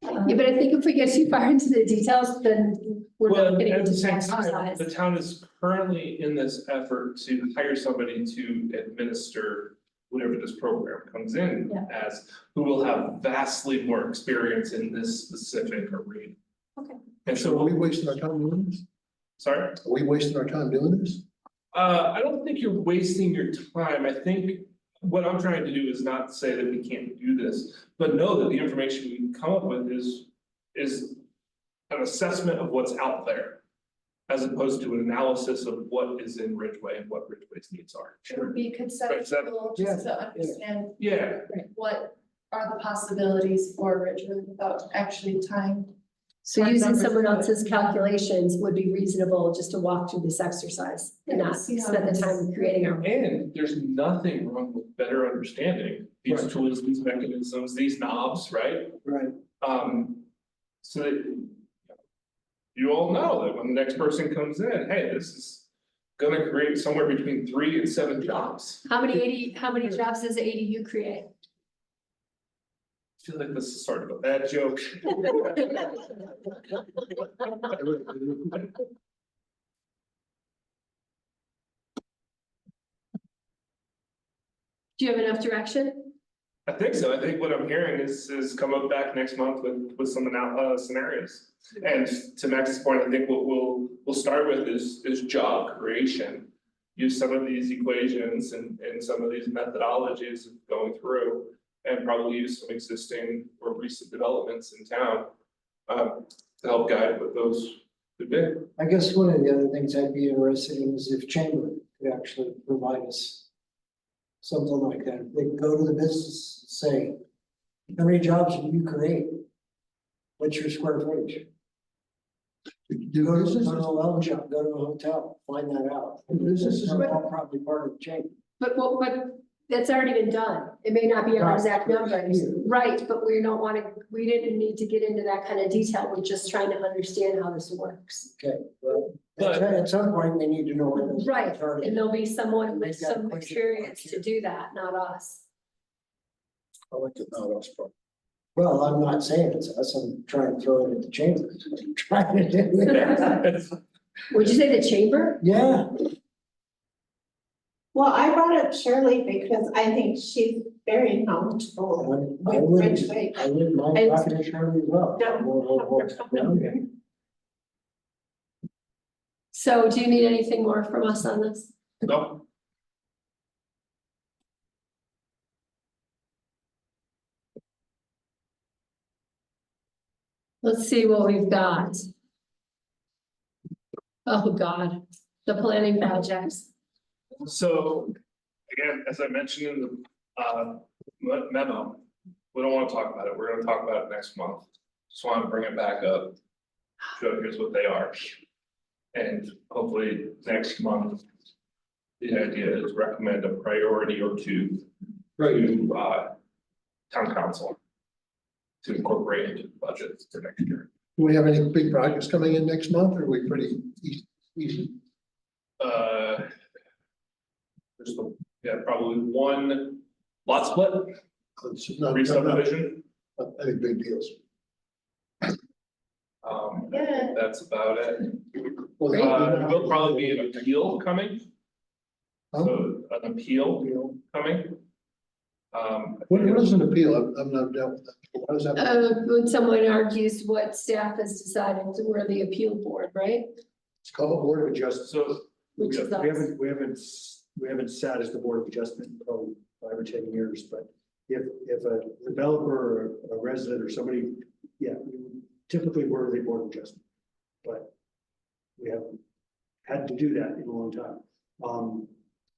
Yeah, but I think if we get too far into the details, then we're Well, not getting at the into the same time, exercise. the town is currently in this effort to hire somebody to administer whatever this program comes in Yeah. as, who will have vastly more experience in this specific arena. Okay. And So are we so, wasting our time doing this? sorry, Are we wasting our time doing this? I don't think you're wasting your time. I think what I'm trying to do is not say that we can't do this, but know that the information we come up with is an assessment of what's out there, as opposed to an analysis of what is in Ridgway and what Ridgway's needs are. It would be conceptual Yeah, just to understand Yeah, what are the possibilities for Ridgewood without actually tying. So hard using numbers someone to it. else's calculations would be reasonable just to walk through this exercise and Yeah, not see how spend the it's- time creating our. and there's nothing wrong with better understanding these Right. tools, these mechanisms, these knobs, right? Right. So that you all know that when the next person comes in, hey, this is gonna create somewhere between 3 and 7 jobs. How many jobs does ADU create? I feel like this is sort of a bad joke. Do you have enough direction? I think so. I think what I'm hearing is come up back next month with some scenarios. And to Max's point, I think what we'll start with is job creation. Use some of these equations and some of these methodologies of going through and probably use some existing or recent developments in town to help guide what those could be. I guess one of the other things I'd be interested in is if Chamber could actually provide us something like that. They could go to the business and say, how many jobs do you create? What's your square footage? Do Go to businesses, a loan shop, go to a hotel, find that out. Businesses- They're all probably part of the chamber. But that's already been done. It may not be our Right. exact numbers, Yeah. right, but we didn't need to get into that kind of detail. We're just trying to understand how this works. Okay, well, But- at some point, we need to know where those. Right, are. and there'll be someone with They've got some questions experience here. to do that, not us. I like the not us part. Well, I'm not saying it's us, I'm trying to throw it at the chamber. I'm trying to do it. Would you say the chamber? Yeah, Well, I brought up Shirley because I think she's very knowledgeable I with wouldn't, Ridgway. I wouldn't mind And- talking to Shirley as well. Yeah. We'll- So do you need anything more from us on this? No, Let's see what we've got. Oh, God, the planning projects. so again, as I mentioned in the memo, we don't want to talk about it. We're gonna talk about it next month. Just want to bring it back up. Show here's what they are. And hopefully next month, the idea is recommend a priority or two to town council to incorporate into the budget for next year. Do we have any big projects coming in next month, or are we pretty easy? There's probably one lot split, It's not- re-subdivision. Not any big deals. I think that's about it. Well, There'll probably be an appeal coming. So an appeal coming. What is an appeal? I've not dealt with that. What is that? When someone argues what staff has decided, we're the appeal board, right? It's called Board of Adjustment. So Which is us. We haven't sat as the Board of Adjustment in probably 5 or 10 years, but if a developer or a resident or somebody, yeah, we would typically work with the Board of Adjustment. But we haven't had to do that in a long time.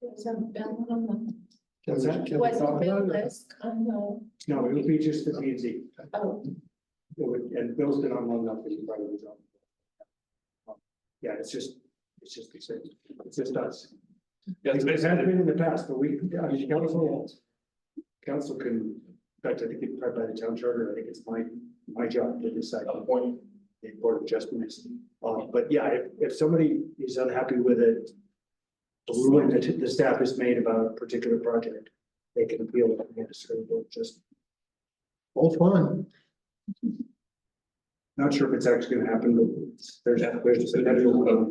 Wasn't Bill on the, Can we wasn't talk Bill about it? list on the, No, it would be just the P and Z. oh, And Bill's been on long enough that he probably was on. Yeah, it's just the same. It's just us. yeah, it's It's basically, had been in the past, but I mean, council can, in fact, I think it's part by the town charter. I think it's my job to decide appoint. the Board of Adjustment is. But yeah, if somebody is unhappy with it, the ruling that the staff has made about a particular project, they can appeal it against the Board of Adjustment. All fun. Not sure if it's actually gonna happen, but there's a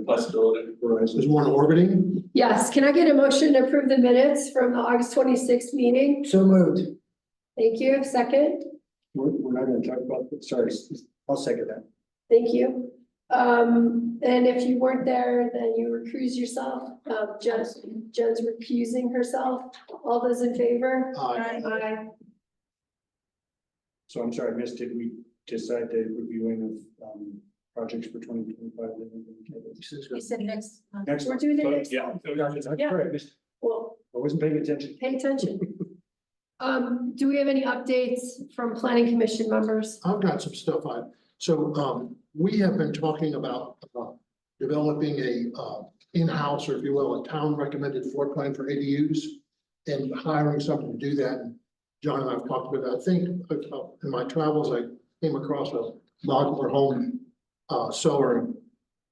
possibility. There's horizon. one orbiting. Yes, can I get a motion to approve the minutes from the August 26th meeting? So moved. Thank you, second, We're not gonna talk about, sorry, I'll second that. thank you. And if you weren't there, then you recuse yourself, Jen's recusing herself, all those in favor? Aye. So I'm sorry, I missed it. We decide the reviewing of projects for 2025. he said next month. Next We're one. doing it So, next yeah, time, I'm Yeah. sorry, I missed. well, I wasn't paying attention. pay attention. Do we have any updates from planning commission members? I've got some stuff we have been talking about developing a in-house, or if you will, a town recommended floor plan for ADUs and hiring someone to do that. And John and I've talked about that. I think in my travels, I came across a modular home seller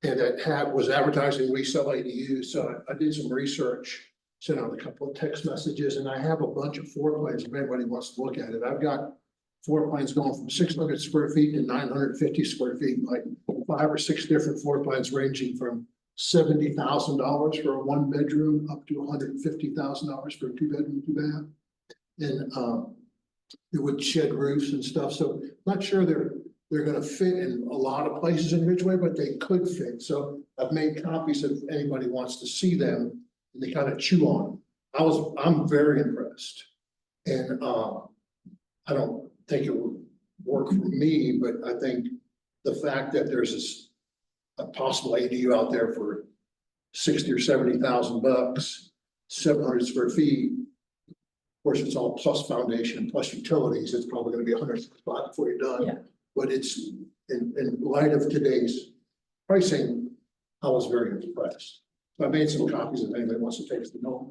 and that was advertising resell ADUs. So I did some research, sent out a couple of text messages, and I have a bunch of floor plans if anybody wants to look at it. I've got floor plans going from 600 square feet to 950 square feet, like 5 or 6 different floor plans ranging from $70,000 for a 1-bedroom up to $150,000 for a 2-bedroom, 2-bath. And it would shed roofs and stuff. So not sure they're gonna fit in a lot of places in Ridgway, but they could fit. So I've made copies if anybody wants to see them, and they kind of chew on them. I'm very impressed. And I don't think it would work for me, but I think the fact that there's a possible ADU out there for 60 or 70,000 bucks, 700 square feet. Of course, it's all plus foundation, plus utilities. It's probably gonna be 100 spot before you're done. Yeah. But it's in light of today's pricing, I was very impressed. I made some copies if anybody wants to take them home.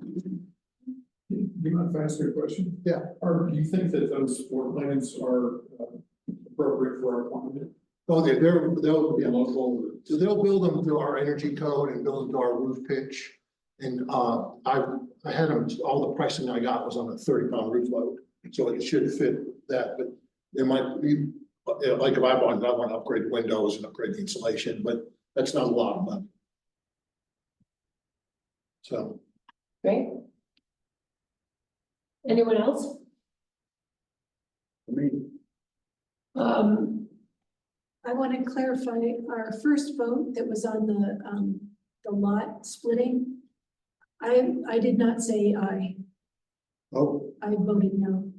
Do you mind if I ask you a question? Yeah. Or do you think that those floor plans are appropriate for our climate? Oh, they'll, yeah. Local. So they'll build them to our energy code and build them to our roof pitch. And I had them, all the pricing I got was on a 30-pound roof load. So it should fit that, but there might be, like if I want to upgrade the windows and upgrade the insulation, but that's not a lot of money. So. Great. Anyone else? I mean, I want to clarify our first vote that was on the lot splitting. I did not say aye. Oh, I voted no.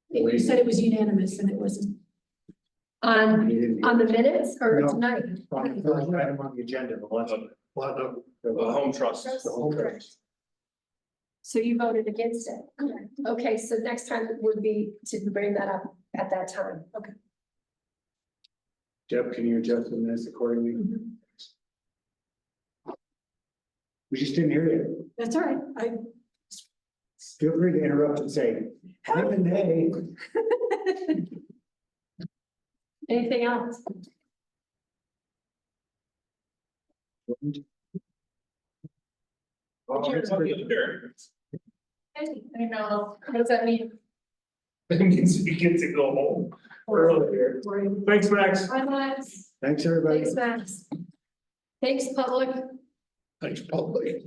You said it was unanimous and it wasn't. On the minutes or No. tonight? on the first item on the agenda, the last. The home trust. the whole thing. So you voted against it? Correct. Okay, so next time would be to bring that up at that time. Okay. Deb, can you adjust the minutes accordingly? Mhm. We just didn't hear you. That's all right. Feel free to interrupt and say, I'm an A. Anything else? It's on the other. I know, what does that mean? It means we get to go home earlier. Thanks, Max. Bye, Max. Thanks, everybody. Thanks, Max. Thanks, public. Thanks, public.